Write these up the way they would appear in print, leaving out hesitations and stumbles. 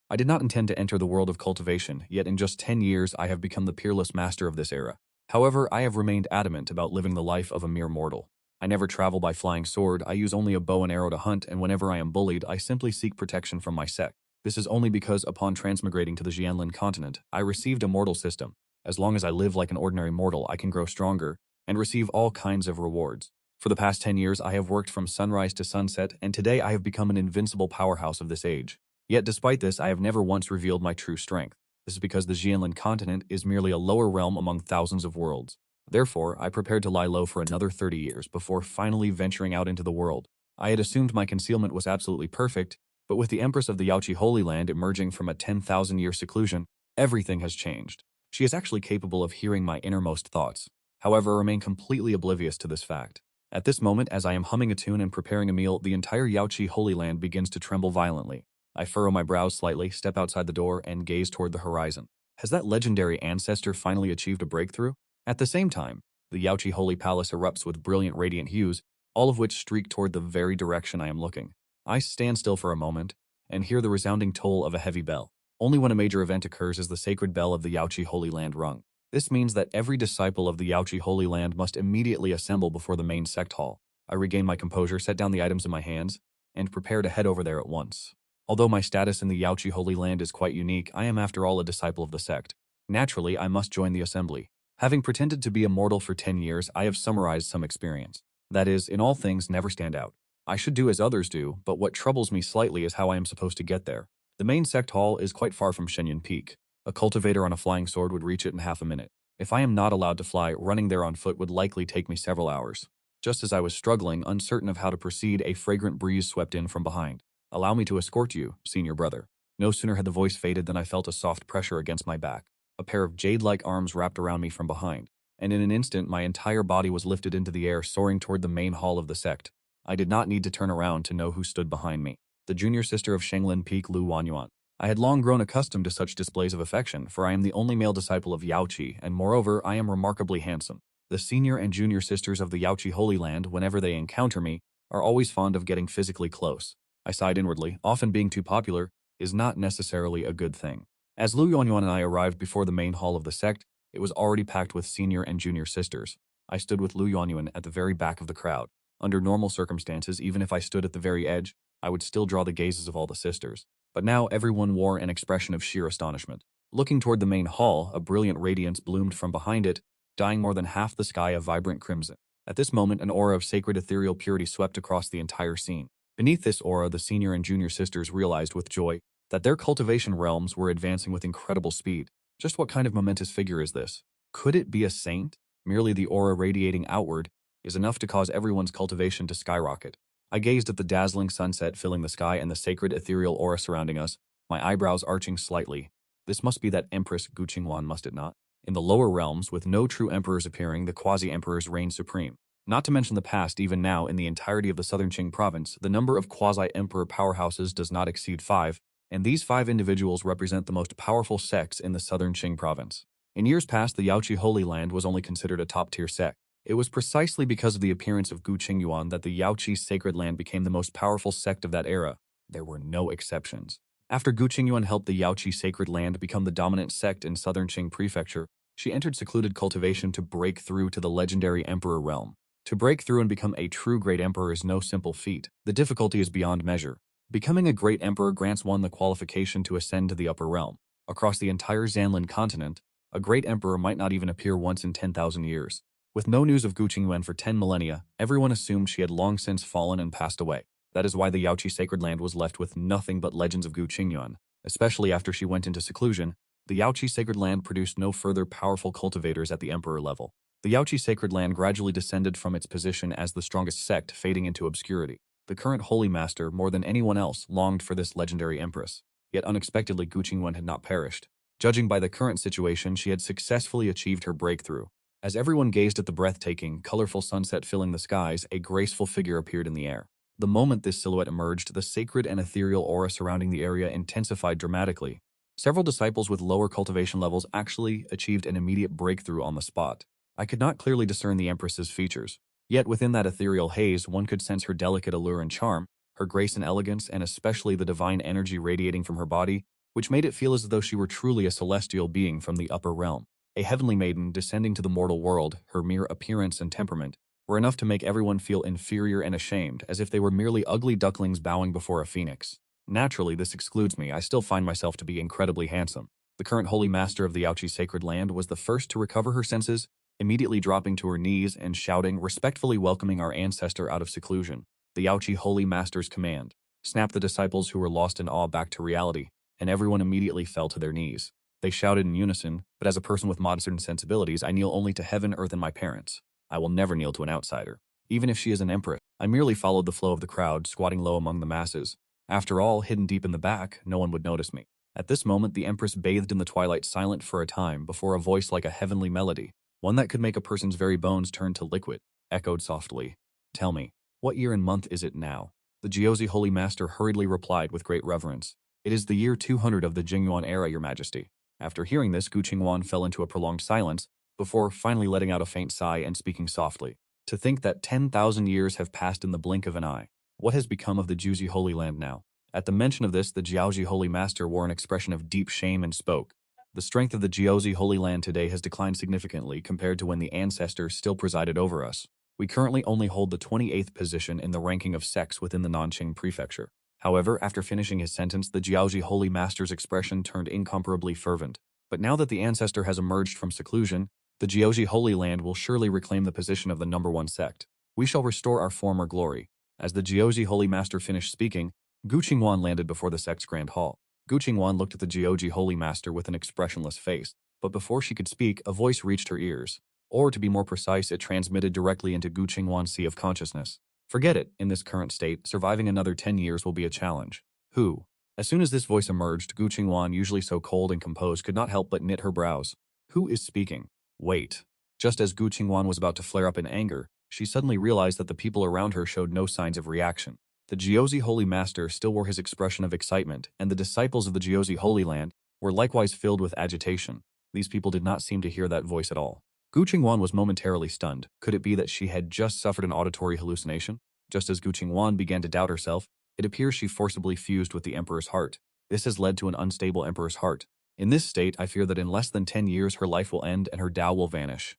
I did not intend to enter the world of cultivation, yet in just 10 years I have become the peerless master of this era. However, I have remained adamant about living the life of a mere mortal. I never travel by flying sword, I use only a bow and arrow to hunt, and whenever I am bullied, I simply seek protection from my sect. This is only because upon transmigrating to the Xianlin continent, I received a mortal system. As long as I live like an ordinary mortal, I can grow stronger and receive all kinds of rewards. For the past 10 years, I have worked from sunrise to sunset, and today I have become an invincible powerhouse of this age. Yet despite this, I have never once revealed my true strength. This is because the Xianlin continent is merely a lower realm among thousands of worlds. Therefore, I prepared to lie low for another 30 years before finally venturing out into the world. I had assumed my concealment was absolutely perfect, but with the Empress of the Yaoqi Holy Land emerging from a 10,000-year seclusion, everything has changed. She is actually capable of hearing my innermost thoughts. However, I remain completely oblivious to this fact. At this moment, as I am humming a tune and preparing a meal, the entire Yaoqi Holy Land begins to tremble violently. I furrow my brows slightly, step outside the door, and gaze toward the horizon. Has that legendary ancestor finally achieved a breakthrough? At the same time, the Yaoqi Holy Palace erupts with brilliant radiant hues, all of which streak toward the very direction I am looking. I stand still for a moment and hear the resounding toll of a heavy bell. Only when a major event occurs is the sacred bell of the Yaoqi Holy Land rung. This means that every disciple of the Yaoqi Holy Land must immediately assemble before the main sect hall. I regain my composure, set down the items in my hands, and prepare to head over there at once. Although my status in the Yaoqi Holy Land is quite unique, I am after all a disciple of the sect. Naturally, I must join the assembly. Having pretended to be immortal for 10 years, I have summarized some experience. That is, in all things, never stand out. I should do as others do, but what troubles me slightly is how I am supposed to get there. The main sect hall is quite far from Shenyun Peak. A cultivator on a flying sword would reach it in half a minute. If I am not allowed to fly, running there on foot would likely take me several hours. Just as I was struggling, uncertain of how to proceed, a fragrant breeze swept in from behind. "Allow me to escort you, senior brother." No sooner had the voice faded than I felt a soft pressure against my back. A pair of jade-like arms wrapped around me from behind, and in an instant my entire body was lifted into the air, soaring toward the main hall of the sect. I did not need to turn around to know who stood behind me. The junior sister of Shenglin Peak, Lu Wanyuan. I had long grown accustomed to such displays of affection, for I am the only male disciple of Yaoqi, and moreover, I am remarkably handsome. The senior and junior sisters of the Yaoqi Holy Land, whenever they encounter me, are always fond of getting physically close. I sighed inwardly. Often being too popular is not necessarily a good thing. As Lu Yuanyuan and I arrived before the main hall of the sect, it was already packed with senior and junior sisters. I stood with Lu Yuanyuan at the very back of the crowd. Under normal circumstances, even if I stood at the very edge, I would still draw the gazes of all the sisters. But now everyone wore an expression of sheer astonishment. Looking toward the main hall, a brilliant radiance bloomed from behind it, dyeing more than half the sky a vibrant crimson. At this moment, an aura of sacred ethereal purity swept across the entire scene. Beneath this aura, the senior and junior sisters realized with joy that their cultivation realms were advancing with incredible speed. Just what kind of momentous figure is this? Could it be a saint? Merely the aura radiating outward is enough to cause everyone's cultivation to skyrocket. I gazed at the dazzling sunset filling the sky and the sacred ethereal aura surrounding us, my eyebrows arching slightly. This must be that Empress Gu Qingwan, must it not? In the lower realms, with no true emperors appearing, the quasi-emperors reign supreme. Not to mention the past, even now, in the entirety of the southern Qing province, the number of quasi-emperor powerhouses does not exceed 5, and these 5 individuals represent the most powerful sects in the southern Qing province. In years past, the Yaoqi Holy Land was only considered a top-tier sect. It was precisely because of the appearance of Gu Qingyuan that the Yaoqi Sacred Land became the most powerful sect of that era. There were no exceptions. After Gu Qingyuan helped the Yaoqi Sacred Land become the dominant sect in southern Qing prefecture, she entered secluded cultivation to break through to the legendary emperor realm. To break through and become a true great emperor is no simple feat. The difficulty is beyond measure. Becoming a great emperor grants one the qualification to ascend to the upper realm. Across the entire Zanlin continent, a great emperor might not even appear once in 10,000 years. With no news of Gu Qingyuan for 10 millennia, everyone assumed she had long since fallen and passed away. That is why the Yaoqi Sacred Land was left with nothing but legends of Gu Qingyuan. Especially after she went into seclusion, the Yaoqi Sacred Land produced no further powerful cultivators at the emperor level. The Yaoqi Sacred Land gradually descended from its position as the strongest sect, fading into obscurity. The current Holy Master, more than anyone else, longed for this legendary empress. Yet unexpectedly, Gu Qingyuan had not perished. Judging by the current situation, she had successfully achieved her breakthrough. As everyone gazed at the breathtaking, colorful sunset filling the skies, a graceful figure appeared in the air. The moment this silhouette emerged, the sacred and ethereal aura surrounding the area intensified dramatically. Several disciples with lower cultivation levels actually achieved an immediate breakthrough on the spot. I could not clearly discern the Empress's features. Yet within that ethereal haze, one could sense her delicate allure and charm, her grace and elegance, and especially the divine energy radiating from her body which made it feel as though she were truly a celestial being from the upper realm. A heavenly maiden descending to the mortal world, her mere appearance and temperament were enough to make everyone feel inferior and ashamed, as if they were merely ugly ducklings bowing before a phoenix. Naturally, this excludes me. I still find myself to be incredibly handsome. The current holy master of the Yaochi sacred land was the first to recover her senses, immediately dropping to her knees and shouting, respectfully welcoming our ancestor out of seclusion. The Yaochi holy master's command snapped the disciples who were lost in awe back to reality, and everyone immediately fell to their knees. They shouted in unison, but as a person with modern sensibilities, I kneel only to heaven, earth, and my parents. I will never kneel to an outsider, even if she is an empress. I merely followed the flow of the crowd, squatting low among the masses. After all, hidden deep in the back, no one would notice me. At this moment, the empress bathed in the twilight, silent for a time, before a voice like a heavenly melody, one that could make a person's very bones turn to liquid, echoed softly. Tell me, what year and month is it now? The Jiaozi holy master hurriedly replied with great reverence. It is the year 200 of the Jingyuan era, your majesty. After hearing this, Gu Qingwan fell into a prolonged silence, before finally letting out a faint sigh and speaking softly. To think that 10,000 years have passed in the blink of an eye. What has become of the Jiuzi Holy Land now? At the mention of this, the Jiaozi Holy Master wore an expression of deep shame and spoke. The strength of the Jiaozi Holy Land today has declined significantly compared to when the Ancestor still presided over us. We currently only hold the 28th position in the ranking of sects within the Nanqing Prefecture. However, after finishing his sentence, the Jiaozi Holy Master's expression turned incomparably fervent. But now that the Ancestor has emerged from seclusion, the Jiaozi Holy Land will surely reclaim the position of the #1 sect. We shall restore our former glory. As the Jiaozi Holy Master finished speaking, Gu Qingwan landed before the sect's grand hall. Gu Qingwan looked at the Jiaozi Holy Master with an expressionless face, but before she could speak, a voice reached her ears. Or, to be more precise, it transmitted directly into Gu Qingwan's sea of consciousness. Forget it, in this current state, surviving another 10 years will be a challenge. Who? As soon as this voice emerged, Gu Qingwan, usually so cold and composed, could not help but knit her brows. Who is speaking? Wait. Just as Gu Qingwan was about to flare up in anger, she suddenly realized that the people around her showed no signs of reaction. The Jiaozi Holy Master still wore his expression of excitement, and the disciples of the Jiaozi Holy Land were likewise filled with agitation. These people did not seem to hear that voice at all. Gu Qingwan was momentarily stunned. Could it be that she had just suffered an auditory hallucination? Just as Gu Qingwan began to doubt herself, it appears she forcibly fused with the Emperor's heart. This has led to an unstable Emperor's heart. In this state, I fear that in less than 10 years her life will end and her Tao will vanish.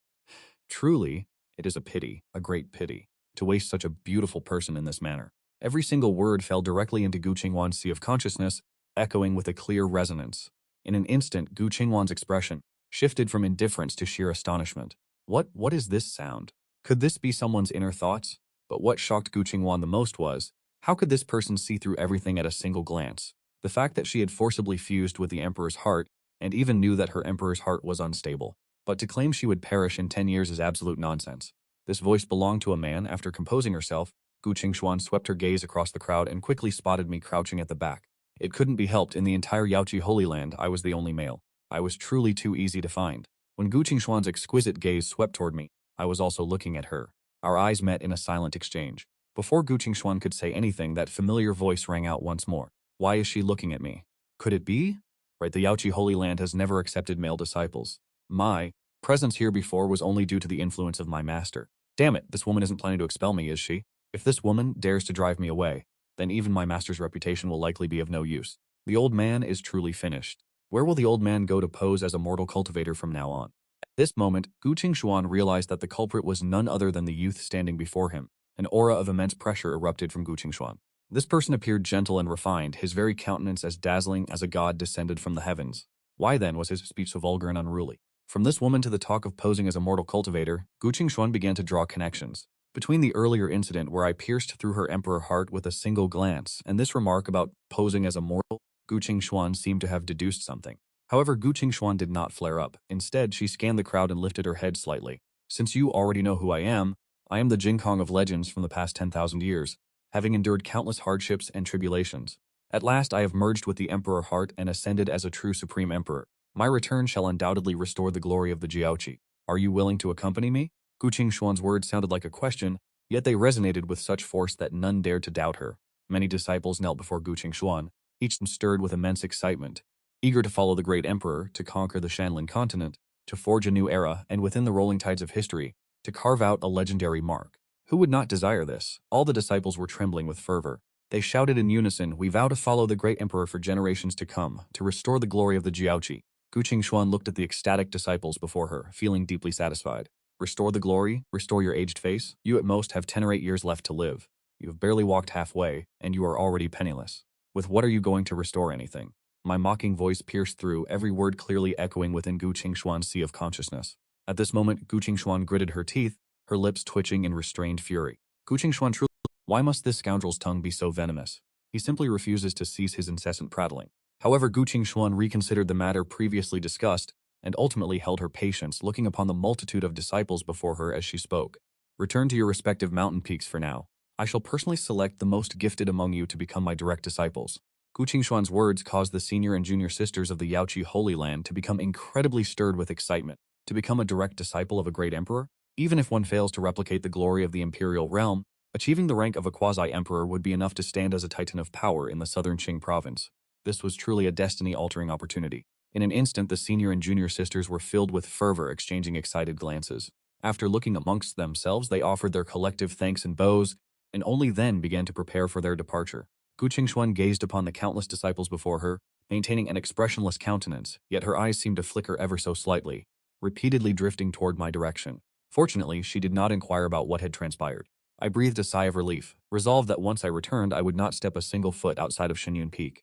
Truly, it is a pity, a great pity, to waste such a beautiful person in this manner. Every single word fell directly into Gu Qingwan's sea of consciousness, echoing with a clear resonance. In an instant, Gu Qingwan's expression shifted from indifference to sheer astonishment. What is this sound? Could this be someone's inner thoughts? But what shocked Gu Qingwan the most was, how could this person see through everything at a single glance? The fact that she had forcibly fused with the Emperor's heart, and even knew that her Emperor's heart was unstable. But to claim she would perish in 10 years is absolute nonsense. This voice belonged to a man. After composing herself, Gu Qingxuan swept her gaze across the crowd and quickly spotted me crouching at the back. It couldn't be helped, in the entire Yaochi Holy Land, I was the only male. I was truly too easy to find. When Gu Qingxuan's exquisite gaze swept toward me, I was also looking at her. Our eyes met in a silent exchange. Before Gu Qingxuan could say anything, that familiar voice rang out once more. Why is she looking at me? Could it be? Right, the Yaochi Holy Land has never accepted male disciples. My presence here before was only due to the influence of my master. Damn it, this woman isn't planning to expel me, is she? If this woman dares to drive me away, then even my master's reputation will likely be of no use. The old man is truly finished. Where will the old man go to pose as a mortal cultivator from now on? At this moment, Gu Qingxuan realized that the culprit was none other than the youth standing before him. An aura of immense pressure erupted from Gu Qingxuan. This person appeared gentle and refined, his very countenance as dazzling as a god descended from the heavens. Why then was his speech so vulgar and unruly? From this woman to the talk of posing as a mortal cultivator, Gu Qingxuan began to draw connections. Between the earlier incident where I pierced through her emperor heart with a single glance, and this remark about posing as a mortal, Gu Qingxuan seemed to have deduced something. However, Gu Qingxuan did not flare up. Instead, she scanned the crowd and lifted her head slightly. Since you already know who I am the Jin Kong of legends from the past 10,000 years, having endured countless hardships and tribulations. At last I have merged with the Emperor heart and ascended as a true Supreme Emperor. My return shall undoubtedly restore the glory of the Jiaoqi. Are you willing to accompany me? Gu Qingxuan's words sounded like a question, yet they resonated with such force that none dared to doubt her. Many disciples knelt before Gu Qingxuan, each stirred with immense excitement, eager to follow the great emperor, to conquer the Shanlin continent, to forge a new era, and within the rolling tides of history, to carve out a legendary mark. Who would not desire this? All the disciples were trembling with fervor. They shouted in unison, "We vow to follow the great emperor for generations to come, to restore the glory of the Jiaoqi." Gu Qingshuan looked at the ecstatic disciples before her, feeling deeply satisfied. Restore the glory? Restore your aged face? You at most have 10 or 8 years left to live. You have barely walked halfway, and you are already penniless. With what are you going to restore anything? My mocking voice pierced through, every word clearly echoing within Gu Qingshuan's sea of consciousness. At this moment, Gu Qingshuan gritted her teeth, her lips twitching in restrained fury. Gu Qingshuan truly, why must this scoundrel's tongue be so venomous? He simply refuses to cease his incessant prattling. However, Gu Qingshuan reconsidered the matter previously discussed and ultimately held her patience, looking upon the multitude of disciples before her as she spoke. Return to your respective mountain peaks for now. I shall personally select the most gifted among you to become my direct disciples. Gu Qingshuan's words caused the senior and junior sisters of the Yaoqi Holy Land to become incredibly stirred with excitement. To become a direct disciple of a great emperor? Even if one fails to replicate the glory of the imperial realm, achieving the rank of a quasi-emperor would be enough to stand as a titan of power in the southern Qing province. This was truly a destiny-altering opportunity. In an instant, the senior and junior sisters were filled with fervor, exchanging excited glances. After looking amongst themselves, they offered their collective thanks and bows, and only then began to prepare for their departure. Gu Qingshuan gazed upon the countless disciples before her, maintaining an expressionless countenance, yet her eyes seemed to flicker ever so slightly, repeatedly drifting toward my direction. Fortunately, she did not inquire about what had transpired. I breathed a sigh of relief, resolved that once I returned I would not step a single foot outside of Shenyun Peak.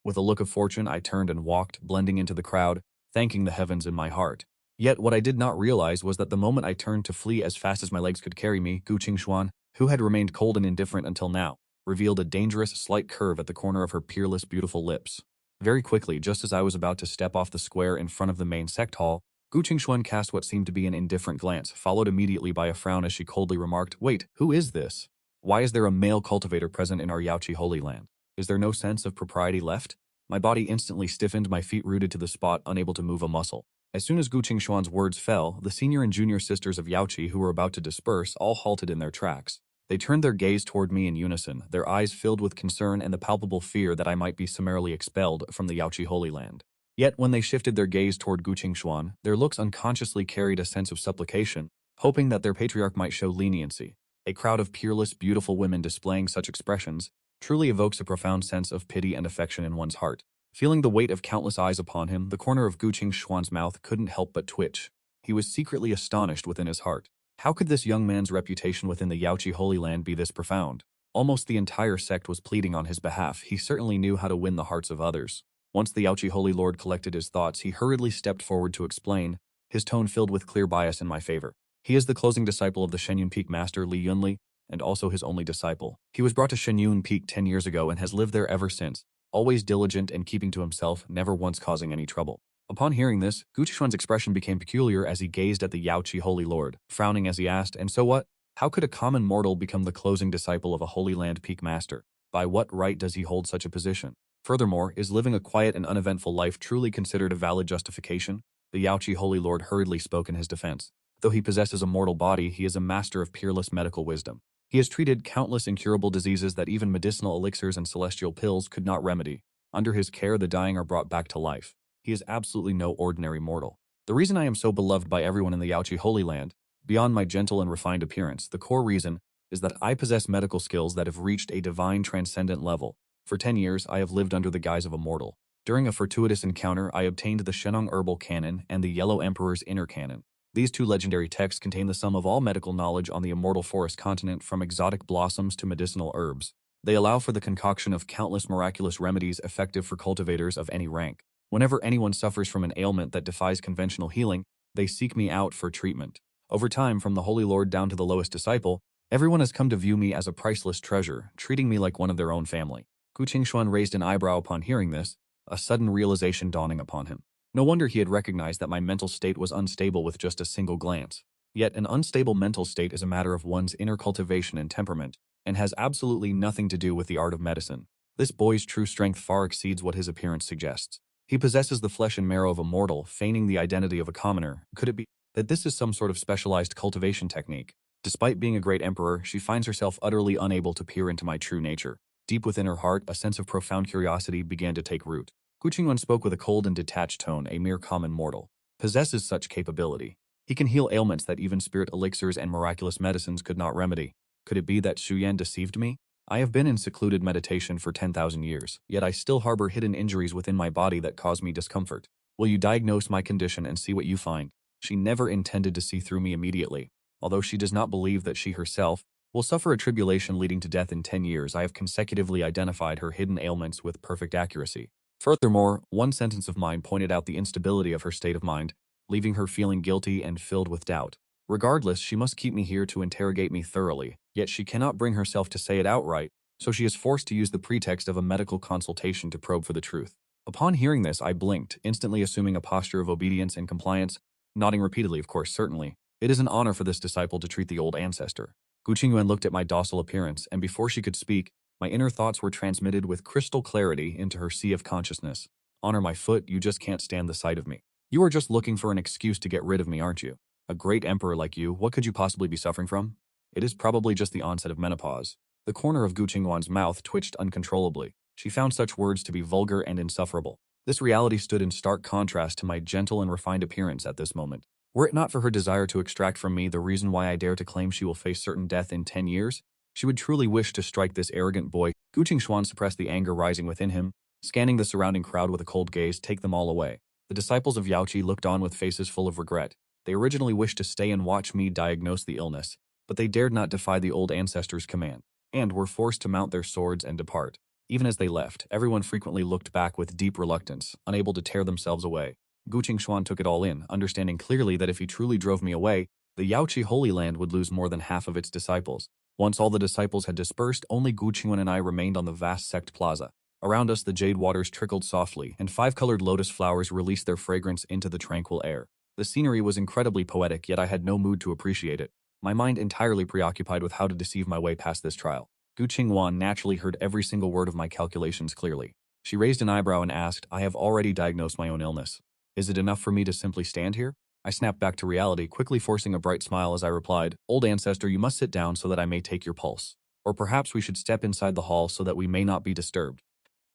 With a look of fortune, I turned and walked, blending into the crowd, thanking the heavens in my heart. Yet what I did not realize was that the moment I turned to flee as fast as my legs could carry me, Gu Qingshuan, who had remained cold and indifferent until now, revealed a dangerous, slight curve at the corner of her peerless, beautiful lips. Very quickly, just as I was about to step off the square in front of the main sect hall, Gu Qingshuan cast what seemed to be an indifferent glance, followed immediately by a frown as she coldly remarked, "Wait, who is this? Why is there a male cultivator present in our Yaoqi Holy Land? Is there no sense of propriety left?" My body instantly stiffened, my feet rooted to the spot, unable to move a muscle. As soon as Gu Qingshuan's words fell, the senior and junior sisters of Yaoqi who were about to disperse all halted in their tracks. They turned their gaze toward me in unison, their eyes filled with concern and the palpable fear that I might be summarily expelled from the Yaoqi Holy Land. Yet when they shifted their gaze toward Gu Qingshuan, their looks unconsciously carried a sense of supplication, hoping that their patriarch might show leniency. A crowd of peerless, beautiful women displaying such expressions truly evokes a profound sense of pity and affection in one's heart. Feeling the weight of countless eyes upon him, the corner of Gu Qingshuan's mouth couldn't help but twitch. He was secretly astonished within his heart. How could this young man's reputation within the Yaoqi Holy Land be this profound? Almost the entire sect was pleading on his behalf. He certainly knew how to win the hearts of others. Once the Yaoqi Holy Lord collected his thoughts, he hurriedly stepped forward to explain, his tone filled with clear bias in my favor. He is the closing disciple of the Shenyun Peak master Li Yunli, and also his only disciple. He was brought to Shenyun Peak 10 years ago and has lived there ever since, always diligent and keeping to himself, never once causing any trouble. Upon hearing this, Gu Qingshuan's expression became peculiar as he gazed at the Yaoqi Holy Lord, frowning as he asked, "And so what? How could a common mortal become the closing disciple of a Holy Land Peak master? By what right does he hold such a position? Furthermore, is living a quiet and uneventful life truly considered a valid justification?" The Yaoqi Holy Lord hurriedly spoke in his defense. Though he possesses a mortal body, he is a master of peerless medical wisdom. He has treated countless incurable diseases that even medicinal elixirs and celestial pills could not remedy. Under his care, the dying are brought back to life. He is absolutely no ordinary mortal. The reason I am so beloved by everyone in the Yaoqi Holy Land, beyond my gentle and refined appearance, the core reason is that I possess medical skills that have reached a divine transcendent level. For 10 years, I have lived under the guise of a mortal. During a fortuitous encounter, I obtained the Shenong Herbal Canon and the Yellow Emperor's Inner Canon. These two legendary texts contain the sum of all medical knowledge on the immortal forest continent, from exotic blossoms to medicinal herbs. They allow for the concoction of countless miraculous remedies effective for cultivators of any rank. Whenever anyone suffers from an ailment that defies conventional healing, they seek me out for treatment. Over time, from the Holy Lord down to the lowest disciple, everyone has come to view me as a priceless treasure, treating me like one of their own family. Gu Qingshuan raised an eyebrow upon hearing this, a sudden realization dawning upon him. No wonder he had recognized that my mental state was unstable with just a single glance. Yet an unstable mental state is a matter of one's inner cultivation and temperament, and has absolutely nothing to do with the art of medicine. This boy's true strength far exceeds what his appearance suggests. He possesses the flesh and marrow of a mortal, feigning the identity of a commoner. Could it be that this is some sort of specialized cultivation technique? Despite being a great emperor, she finds herself utterly unable to peer into my true nature. Deep within her heart, a sense of profound curiosity began to take root. Gu Qingshuan spoke with a cold and detached tone. A mere common mortal possesses such capability. He can heal ailments that even spirit elixirs and miraculous medicines could not remedy. Could it be that Shu Yan deceived me? I have been in secluded meditation for 10,000 years, yet I still harbor hidden injuries within my body that cause me discomfort. Will you diagnose my condition and see what you find? She never intended to see through me immediately. Although she does not believe that she herself will suffer a tribulation leading to death in 10 years, I have consecutively identified her hidden ailments with perfect accuracy. Furthermore, one sentence of mine pointed out the instability of her state of mind, leaving her feeling guilty and filled with doubt. Regardless, she must keep me here to interrogate me thoroughly, yet she cannot bring herself to say it outright, so she is forced to use the pretext of a medical consultation to probe for the truth. Upon hearing this, I blinked, instantly assuming a posture of obedience and compliance, nodding repeatedly, of course, certainly. It is an honor for this disciple to treat the old ancestor. Gu Qingyuan looked at my docile appearance, and before she could speak, my inner thoughts were transmitted with crystal clarity into her sea of consciousness. Honor my foot, you just can't stand the sight of me. You are just looking for an excuse to get rid of me, aren't you? A great emperor like you, what could you possibly be suffering from? It is probably just the onset of menopause. The corner of Gu Qingyuan's mouth twitched uncontrollably. She found such words to be vulgar and insufferable. This reality stood in stark contrast to my gentle and refined appearance at this moment. Were it not for her desire to extract from me the reason why I dare to claim she will face certain death in 10 years, she would truly wish to strike this arrogant boy. Gu Qingxuan suppressed the anger rising within him, scanning the surrounding crowd with a cold gaze. Take them all away. The disciples of Yaoqi looked on with faces full of regret. They originally wished to stay and watch me diagnose the illness, but they dared not defy the old ancestor's command, and were forced to mount their swords and depart. Even as they left, everyone frequently looked back with deep reluctance, unable to tear themselves away. Gu Qingxuan took it all in, understanding clearly that if he truly drove me away, the Yaoqi Holy Land would lose more than half of its disciples. Once all the disciples had dispersed, only Gu Qingxuan and I remained on the vast Sect plaza. Around us, the jade waters trickled softly, and 5-colored lotus flowers released their fragrance into the tranquil air. The scenery was incredibly poetic, yet I had no mood to appreciate it, my mind entirely preoccupied with how to deceive my way past this trial. Gu Qingxuan naturally heard every single word of my calculations clearly. She raised an eyebrow and asked, I have already diagnosed my own illness. Is it enough for me to simply stand here? I snapped back to reality, quickly forcing a bright smile as I replied, Old Ancestor, you must sit down so that I may take your pulse. Or perhaps we should step inside the hall so that we may not be disturbed.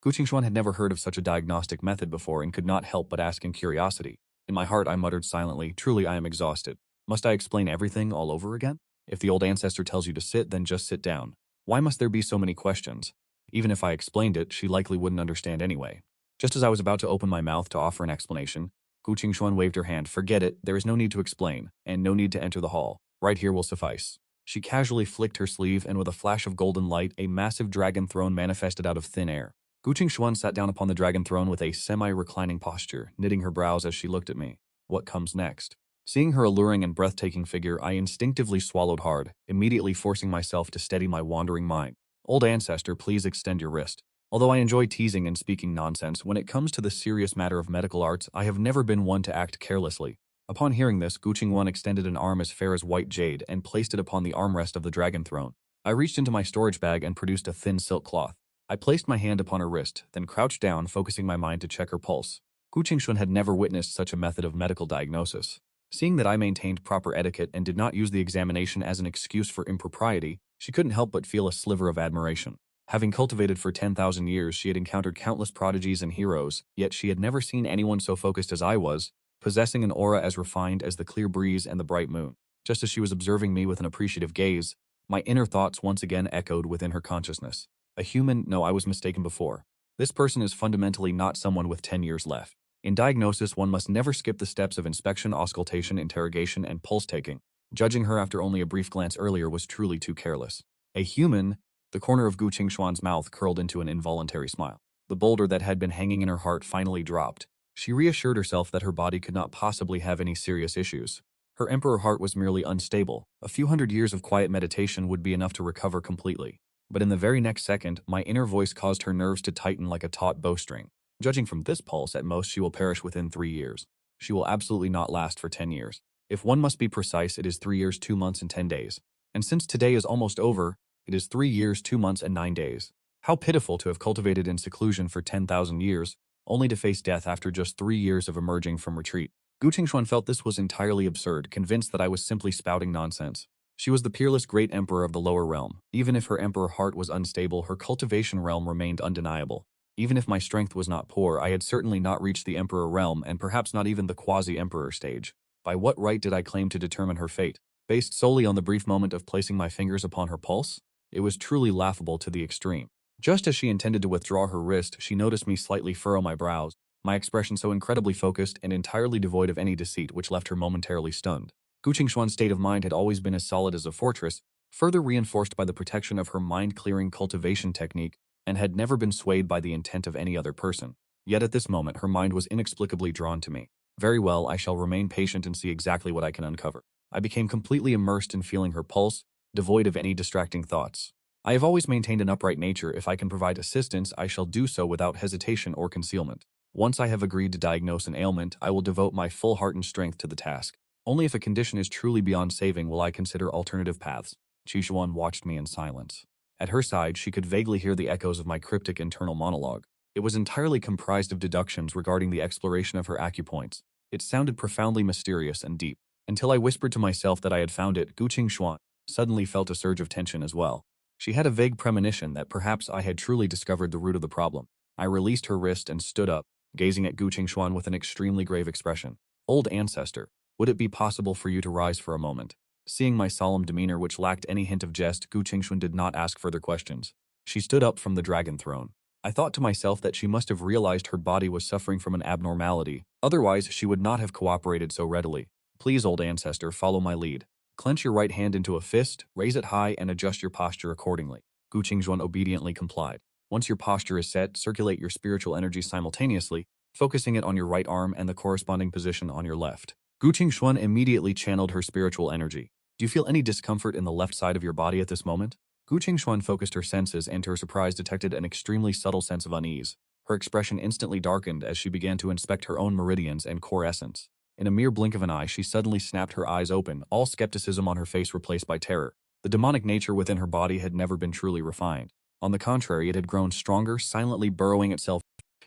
Gu Qingxuan had never heard of such a diagnostic method before and could not help but ask in curiosity. In my heart, I muttered silently, truly I am exhausted. Must I explain everything all over again? If the old ancestor tells you to sit, then just sit down. Why must there be so many questions? Even if I explained it, she likely wouldn't understand anyway. Just as I was about to open my mouth to offer an explanation, Gu Qingxuan waved her hand. Forget it, there is no need to explain, and no need to enter the hall. Right here will suffice. She casually flicked her sleeve, and with a flash of golden light, a massive dragon throne manifested out of thin air. Gu Qingxuan sat down upon the dragon throne with a semi-reclining posture, knitting her brows as she looked at me. What comes next? Seeing her alluring and breathtaking figure, I instinctively swallowed hard, immediately forcing myself to steady my wandering mind. Old Ancestor, please extend your wrist. Although I enjoy teasing and speaking nonsense, when it comes to the serious matter of medical arts, I have never been one to act carelessly. Upon hearing this, Gu Qingxuan extended an arm as fair as white jade and placed it upon the armrest of the dragon throne. I reached into my storage bag and produced a thin silk cloth. I placed my hand upon her wrist, then crouched down, focusing my mind to check her pulse. Gu Qingxuan had never witnessed such a method of medical diagnosis. Seeing that I maintained proper etiquette and did not use the examination as an excuse for impropriety, she couldn't help but feel a sliver of admiration. Having cultivated for 10,000 years, she had encountered countless prodigies and heroes, yet she had never seen anyone so focused as I was, possessing an aura as refined as the clear breeze and the bright moon. Just as she was observing me with an appreciative gaze, my inner thoughts once again echoed within her consciousness. A human? No, I was mistaken before. This person is fundamentally not someone with 10 years left. In diagnosis, one must never skip the steps of inspection, auscultation, interrogation, and pulse-taking. Judging her after only a brief glance earlier was truly too careless. A human? The corner of Gu Qingxuan's mouth curled into an involuntary smile. The boulder that had been hanging in her heart finally dropped. She reassured herself that her body could not possibly have any serious issues. Her emperor heart was merely unstable. A few hundred years of quiet meditation would be enough to recover completely. But in the very next second, my inner voice caused her nerves to tighten like a taut bowstring. Judging from this pulse, at most she will perish within 3 years. She will absolutely not last for 10 years. If one must be precise, it is 3 years, 2 months, and 10 days. And since today is almost over, it is 3 years, 2 months, and 9 days. How pitiful to have cultivated in seclusion for 10,000 years, only to face death after just 3 years of emerging from retreat. Gu Qingxuan felt this was entirely absurd, convinced that I was simply spouting nonsense. She was the peerless great emperor of the lower realm. Even if her emperor heart was unstable, her cultivation realm remained undeniable. Even if my strength was not poor, I had certainly not reached the emperor realm and perhaps not even the quasi-emperor stage. By what right did I claim to determine her fate? Based solely on the brief moment of placing my fingers upon her pulse? It was truly laughable to the extreme. Just as she intended to withdraw her wrist, she noticed me slightly furrow my brows, my expression so incredibly focused and entirely devoid of any deceit which left her momentarily stunned. Gu Qingshuan's state of mind had always been as solid as a fortress, further reinforced by the protection of her mind-clearing cultivation technique, and had never been swayed by the intent of any other person. Yet at this moment her mind was inexplicably drawn to me. Very well, I shall remain patient and see exactly what I can uncover. I became completely immersed in feeling her pulse, devoid of any distracting thoughts. I have always maintained an upright nature. If I can provide assistance, I shall do so without hesitation or concealment. Once I have agreed to diagnose an ailment, I will devote my full heart and strength to the task. Only if a condition is truly beyond saving will I consider alternative paths. Qishuan watched me in silence. At her side, she could vaguely hear the echoes of my cryptic internal monologue. It was entirely comprised of deductions regarding the exploration of her acupoints. It sounded profoundly mysterious and deep. Until I whispered to myself that I had found it, Gu Qingshuan suddenly felt a surge of tension as well. She had a vague premonition that perhaps I had truly discovered the root of the problem. I released her wrist and stood up, gazing at Gu Qingshuan with an extremely grave expression. Old Ancestor, would it be possible for you to rise for a moment? Seeing my solemn demeanor which lacked any hint of jest, Gu Qingshuan did not ask further questions. She stood up from the dragon throne. I thought to myself that she must have realized her body was suffering from an abnormality. Otherwise, she would not have cooperated so readily. Please, old ancestor, follow my lead. Clench your right hand into a fist, raise it high, and adjust your posture accordingly. Gu Qingshuan obediently complied. Once your posture is set, circulate your spiritual energy simultaneously, focusing it on your right arm and the corresponding position on your left. Gu Qingshuan immediately channeled her spiritual energy. Do you feel any discomfort in the left side of your body at this moment? Gu Qingshuan focused her senses and to her surprise detected an extremely subtle sense of unease. Her expression instantly darkened as she began to inspect her own meridians and core essence. In a mere blink of an eye, she suddenly snapped her eyes open, all skepticism on her face replaced by terror. The demonic nature within her body had never been truly refined. On the contrary, it had grown stronger, silently burrowing itself.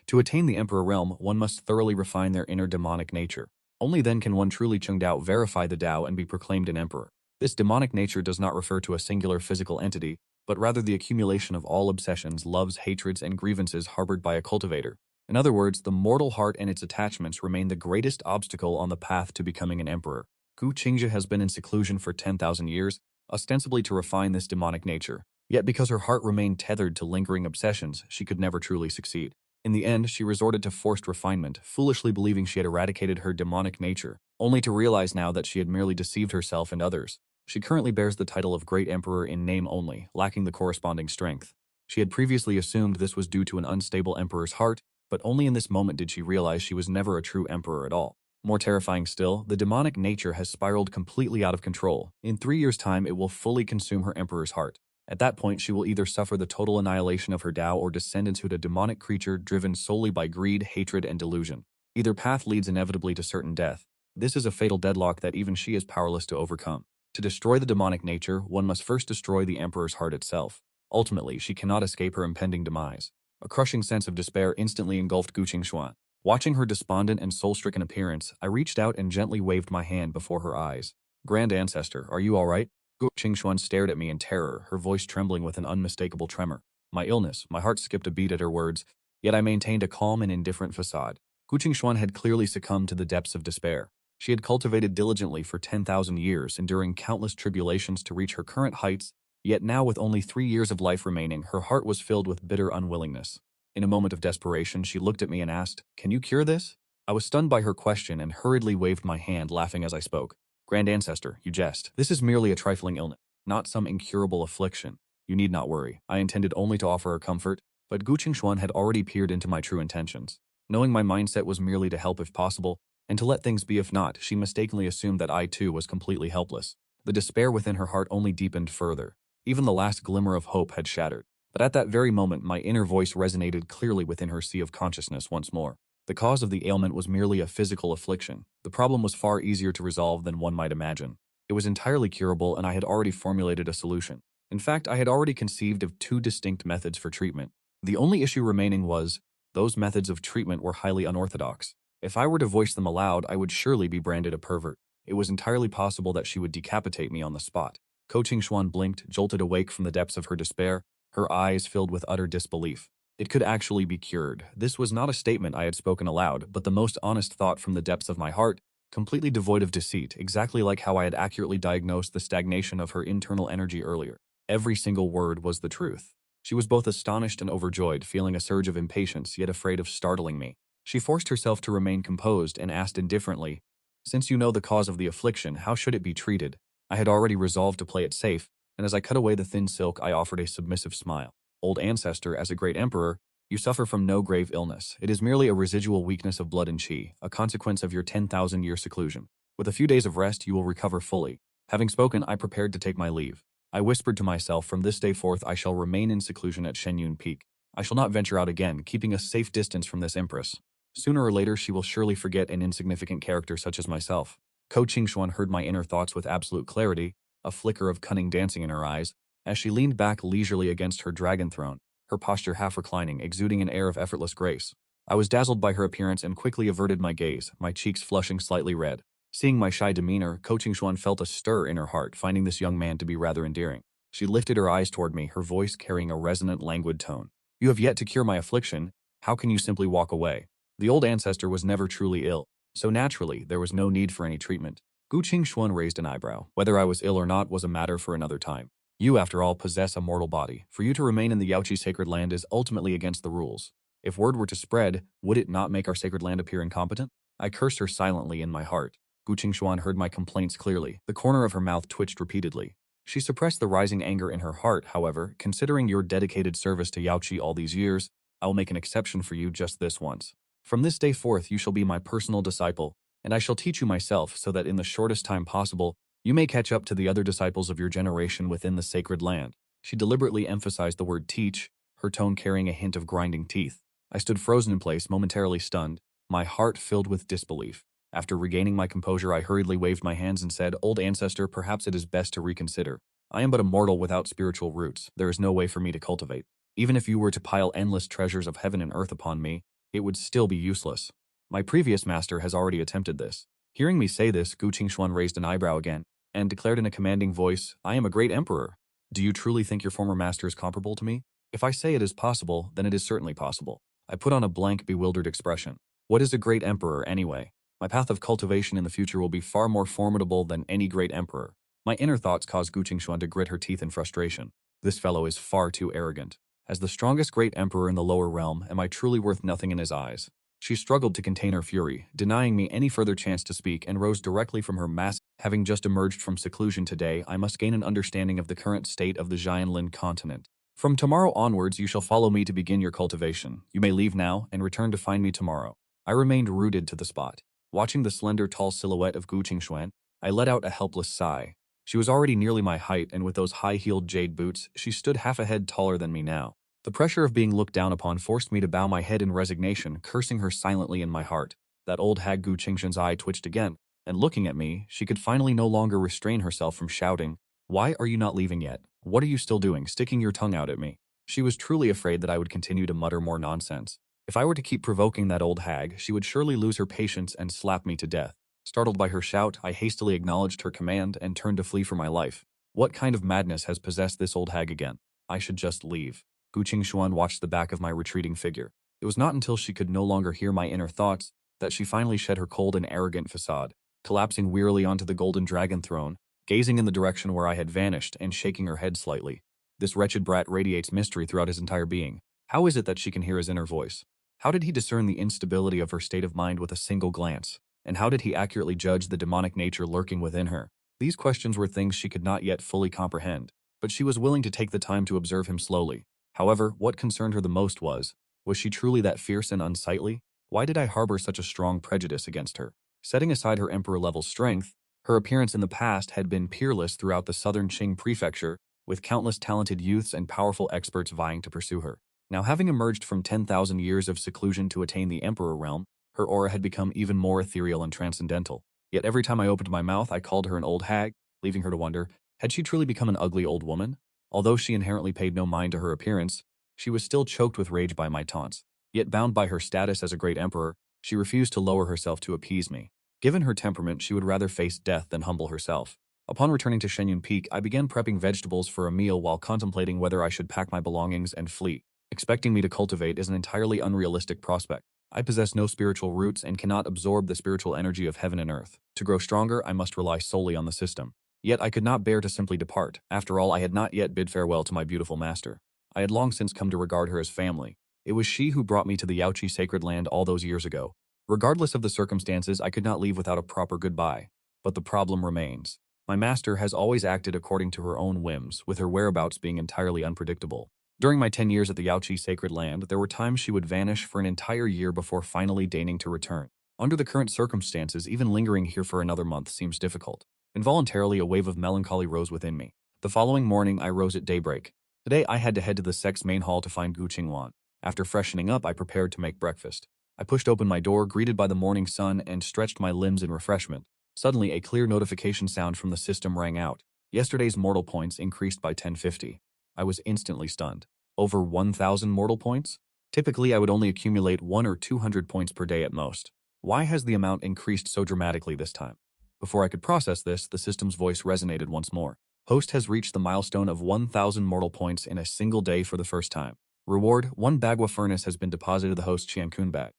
To attain the Emperor realm, one must thoroughly refine their inner demonic nature. Only then can one truly Chung Dao verify the Dao and be proclaimed an emperor. This demonic nature does not refer to a singular physical entity, but rather the accumulation of all obsessions, loves, hatreds, and grievances harbored by a cultivator. In other words, the mortal heart and its attachments remain the greatest obstacle on the path to becoming an emperor. Gu Qingzhi has been in seclusion for 10,000 years, ostensibly to refine this demonic nature. Yet because her heart remained tethered to lingering obsessions, she could never truly succeed. In the end, she resorted to forced refinement, foolishly believing she had eradicated her demonic nature, only to realize now that she had merely deceived herself and others. She currently bears the title of Great Emperor in name only, lacking the corresponding strength. She had previously assumed this was due to an unstable emperor's heart, but only in this moment did she realize she was never a true emperor at all. More terrifying still, the demonic nature has spiraled completely out of control. In 3 years' time, it will fully consume her emperor's heart. At that point, she will either suffer the total annihilation of her Tao or descend into a demonic creature driven solely by greed, hatred, and delusion. Either path leads inevitably to certain death. This is a fatal deadlock that even she is powerless to overcome. To destroy the demonic nature, one must first destroy the emperor's heart itself. Ultimately, she cannot escape her impending demise. A crushing sense of despair instantly engulfed Gu Qingshuan. Watching her despondent and soul-stricken appearance, I reached out and gently waved my hand before her eyes. Grand Ancestor, are you all right? Gu Qingshuan stared at me in terror, her voice trembling with an unmistakable tremor. My illness, my heart skipped a beat at her words, yet I maintained a calm and indifferent facade. Gu Qingshuan had clearly succumbed to the depths of despair. She had cultivated diligently for 10,000 years, enduring countless tribulations to reach her current heights, yet now with only 3 years of life remaining, her heart was filled with bitter unwillingness. In a moment of desperation, she looked at me and asked, "Can you cure this?" I was stunned by her question and hurriedly waved my hand, laughing as I spoke. Grand Ancestor, you jest. This is merely a trifling illness, not some incurable affliction. You need not worry. I intended only to offer her comfort, but Gu Qingshuan had already peered into my true intentions. Knowing my mindset was merely to help if possible, and to let things be if not, she mistakenly assumed that I too was completely helpless. The despair within her heart only deepened further. Even the last glimmer of hope had shattered. But at that very moment, my inner voice resonated clearly within her sea of consciousness once more. The cause of the ailment was merely a physical affliction. The problem was far easier to resolve than one might imagine. It was entirely curable, and I had already formulated a solution. In fact, I had already conceived of 2 distinct methods for treatment. The only issue remaining was, those methods of treatment were highly unorthodox. If I were to voice them aloud, I would surely be branded a pervert. It was entirely possible that she would decapitate me on the spot. Gu Qingshuan blinked, jolted awake from the depths of her despair, her eyes filled with utter disbelief. It could actually be cured. This was not a statement I had spoken aloud, but the most honest thought from the depths of my heart, completely devoid of deceit, exactly like how I had accurately diagnosed the stagnation of her internal energy earlier. Every single word was the truth. She was both astonished and overjoyed, feeling a surge of impatience, yet afraid of startling me. She forced herself to remain composed and asked indifferently, "Since you know the cause of the affliction, how should it be treated?" I had already resolved to play it safe, and as I cut away the thin silk, I offered a submissive smile. "Old Ancestor, as a great emperor, you suffer from no grave illness. It is merely a residual weakness of blood and chi, a consequence of your 10,000-year seclusion. With a few days of rest, you will recover fully." Having spoken, I prepared to take my leave. I whispered to myself, "From this day forth I shall remain in seclusion at Shenyun Peak. I shall not venture out again, keeping a safe distance from this empress. Sooner or later she will surely forget an insignificant character such as myself." Ko Qingxuan heard my inner thoughts with absolute clarity, a flicker of cunning dancing in her eyes, as she leaned back leisurely against her dragon throne, her posture half reclining, exuding an air of effortless grace. I was dazzled by her appearance and quickly averted my gaze, my cheeks flushing slightly red. Seeing my shy demeanor, Ko Qingxuan felt a stir in her heart, finding this young man to be rather endearing. She lifted her eyes toward me, her voice carrying a resonant, languid tone. "You have yet to cure my affliction. How can you simply walk away?" The old ancestor was never truly ill, so naturally there was no need for any treatment. Gu Qingxuan raised an eyebrow. "Whether I was ill or not was a matter for another time. You, after all, possess a mortal body. For you to remain in the Yaoqi sacred land is ultimately against the rules. If word were to spread, would it not make our sacred land appear incompetent?" I cursed her silently in my heart. Gu Qingxuan heard my complaints clearly. The corner of her mouth twitched repeatedly. She suppressed the rising anger in her heart, however. "Considering your dedicated service to Yaoqi all these years, I will make an exception for you just this once. From this day forth you shall be my personal disciple, and I shall teach you myself so that in the shortest time possible, you may catch up to the other disciples of your generation within the sacred land." She deliberately emphasized the word teach, her tone carrying a hint of grinding teeth. I stood frozen in place, momentarily stunned, my heart filled with disbelief. After regaining my composure, I hurriedly waved my hands and said, "Old ancestor, perhaps it is best to reconsider. I am but a mortal without spiritual roots. There is no way for me to cultivate. Even if you were to pile endless treasures of heaven and earth upon me, it would still be useless. My previous master has already attempted this." Hearing me say this, Gu Qingxuan raised an eyebrow again and declared in a commanding voice, "I am a great emperor. Do you truly think your former master is comparable to me? If I say it is possible, then it is certainly possible." I put on a blank, bewildered expression. What is a great emperor, anyway? My path of cultivation in the future will be far more formidable than any great emperor. My inner thoughts caused Gu Qingxuan to grit her teeth in frustration. This fellow is far too arrogant. As the strongest great emperor in the lower realm, am I truly worth nothing in his eyes? She struggled to contain her fury, denying me any further chance to speak, and rose directly from her mass. "Having just emerged from seclusion today, I must gain an understanding of the current state of the Xianlin continent. From tomorrow onwards, you shall follow me to begin your cultivation. You may leave now and return to find me tomorrow." I remained rooted to the spot. Watching the slender, tall silhouette of Gu Qingxuan, I let out a helpless sigh. She was already nearly my height, and with those high-heeled jade boots, she stood half a head taller than me now. The pressure of being looked down upon forced me to bow my head in resignation, cursing her silently in my heart. That old hag Gu Qingxuan's eye twitched again, and looking at me, she could finally no longer restrain herself from shouting, "Why are you not leaving yet? What are you still doing, sticking your tongue out at me?" She was truly afraid that I would continue to mutter more nonsense. If I were to keep provoking that old hag, she would surely lose her patience and slap me to death. Startled by her shout, I hastily acknowledged her command and turned to flee for my life. What kind of madness has possessed this old hag again? I should just leave. Gu Qingxuan watched the back of my retreating figure. It was not until she could no longer hear my inner thoughts that she finally shed her cold and arrogant facade, collapsing wearily onto the golden dragon throne, gazing in the direction where I had vanished and shaking her head slightly. This wretched brat radiates mystery throughout his entire being. How is it that she can hear his inner voice? How did he discern the instability of her state of mind with a single glance? And how did he accurately judge the demonic nature lurking within her? These questions were things she could not yet fully comprehend, but she was willing to take the time to observe him slowly. However, what concerned her the most was she truly that fierce and unsightly? Why did I harbor such a strong prejudice against her? Setting aside her emperor-level strength, her appearance in the past had been peerless throughout the southern Qing prefecture, with countless talented youths and powerful experts vying to pursue her. Now, having emerged from 10,000 years of seclusion to attain the emperor realm, her aura had become even more ethereal and transcendental. Yet every time I opened my mouth, I called her an old hag, leaving her to wonder, had she truly become an ugly old woman? Although she inherently paid no mind to her appearance, she was still choked with rage by my taunts. Yet bound by her status as a great emperor, she refused to lower herself to appease me. Given her temperament, she would rather face death than humble herself. Upon returning to Shenyun Peak, I began prepping vegetables for a meal while contemplating whether I should pack my belongings and flee. Expecting me to cultivate is an entirely unrealistic prospect. I possess no spiritual roots and cannot absorb the spiritual energy of heaven and earth. To grow stronger, I must rely solely on the system. Yet I could not bear to simply depart. After all, I had not yet bid farewell to my beautiful master. I had long since come to regard her as family. It was she who brought me to the Yaochi sacred land all those years ago. Regardless of the circumstances, I could not leave without a proper goodbye. But the problem remains. My master has always acted according to her own whims, with her whereabouts being entirely unpredictable. During my 10 years at the Yaochi sacred land, there were times she would vanish for an entire year before finally deigning to return. Under the current circumstances, even lingering here for another month seems difficult. Involuntarily, a wave of melancholy rose within me. The following morning, I rose at daybreak. Today, I had to head to the Sect's main hall to find Gu Qingwan. After freshening up, I prepared to make breakfast. I pushed open my door, greeted by the morning sun, and stretched my limbs in refreshment. Suddenly, a clear notification sound from the system rang out. Yesterday's mortal points increased by 1050. I was instantly stunned. Over 1,000 mortal points? Typically, I would only accumulate 1 or 200 points per day at most. Why has the amount increased so dramatically this time? Before I could process this, the system's voice resonated once more. Host has reached the milestone of 1,000 mortal points in a single day for the first time. Reward, 1 Bagua furnace has been deposited to the host Qiankun bag.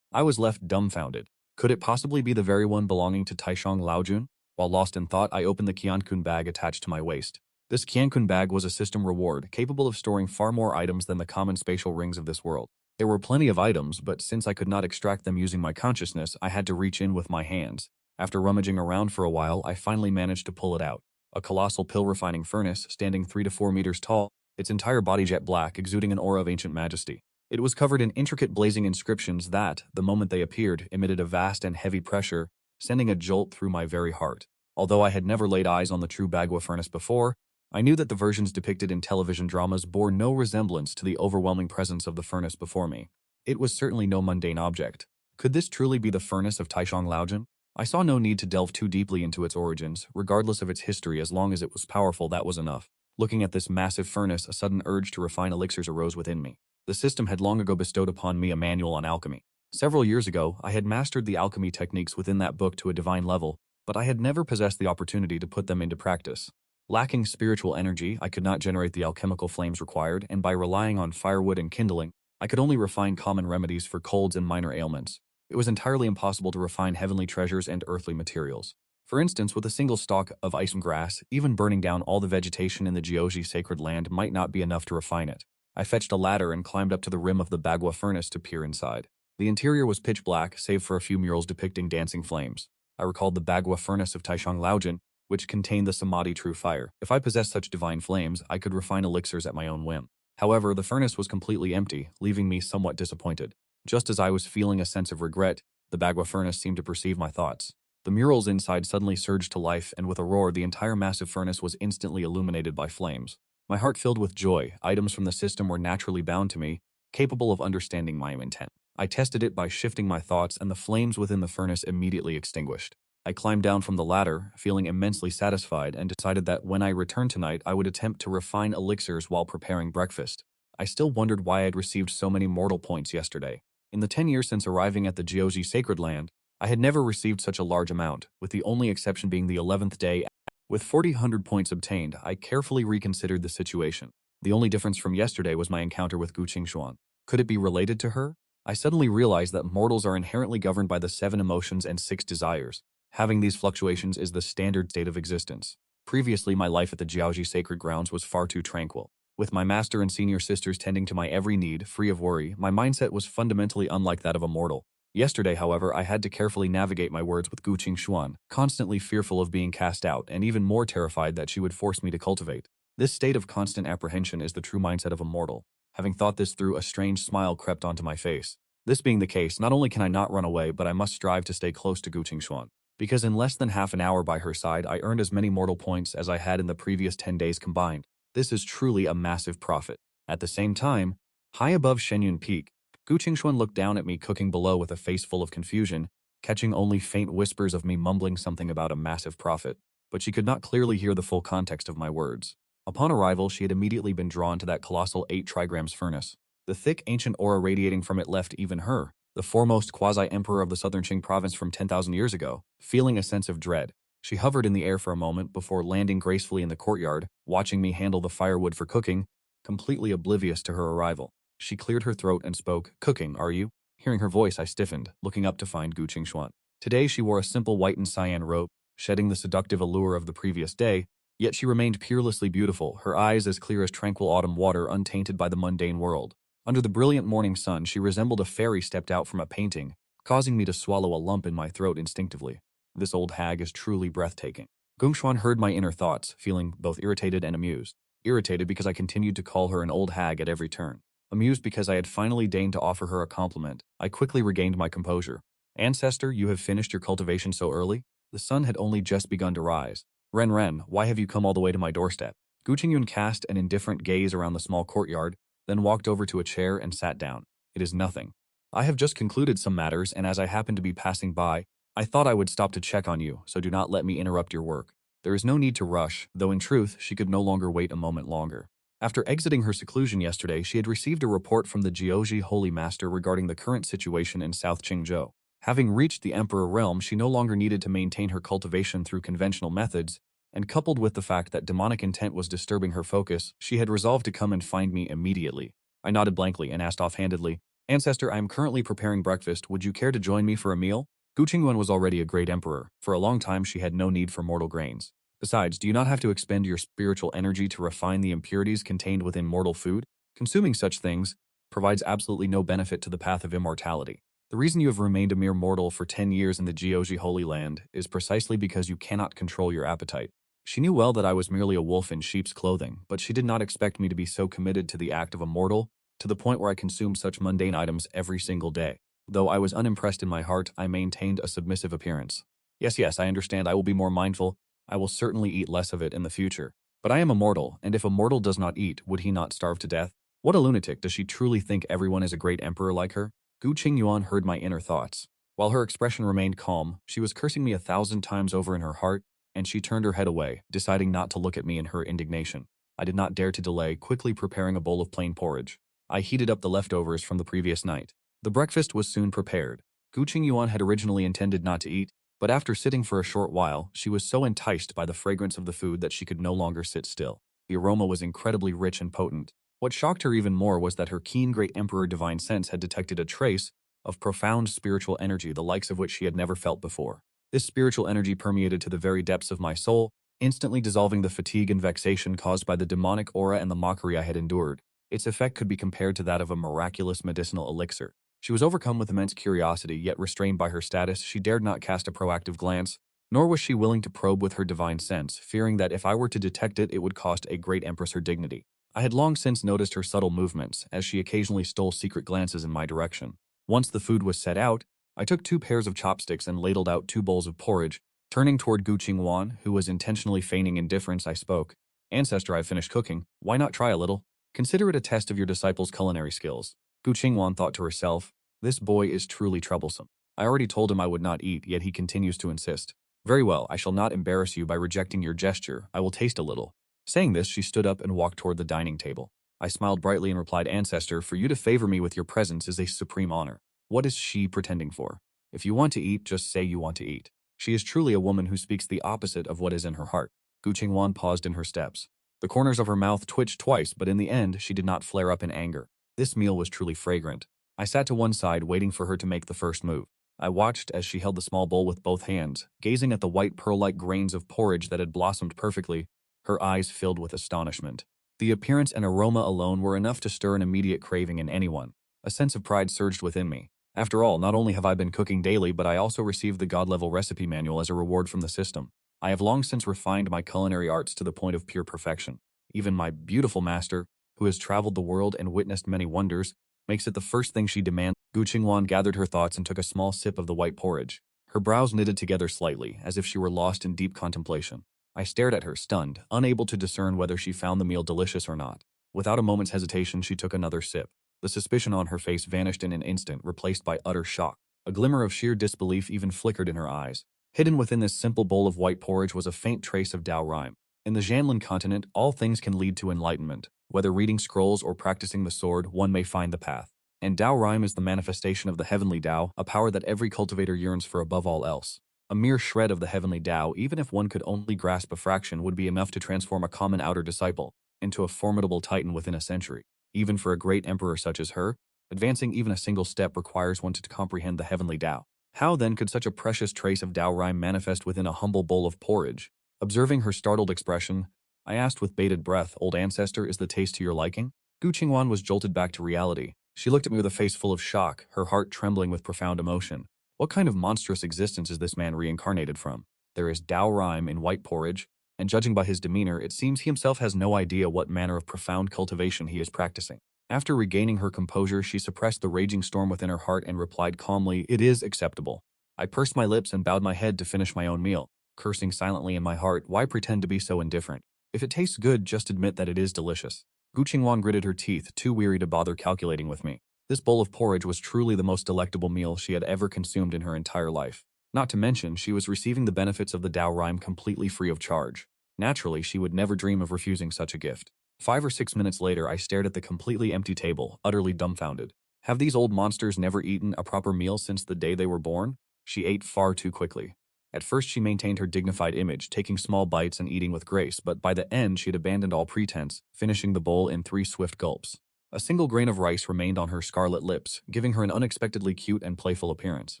I was left dumbfounded. Could it possibly be the very one belonging to Taishang Laojun? While lost in thought, I opened the Qiankun bag attached to my waist. This Qiankun bag was a system reward, capable of storing far more items than the common spatial rings of this world. There were plenty of items, but since I could not extract them using my consciousness, I had to reach in with my hands. After rummaging around for a while, I finally managed to pull it out. A colossal pill refining furnace, standing 3 to 4 meters tall, its entire body jet black, exuding an aura of ancient majesty. It was covered in intricate blazing inscriptions that, the moment they appeared, emitted a vast and heavy pressure, sending a jolt through my very heart. Although I had never laid eyes on the true Bagua furnace before, I knew that the versions depicted in television dramas bore no resemblance to the overwhelming presence of the furnace before me. It was certainly no mundane object. Could this truly be the furnace of Taishang Laojun? I saw no need to delve too deeply into its origins, regardless of its history. As long as it was powerful, that was enough. Looking at this massive furnace, a sudden urge to refine elixirs arose within me. The system had long ago bestowed upon me a manual on alchemy. Several years ago, I had mastered the alchemy techniques within that book to a divine level, but I had never possessed the opportunity to put them into practice. Lacking spiritual energy, I could not generate the alchemical flames required, and by relying on firewood and kindling, I could only refine common remedies for colds and minor ailments. It was entirely impossible to refine heavenly treasures and earthly materials. For instance, with a single stalk of ice and grass, even burning down all the vegetation in the Jiaoji sacred land might not be enough to refine it. I fetched a ladder and climbed up to the rim of the Bagua furnace to peer inside. The interior was pitch black, save for a few murals depicting dancing flames. I recalled the Bagua furnace of Taishang Laojun, which contained the Samadhi true fire. If I possessed such divine flames, I could refine elixirs at my own whim. However, the furnace was completely empty, leaving me somewhat disappointed. Just as I was feeling a sense of regret, the Bagua furnace seemed to perceive my thoughts. The murals inside suddenly surged to life, and with a roar, the entire massive furnace was instantly illuminated by flames. My heart filled with joy. Items from the system were naturally bound to me, capable of understanding my intent. I tested it by shifting my thoughts, and the flames within the furnace immediately extinguished. I climbed down from the ladder, feeling immensely satisfied, and decided that when I returned tonight, I would attempt to refine elixirs while preparing breakfast. I still wondered why I had received so many mortal points yesterday. In the 10 years since arriving at the Jiaoji sacred land, I had never received such a large amount, with the only exception being the 11th day. With 4,000 points obtained, I carefully reconsidered the situation. The only difference from yesterday was my encounter with Gu Qingshuan. Could it be related to her? I suddenly realized that mortals are inherently governed by the 7 emotions and 6 desires. Having these fluctuations is the standard state of existence. Previously, my life at the Jiaoji sacred grounds was far too tranquil. With my master and senior sisters tending to my every need, free of worry, my mindset was fundamentally unlike that of a mortal. Yesterday, however, I had to carefully navigate my words with Gu Qingshuan, constantly fearful of being cast out and even more terrified that she would force me to cultivate. This state of constant apprehension is the true mindset of a mortal. Having thought this through, a strange smile crept onto my face. This being the case, not only can I not run away, but I must strive to stay close to Gu Qingshuan. Because in less than half an hour by her side, I earned as many mortal points as I had in the previous 10 days combined. This is truly a massive profit. At the same time, high above Shenyun Peak, Gu Qingshuan looked down at me cooking below with a face full of confusion, catching only faint whispers of me mumbling something about a massive profit, but she could not clearly hear the full context of my words. Upon arrival, she had immediately been drawn to that colossal 8 trigrams furnace. The thick, ancient aura radiating from it left even her, the foremost quasi-emperor of the southern Qing province from 10,000 years ago, feeling a sense of dread. She hovered in the air for a moment before landing gracefully in the courtyard, watching me handle the firewood for cooking, completely oblivious to her arrival. She cleared her throat and spoke, "Cooking, are you?" Hearing her voice, I stiffened, looking up to find Gu Qingshuan. Today she wore a simple white and cyan robe, shedding the seductive allure of the previous day, yet she remained peerlessly beautiful, her eyes as clear as tranquil autumn water untainted by the mundane world. Under the brilliant morning sun, she resembled a fairy stepped out from a painting, causing me to swallow a lump in my throat instinctively. This old hag is truly breathtaking. Gongxuan heard my inner thoughts, feeling both irritated and amused. Irritated because I continued to call her an old hag at every turn. Amused because I had finally deigned to offer her a compliment. I quickly regained my composure. Ancestor, you have finished your cultivation so early? The sun had only just begun to rise. Ren, why have you come all the way to my doorstep? Gu Qingyun cast an indifferent gaze around the small courtyard, then walked over to a chair and sat down. It is nothing. I have just concluded some matters, and as I happened to be passing by, I thought I would stop to check on you, so do not let me interrupt your work. There is no need to rush, though in truth, she could no longer wait a moment longer. After exiting her seclusion yesterday, she had received a report from the Jiozhi Holy Master regarding the current situation in South Qingzhou. Having reached the Emperor realm, she no longer needed to maintain her cultivation through conventional methods, and coupled with the fact that demonic intent was disturbing her focus, she had resolved to come and find me immediately. I nodded blankly and asked offhandedly, Ancestor, I am currently preparing breakfast. Would you care to join me for a meal? Gu Qingyuan was already a great emperor. For a long time, she had no need for mortal grains. Besides, do you not have to expend your spiritual energy to refine the impurities contained within mortal food? Consuming such things provides absolutely no benefit to the path of immortality. The reason you have remained a mere mortal for 10 years in the Jiozhi Holy Land is precisely because you cannot control your appetite. She knew well that I was merely a wolf in sheep's clothing, but she did not expect me to be so committed to the act of a mortal, to the point where I consumed such mundane items every single day. Though I was unimpressed in my heart, I maintained a submissive appearance. Yes, I understand. I will be more mindful. I will certainly eat less of it in the future. But I am a mortal, and if a mortal does not eat, would he not starve to death? What a lunatic. Does she truly think everyone is a great emperor like her? Gu Qingyuan heard my inner thoughts. While her expression remained calm, she was cursing me 1,000 times over in her heart, and she turned her head away, deciding not to look at me in her indignation. I did not dare to delay, quickly preparing a bowl of plain porridge. I heated up the leftovers from the previous night. The breakfast was soon prepared. Gu Qingyuan had originally intended not to eat, but after sitting for a short while, she was so enticed by the fragrance of the food that she could no longer sit still. The aroma was incredibly rich and potent. What shocked her even more was that her keen great emperor divine sense had detected a trace of profound spiritual energy, the likes of which she had never felt before. This spiritual energy permeated to the very depths of my soul, instantly dissolving the fatigue and vexation caused by the demonic aura and the mockery I had endured. Its effect could be compared to that of a miraculous medicinal elixir. She was overcome with immense curiosity, yet restrained by her status, she dared not cast a proactive glance, nor was she willing to probe with her divine sense, fearing that if I were to detect it, it would cost a great empress her dignity. I had long since noticed her subtle movements, as she occasionally stole secret glances in my direction. Once the food was set out, I took 2 pairs of chopsticks and ladled out 2 bowls of porridge. Turning toward Gu Qingyuan, who was intentionally feigning indifference, I spoke. Ancestor, I've finished cooking. Why not try a little? Consider it a test of your disciple's culinary skills. Gu Qingyuan thought to herself, this boy is truly troublesome. I already told him I would not eat, yet he continues to insist. Very well, I shall not embarrass you by rejecting your gesture. I will taste a little. Saying this, she stood up and walked toward the dining table. I smiled brightly and replied, Ancestor, for you to favor me with your presence is a supreme honor. What is she pretending for? If you want to eat, just say you want to eat. She is truly a woman who speaks the opposite of what is in her heart. Gu Qingyuan paused in her steps. The corners of her mouth twitched twice, but in the end, she did not flare up in anger. This meal was truly fragrant. I sat to one side, waiting for her to make the first move. I watched as she held the small bowl with both hands, gazing at the white pearl-like grains of porridge that had blossomed perfectly, her eyes filled with astonishment. The appearance and aroma alone were enough to stir an immediate craving in anyone. A sense of pride surged within me. After all, not only have I been cooking daily, but I also received the God-level recipe manual as a reward from the system. I have long since refined my culinary arts to the point of pure perfection. Even my beautiful master, who has traveled the world and witnessed many wonders, makes it the first thing she demands. Gu Qingyuan gathered her thoughts and took a small sip of the white porridge. Her brows knitted together slightly, as if she were lost in deep contemplation. I stared at her, stunned, unable to discern whether she found the meal delicious or not. Without a moment's hesitation, she took another sip. The suspicion on her face vanished in an instant, replaced by utter shock. A glimmer of sheer disbelief even flickered in her eyes. Hidden within this simple bowl of white porridge was a faint trace of Tao rhyme. In the Jianlin continent, all things can lead to enlightenment. Whether reading scrolls or practicing the sword, one may find the path. And Tao rhyme is the manifestation of the heavenly Tao, a power that every cultivator yearns for above all else. A mere shred of the heavenly Tao, even if one could only grasp a fraction, would be enough to transform a common outer disciple into a formidable titan within a century. Even for a great emperor such as her, advancing even a single step requires one to comprehend the heavenly Tao. How then could such a precious trace of Dao rhyme manifest within a humble bowl of porridge? Observing her startled expression, I asked with bated breath, "Old ancestor, is the taste to your liking?" Gu Qingwan was jolted back to reality. She looked at me with a face full of shock, her heart trembling with profound emotion. What kind of monstrous existence is this man reincarnated from? There is Dao rhyme in white porridge, and judging by his demeanor, it seems he himself has no idea what manner of profound cultivation he is practicing. After regaining her composure, she suppressed the raging storm within her heart and replied calmly, "It is acceptable." I pursed my lips and bowed my head to finish my own meal, cursing silently in my heart, why pretend to be so indifferent? If it tastes good, just admit that it is delicious. Gu Qingwan gritted her teeth, too weary to bother calculating with me. This bowl of porridge was truly the most delectable meal she had ever consumed in her entire life. Not to mention, she was receiving the benefits of the Dao rhyme completely free of charge. Naturally, she would never dream of refusing such a gift. 5 or 6 minutes later, I stared at the completely empty table, utterly dumbfounded. Have these old monsters never eaten a proper meal since the day they were born? She ate far too quickly. At first she maintained her dignified image, taking small bites and eating with grace, but by the end she had abandoned all pretense, finishing the bowl in 3 swift gulps. A single grain of rice remained on her scarlet lips, giving her an unexpectedly cute and playful appearance.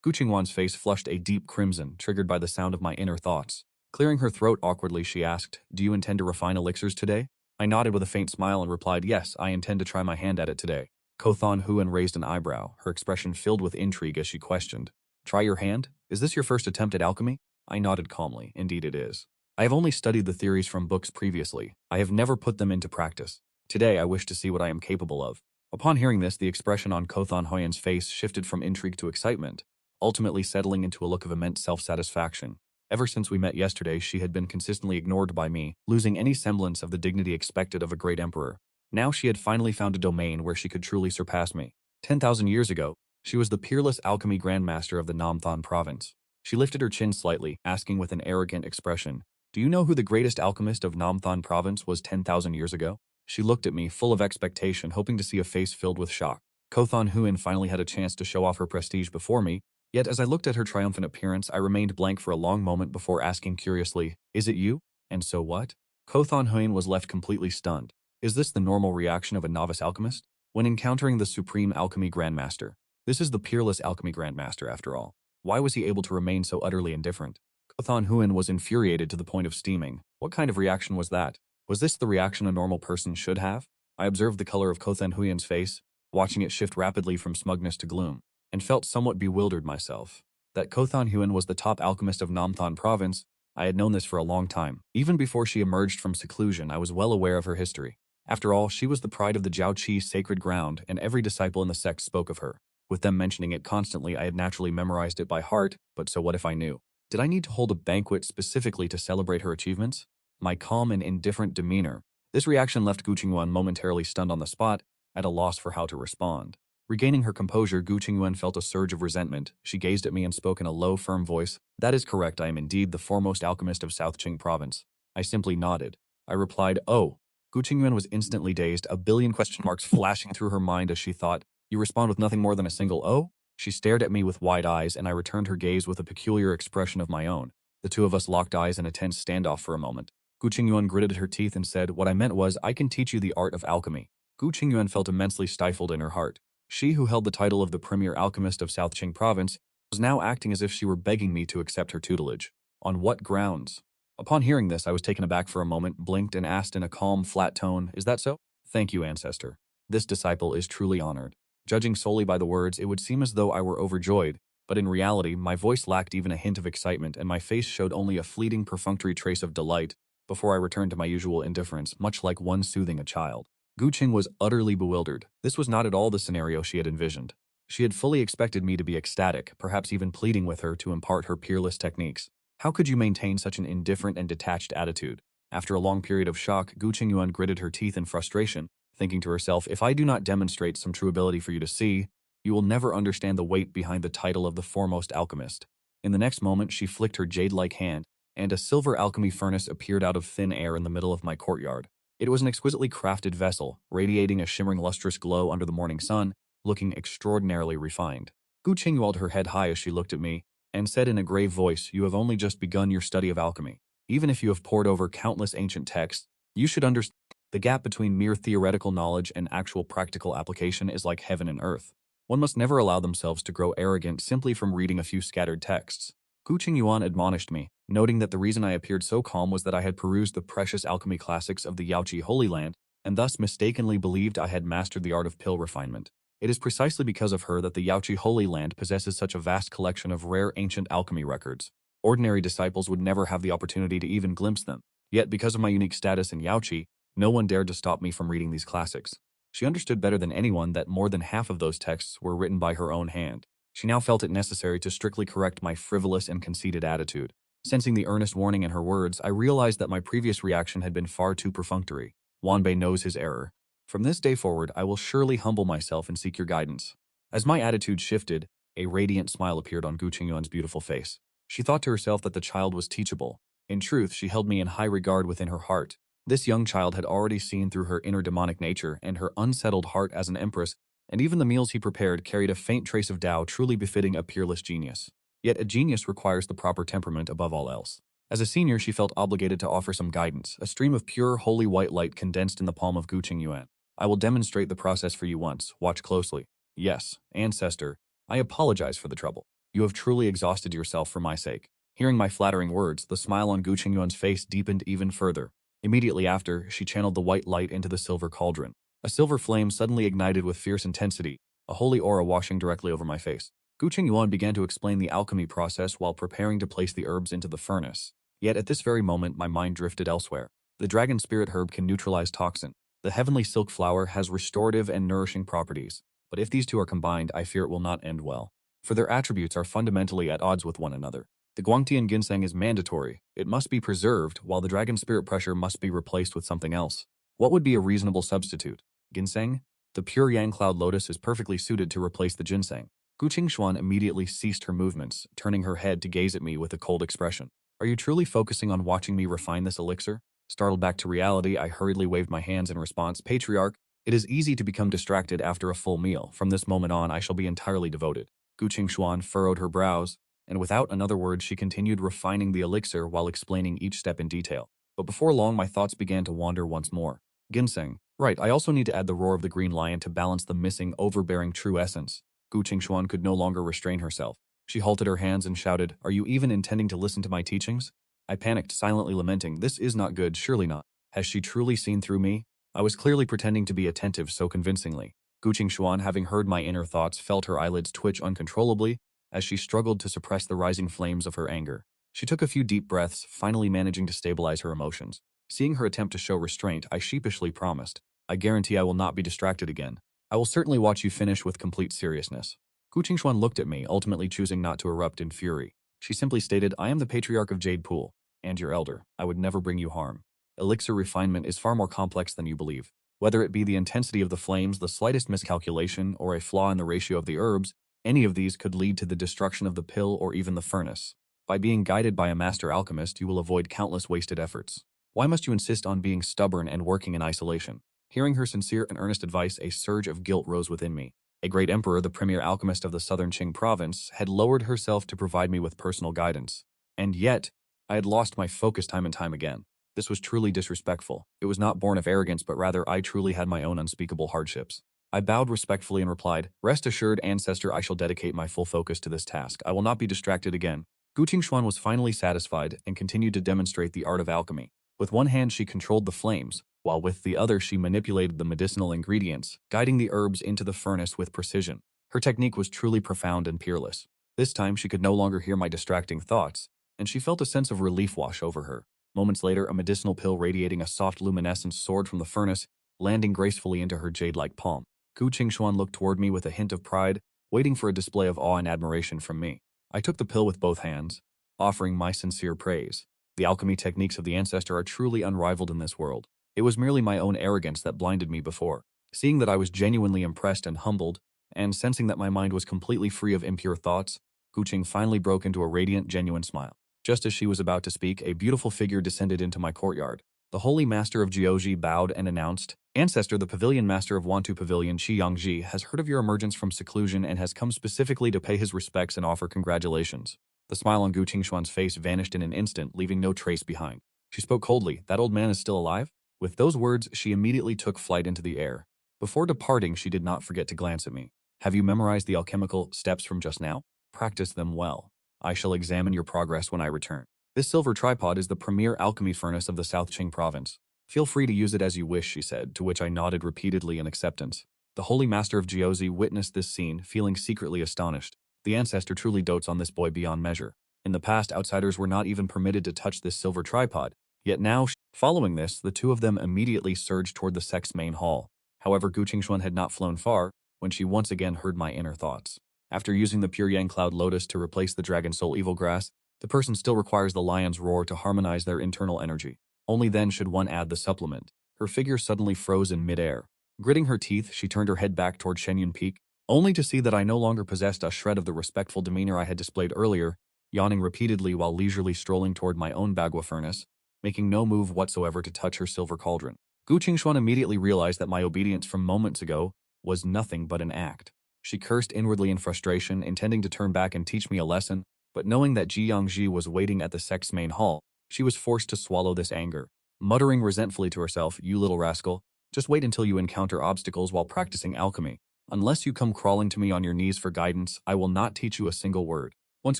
Gu Qingwan's face flushed a deep crimson, triggered by the sound of my inner thoughts. Clearing her throat awkwardly, she asked, "Do you intend to refine elixirs today?" I nodded with a faint smile and replied, "Yes, I intend to try my hand at it today." Kothan Huan raised an eyebrow, her expression filled with intrigue as she questioned, "Try your hand? Is this your first attempt at alchemy?" I nodded calmly. Indeed it is. I have only studied the theories from books previously. I have never put them into practice. Today I wish to see what I am capable of. Upon hearing this, the expression on Kothan Huan's face shifted from intrigue to excitement, ultimately settling into a look of immense self-satisfaction. Ever since we met yesterday, she had been consistently ignored by me, losing any semblance of the dignity expected of a great emperor. Now she had finally found a domain where she could truly surpass me. 10,000 years ago, she was the peerless alchemy grandmaster of the Namthan province. She lifted her chin slightly, asking with an arrogant expression, "Do you know who the greatest alchemist of Namthan province was 10,000 years ago?" She looked at me, full of expectation, hoping to see a face filled with shock. Kothan Huan finally had a chance to show off her prestige before me, yet as I looked at her triumphant appearance, I remained blank for a long moment before asking curiously, "Is it you? And so what?" Kothan Huan was left completely stunned. Is this the normal reaction of a novice alchemist when encountering the supreme alchemy grandmaster? This is the peerless alchemy grandmaster, after all. Why was he able to remain so utterly indifferent? Kothan Huan was infuriated to the point of steaming. What kind of reaction was that? Was this the reaction a normal person should have? I observed the color of Kothan Huan's face, watching it shift rapidly from smugness to gloom, and felt somewhat bewildered myself. That Kothan Huan was the top alchemist of Namthan province, I had known this for a long time. Even before she emerged from seclusion, I was well aware of her history. After all, she was the pride of the Jiaoqi sacred ground, and every disciple in the sect spoke of her. With them mentioning it constantly, I had naturally memorized it by heart, but so what if I knew? Did I need to hold a banquet specifically to celebrate her achievements? My calm and indifferent demeanor. This reaction left Gu Qingwan momentarily stunned on the spot, at a loss for how to respond. Regaining her composure, Gu Qingwan felt a surge of resentment. She gazed at me and spoke in a low, firm voice. "That is correct, I am indeed the foremost alchemist of South Qing province." I simply nodded. I replied, "Oh." Gu Qingyan was instantly dazed, a billion question marks flashing through her mind as she thought, "You respond with nothing more than a single oh?" She stared at me with wide eyes, and I returned her gaze with a peculiar expression of my own. The two of us locked eyes in a tense standoff for a moment. Gu Qingyuan gritted her teeth and said, "What I meant was, I can teach you the art of alchemy." Gu Qingyuan felt immensely stifled in her heart. She, who held the title of the premier alchemist of South Qing province, was now acting as if she were begging me to accept her tutelage. On what grounds? Upon hearing this, I was taken aback for a moment, blinked, and asked in a calm, flat tone, "Is that so?" "Thank you, Ancestor. This disciple is truly honored." Judging solely by the words, it would seem as though I were overjoyed, but in reality, my voice lacked even a hint of excitement, and my face showed only a fleeting, perfunctory trace of delight before I returned to my usual indifference, much like one soothing a child. Gu Qing was utterly bewildered. This was not at all the scenario she had envisioned. She had fully expected me to be ecstatic, perhaps even pleading with her to impart her peerless techniques. How could you maintain such an indifferent and detached attitude? After a long period of shock, Gu Qingyuan gritted her teeth in frustration, thinking to herself, "If I do not demonstrate some true ability for you to see, you will never understand the weight behind the title of the foremost alchemist." In the next moment, she flicked her jade-like hand, and a silver alchemy furnace appeared out of thin air in the middle of my courtyard. It was an exquisitely crafted vessel, radiating a shimmering lustrous glow under the morning sun, looking extraordinarily refined. Gu Qing held her head high as she looked at me, and said in a grave voice, "You have only just begun your study of alchemy. Even if you have pored over countless ancient texts, you should understand the gap between mere theoretical knowledge and actual practical application is like heaven and earth. One must never allow themselves to grow arrogant simply from reading a few scattered texts. Gu Qingyuan admonished me, noting that the reason I appeared so calm was that I had perused the precious alchemy classics of the Yaoqi Holy Land, and thus mistakenly believed I had mastered the art of pill refinement. It is precisely because of her that the Yaoqi Holy Land possesses such a vast collection of rare ancient alchemy records. Ordinary disciples would never have the opportunity to even glimpse them. Yet, because of my unique status in Yaoqi, no one dared to stop me from reading these classics. She understood better than anyone that more than half of those texts were written by her own hand. She now felt it necessary to strictly correct my frivolous and conceited attitude. Sensing the earnest warning in her words, I realized that my previous reaction had been far too perfunctory. Wanbei knows his error. From this day forward, I will surely humble myself and seek your guidance. As my attitude shifted, a radiant smile appeared on Gu Qingyuan's beautiful face. She thought to herself that the child was teachable. In truth, she held me in high regard within her heart. This young child had already seen through her inner demonic nature and her unsettled heart as an empress, and even the meals he prepared carried a faint trace of Tao truly befitting a peerless genius. Yet a genius requires the proper temperament above all else. As a senior, she felt obligated to offer some guidance, a stream of pure, holy white light condensed in the palm of Gu Qingyuan. I will demonstrate the process for you once. Watch closely. Yes, Ancestor, I apologize for the trouble. You have truly exhausted yourself for my sake. Hearing my flattering words, the smile on Gu Qingyuan's face deepened even further. Immediately after, she channeled the white light into the silver cauldron. A silver flame suddenly ignited with fierce intensity, a holy aura washing directly over my face. Gu Qingyuan began to explain the alchemy process while preparing to place the herbs into the furnace. Yet at this very moment, my mind drifted elsewhere. The dragon spirit herb can neutralize toxin. The heavenly silk flower has restorative and nourishing properties, but if these two are combined, I fear it will not end well. For their attributes are fundamentally at odds with one another. The Guangtian ginseng is mandatory. It must be preserved, while the dragon spirit pressure must be replaced with something else. What would be a reasonable substitute? Ginseng? The pure yang cloud lotus is perfectly suited to replace the ginseng. Gu Qingxuan immediately ceased her movements, turning her head to gaze at me with a cold expression. Are you truly focusing on watching me refine this elixir? Startled back to reality, I hurriedly waved my hands in response. Patriarch, it is easy to become distracted after a full meal. From this moment on, I shall be entirely devoted. Gu Qingxuan furrowed her brows, and without another word, she continued refining the elixir while explaining each step in detail. But before long, my thoughts began to wander once more. Ginseng. Right, I also need to add the roar of the green lion to balance the missing, overbearing true essence. Gu Qingxuan could no longer restrain herself. She halted her hands and shouted, Are you even intending to listen to my teachings? I panicked, silently lamenting, This is not good, surely not. Has she truly seen through me? I was clearly pretending to be attentive so convincingly. Gu Qingxuan, having heard my inner thoughts, felt her eyelids twitch uncontrollably as she struggled to suppress the rising flames of her anger. She took a few deep breaths, finally managing to stabilize her emotions. Seeing her attempt to show restraint, I sheepishly promised, I guarantee I will not be distracted again. I will certainly watch you finish with complete seriousness. Gu Qingxuan looked at me, ultimately choosing not to erupt in fury. She simply stated, I am the Patriarch of Jade Pool, and your elder. I would never bring you harm. Elixir refinement is far more complex than you believe. Whether it be the intensity of the flames, the slightest miscalculation, or a flaw in the ratio of the herbs, any of these could lead to the destruction of the pill or even the furnace. By being guided by a master alchemist, you will avoid countless wasted efforts. Why must you insist on being stubborn and working in isolation? Hearing her sincere and earnest advice, a surge of guilt rose within me. A great emperor, the premier alchemist of the southern Qing province, had lowered herself to provide me with personal guidance. And yet, I had lost my focus time and time again. This was truly disrespectful. It was not born of arrogance, but rather I truly had my own unspeakable hardships. I bowed respectfully and replied, Rest assured, Ancestor, I shall dedicate my full focus to this task. I will not be distracted again. Gu Qingxuan was finally satisfied and continued to demonstrate the art of alchemy. With one hand she controlled the flames, while with the other she manipulated the medicinal ingredients, guiding the herbs into the furnace with precision. Her technique was truly profound and peerless. This time she could no longer hear my distracting thoughts, and she felt a sense of relief wash over her. Moments later, a medicinal pill radiating a soft luminescence soared from the furnace, landing gracefully into her jade-like palm. Gu Qingxuan looked toward me with a hint of pride, waiting for a display of awe and admiration from me. I took the pill with both hands, offering my sincere praise. The alchemy techniques of the Ancestor are truly unrivaled in this world. It was merely my own arrogance that blinded me before. Seeing that I was genuinely impressed and humbled, and sensing that my mind was completely free of impure thoughts, Gu Qing finally broke into a radiant, genuine smile. Just as she was about to speak, a beautiful figure descended into my courtyard. The holy master of Jiaoji bowed and announced, Ancestor, the pavilion master of Wantu Pavilion, Qi Yangji, has heard of your emergence from seclusion and has come specifically to pay his respects and offer congratulations. The smile on Gu Qingxuan's face vanished in an instant, leaving no trace behind. She spoke coldly, That old man is still alive? With those words, she immediately took flight into the air. Before departing, she did not forget to glance at me. Have you memorized the alchemical steps from just now? Practice them well. I shall examine your progress when I return. This silver tripod is the premier alchemy furnace of the South Qing province. Feel free to use it as you wish, she said, to which I nodded repeatedly in acceptance. The holy master of Jiaozi witnessed this scene, feeling secretly astonished. The ancestor truly dotes on this boy beyond measure. In the past, outsiders were not even permitted to touch this silver tripod. Yet now, following this, the two of them immediately surged toward the sect's main hall. However, Gu Qingxuan had not flown far when she once again heard my inner thoughts. After using the Pure Yang Cloud Lotus to replace the Dragon Soul Evil Grass, the person still requires the Lion's Roar to harmonize their internal energy. Only then should one add the supplement. Her figure suddenly froze in midair. Gritting her teeth, she turned her head back toward Shenyun Peak, only to see that I no longer possessed a shred of the respectful demeanor I had displayed earlier, yawning repeatedly while leisurely strolling toward my own bagua furnace, making no move whatsoever to touch her silver cauldron. Gu Qingxuan immediately realized that my obedience from moments ago was nothing but an act. She cursed inwardly in frustration, intending to turn back and teach me a lesson, but knowing that Ji Yangji was waiting at the sect's main hall, she was forced to swallow this anger. Muttering resentfully to herself, "You little rascal, just wait until you encounter obstacles while practicing alchemy. Unless you come crawling to me on your knees for guidance, I will not teach you a single word." Once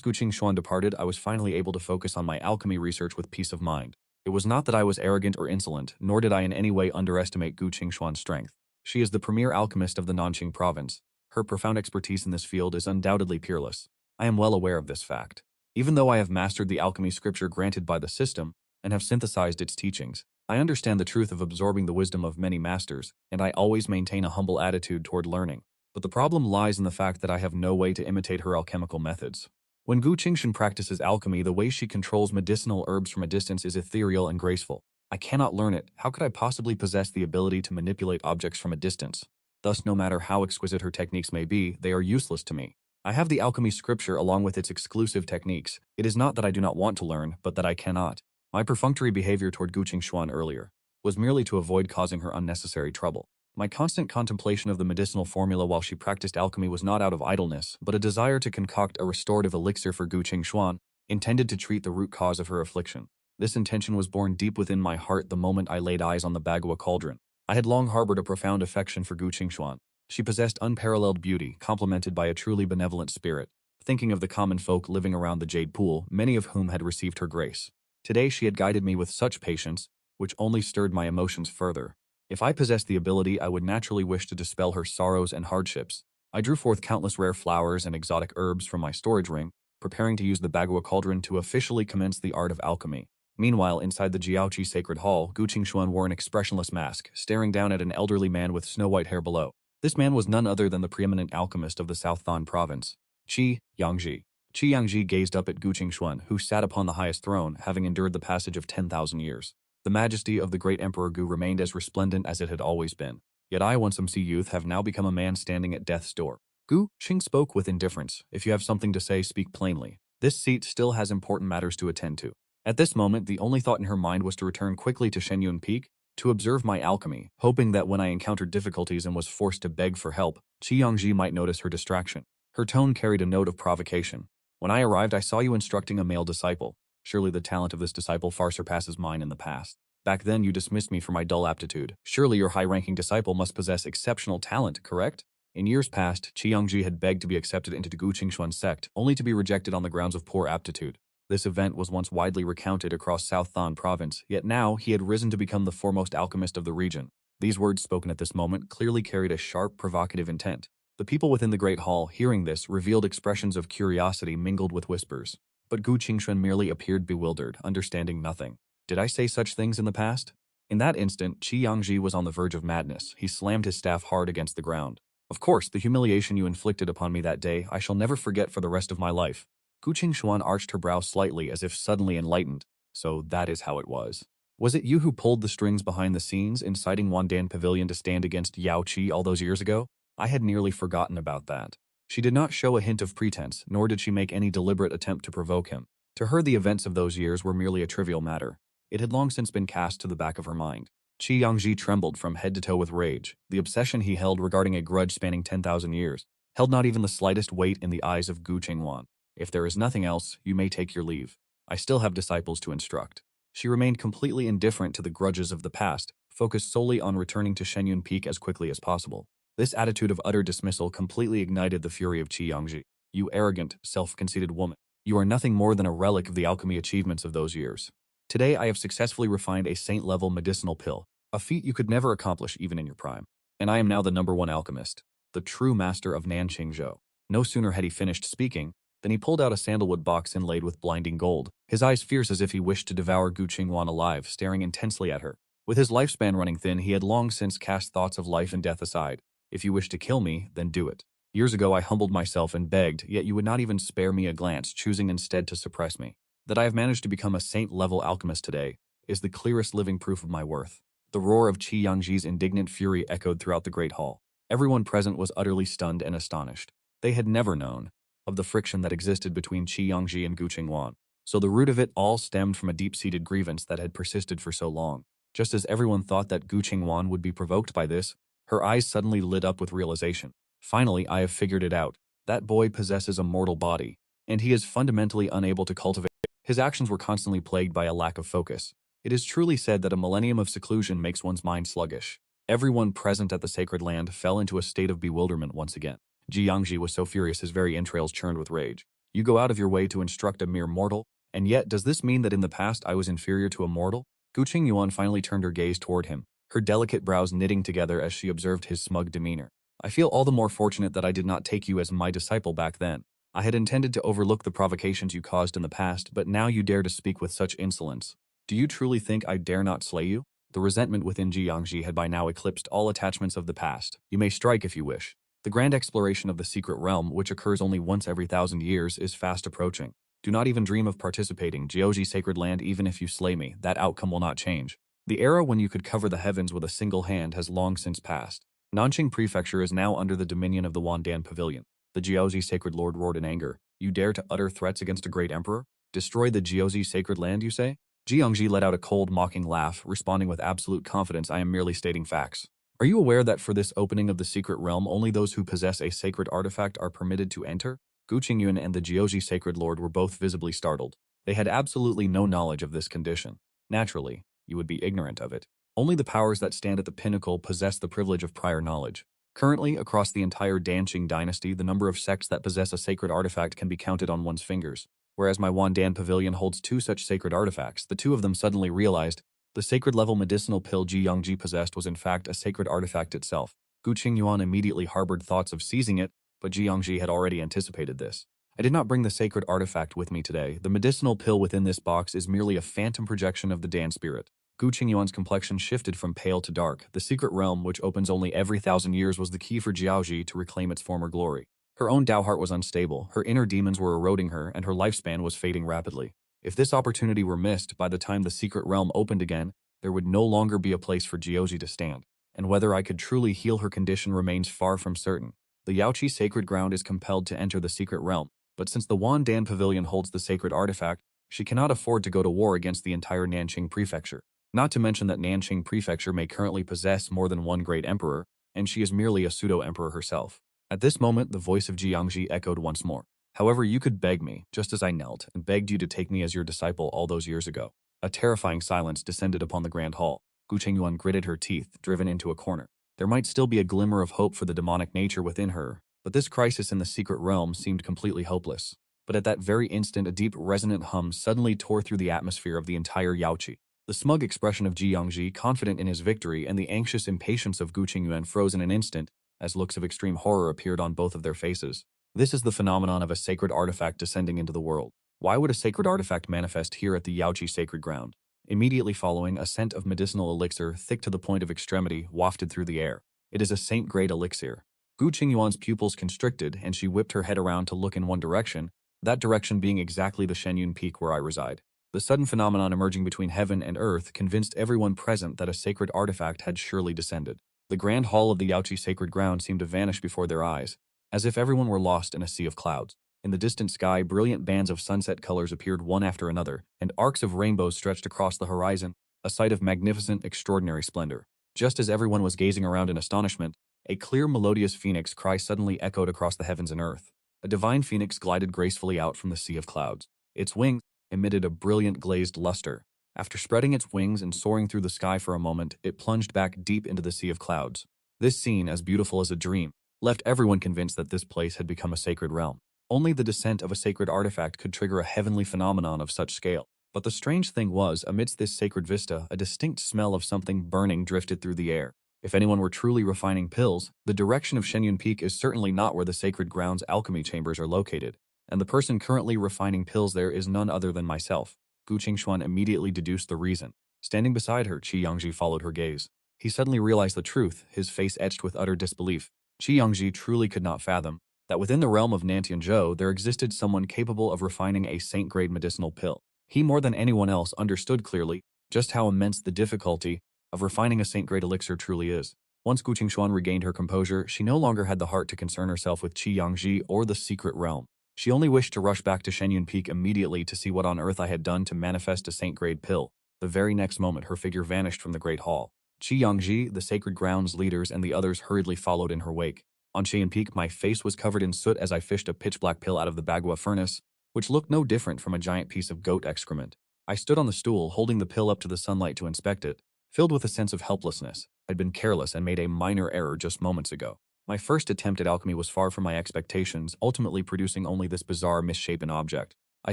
Gu Qingxuan departed, I was finally able to focus on my alchemy research with peace of mind. It was not that I was arrogant or insolent, nor did I in any way underestimate Gu Qingxuan's strength. She is the premier alchemist of the Nanqing province. Her profound expertise in this field is undoubtedly peerless. I am well aware of this fact. Even though I have mastered the alchemy scripture granted by the system and have synthesized its teachings, I understand the truth of absorbing the wisdom of many masters, and I always maintain a humble attitude toward learning. But the problem lies in the fact that I have no way to imitate her alchemical methods. When Gu Qingxuan practices alchemy, the way she controls medicinal herbs from a distance is ethereal and graceful. I cannot learn it. How could I possibly possess the ability to manipulate objects from a distance? Thus, no matter how exquisite her techniques may be, they are useless to me. I have the alchemy scripture along with its exclusive techniques. It is not that I do not want to learn, but that I cannot. My perfunctory behavior toward Gu Qingxuan earlier was merely to avoid causing her unnecessary trouble. My constant contemplation of the medicinal formula while she practiced alchemy was not out of idleness, but a desire to concoct a restorative elixir for Gu Qingxuan, intended to treat the root cause of her affliction. This intention was born deep within my heart the moment I laid eyes on the bagua cauldron. I had long harbored a profound affection for Gu Qingxuan. She possessed unparalleled beauty, complemented by a truly benevolent spirit. Thinking of the common folk living around the Jade Pool, many of whom had received her grace. Today she had guided me with such patience, which only stirred my emotions further. If I possessed the ability, I would naturally wish to dispel her sorrows and hardships. I drew forth countless rare flowers and exotic herbs from my storage ring, preparing to use the bagua cauldron to officially commence the art of alchemy. Meanwhile, inside the Jiaoqi sacred hall, Gu Qingxuan wore an expressionless mask, staring down at an elderly man with snow-white hair below. This man was none other than the preeminent alchemist of the South Than province, Qi Yangji. Qi Yangji gazed up at Gu Qingxuan, who sat upon the highest throne, having endured the passage of 10,000 years. The majesty of the great Emperor Gu remained as resplendent as it had always been. Yet I, once MC youth, have now become a man standing at death's door. Gu Qing spoke with indifference. If you have something to say, speak plainly. This seat still has important matters to attend to. At this moment, the only thought in her mind was to return quickly to Shenyun Peak, to observe my alchemy, hoping that when I encountered difficulties and was forced to beg for help, Qi Yangji might notice her distraction. Her tone carried a note of provocation. "When I arrived, I saw you instructing a male disciple. Surely the talent of this disciple far surpasses mine in the past. Back then you dismissed me for my dull aptitude. Surely your high-ranking disciple must possess exceptional talent, correct?" In years past, Qi Yangji had begged to be accepted into the Gu Qingxuan sect, only to be rejected on the grounds of poor aptitude. This event was once widely recounted across South Than province, yet now he had risen to become the foremost alchemist of the region. These words spoken at this moment clearly carried a sharp, provocative intent. The people within the great hall, hearing this, revealed expressions of curiosity mingled with whispers. But Gu Qingxuan merely appeared bewildered, understanding nothing. Did I say such things in the past? In that instant, Qi Yangji was on the verge of madness. He slammed his staff hard against the ground. "Of course, the humiliation you inflicted upon me that day, I shall never forget for the rest of my life." Gu Qingxuan arched her brow slightly as if suddenly enlightened. "So that is how it was. Was it you who pulled the strings behind the scenes, inciting Wandan Pavilion to stand against Yao Qi all those years ago? I had nearly forgotten about that." She did not show a hint of pretense, nor did she make any deliberate attempt to provoke him. To her, the events of those years were merely a trivial matter. It had long since been cast to the back of her mind. Qi Yangji trembled from head to toe with rage. The obsession he held regarding a grudge spanning 10,000 years held not even the slightest weight in the eyes of Gu Qingxuan. "If there is nothing else, you may take your leave. I still have disciples to instruct." She remained completely indifferent to the grudges of the past, focused solely on returning to Shenyun Peak as quickly as possible. This attitude of utter dismissal completely ignited the fury of Qi Yangji. You arrogant, self-conceited woman. You are nothing more than a relic of the alchemy achievements of those years. Today I have successfully refined a saint-level medicinal pill, a feat you could never accomplish even in your prime. And I am now the #1 alchemist, the true master of Nanqing Zhou. No sooner had he finished speaking than he pulled out a sandalwood box inlaid with blinding gold, his eyes fierce as if he wished to devour Gu Qingwan alive, staring intensely at her. With his lifespan running thin, he had long since cast thoughts of life and death aside. If you wish to kill me, then do it. Years ago I humbled myself and begged, yet you would not even spare me a glance, choosing instead to suppress me. That I have managed to become a saint-level alchemist today is the clearest living proof of my worth. The roar of Qi Yangji's indignant fury echoed throughout the great hall. Everyone present was utterly stunned and astonished. They had never known of the friction that existed between Qi Yangji and Gu Qingwan, so the root of it all stemmed from a deep-seated grievance that had persisted for so long. Just as everyone thought that Gu Qingwan would be provoked by this, her eyes suddenly lit up with realization. Finally, I have figured it out. That boy possesses a mortal body, and he is fundamentally unable to cultivate. His actions were constantly plagued by a lack of focus. It is truly said that a millennium of seclusion makes one's mind sluggish. Everyone present at the sacred land fell into a state of bewilderment once again. Ji Yangji was so furious his very entrails churned with rage. You go out of your way to instruct a mere mortal, and yet does this mean that in the past I was inferior to a mortal? Gu Qingyuan finally turned her gaze toward him, her delicate brows knitting together as she observed his smug demeanor. I feel all the more fortunate that I did not take you as my disciple back then. I had intended to overlook the provocations you caused in the past, but now you dare to speak with such insolence. Do you truly think I dare not slay you? The resentment within Ji Yangji had by now eclipsed all attachments of the past. You may strike if you wish. The grand exploration of the secret realm, which occurs only once every 1,000 years, is fast approaching. Do not even dream of participating, Jiaoji Sacred Land. Even if you slay me, that outcome will not change. The era when you could cover the heavens with a single hand has long since passed. Nanqing Prefecture is now under the dominion of the Wandan Pavilion. The Jiaozi Sacred Lord roared in anger. You dare to utter threats against a great emperor? Destroy the Jiaozi Sacred Land, you say? Jiangji let out a cold, mocking laugh, responding with absolute confidence. I am merely stating facts. Are you aware that for this opening of the secret realm, only those who possess a sacred artifact are permitted to enter? Gu Qingyun and the Jiaozi Sacred Lord were both visibly startled. They had absolutely no knowledge of this condition. Naturally, you would be ignorant of it. Only the powers that stand at the pinnacle possess the privilege of prior knowledge. Currently, across the entire Danqing dynasty, the number of sects that possess a sacred artifact can be counted on one's fingers. Whereas my Wandan Pavilion holds 2 such sacred artifacts, the 2 of them suddenly realized the sacred-level medicinal pill Ji Yangji possessed was in fact a sacred artifact itself. Gu Qingyuan immediately harbored thoughts of seizing it, but Ji Yangji had already anticipated this. I did not bring the sacred artifact with me today. The medicinal pill within this box is merely a phantom projection of the Dan spirit. Gu Qingyuan's complexion shifted from pale to dark. The secret realm, which opens only every 1,000 years, was the key for Jiaoji to reclaim its former glory. Her own Dao heart was unstable, her inner demons were eroding her, and her lifespan was fading rapidly. If this opportunity were missed, by the time the secret realm opened again, there would no longer be a place for Jiaoji to stand. And whether I could truly heal her condition remains far from certain. The Yaoqi sacred ground is compelled to enter the secret realm, but since the Wandan Pavilion holds the sacred artifact, she cannot afford to go to war against the entire Nanqing Prefecture. Not to mention that Nanqing Prefecture may currently possess more than one great emperor, and she is merely a pseudo-emperor herself. At this moment, the voice of Jiangji echoed once more. However, you could beg me, just as I knelt and begged you to take me as your disciple all those years ago. A terrifying silence descended upon the grand hall. Gu Qingyuan gritted her teeth, driven into a corner. There might still be a glimmer of hope for the demonic nature within her, but this crisis in the secret realm seemed completely hopeless. But at that very instant, a deep, resonant hum suddenly tore through the atmosphere of the entire Yaoqi. The smug expression of Ji Yangji, confident in his victory, and the anxious impatience of Gu Qingyuan froze in an instant, as looks of extreme horror appeared on both of their faces. This is the phenomenon of a sacred artifact descending into the world. Why would a sacred artifact manifest here at the Yaoqi sacred ground? Immediately following, a scent of medicinal elixir, thick to the point of extremity, wafted through the air. It is a saint-grade elixir. Gu Qingyuan's pupils constricted, and she whipped her head around to look in one direction, that direction being exactly the Shenyun Peak where I reside. The sudden phenomenon emerging between heaven and earth convinced everyone present that a sacred artifact had surely descended. The grand hall of the Yaoqi sacred ground seemed to vanish before their eyes, as if everyone were lost in a sea of clouds. In the distant sky, brilliant bands of sunset colors appeared one after another, and arcs of rainbows stretched across the horizon, a sight of magnificent, extraordinary splendor. Just as everyone was gazing around in astonishment, a clear, melodious phoenix cry suddenly echoed across the heavens and earth. A divine phoenix glided gracefully out from the sea of clouds. Its wings emitted a brilliant glazed luster. After spreading its wings and soaring through the sky for a moment, it plunged back deep into the sea of clouds. This scene, as beautiful as a dream, left everyone convinced that this place had become a sacred realm. Only the descent of a sacred artifact could trigger a heavenly phenomenon of such scale. But the strange thing was, amidst this sacred vista, a distinct smell of something burning drifted through the air. If anyone were truly refining pills, the direction of Shenyun Peak is certainly not where the sacred grounds alchemy chambers are located, and the person currently refining pills there is none other than myself. Gu Qingxuan immediately deduced the reason. Standing beside her, Qi Yangji followed her gaze. He suddenly realized the truth, his face etched with utter disbelief. Qi Yangji truly could not fathom that within the realm of Nantianzhou there existed someone capable of refining a saint-grade medicinal pill. He more than anyone else understood clearly just how immense the difficulty of refining a saint-grade elixir truly is. Once Gu Qingxuan regained her composure, she no longer had the heart to concern herself with Qi Yangji or the secret realm. She only wished to rush back to Shenyun Peak immediately to see what on earth I had done to manifest a saint-grade pill. The very next moment her figure vanished from the great hall. Qi Yangji, the sacred grounds leaders, and the others hurriedly followed in her wake. On Shenyun Peak, my face was covered in soot as I fished a pitch-black pill out of the Bagua furnace, which looked no different from a giant piece of goat excrement. I stood on the stool, holding the pill up to the sunlight to inspect it, filled with a sense of helplessness. I'd been careless and made a minor error just moments ago. My first attempt at alchemy was far from my expectations, ultimately producing only this bizarre, misshapen object. I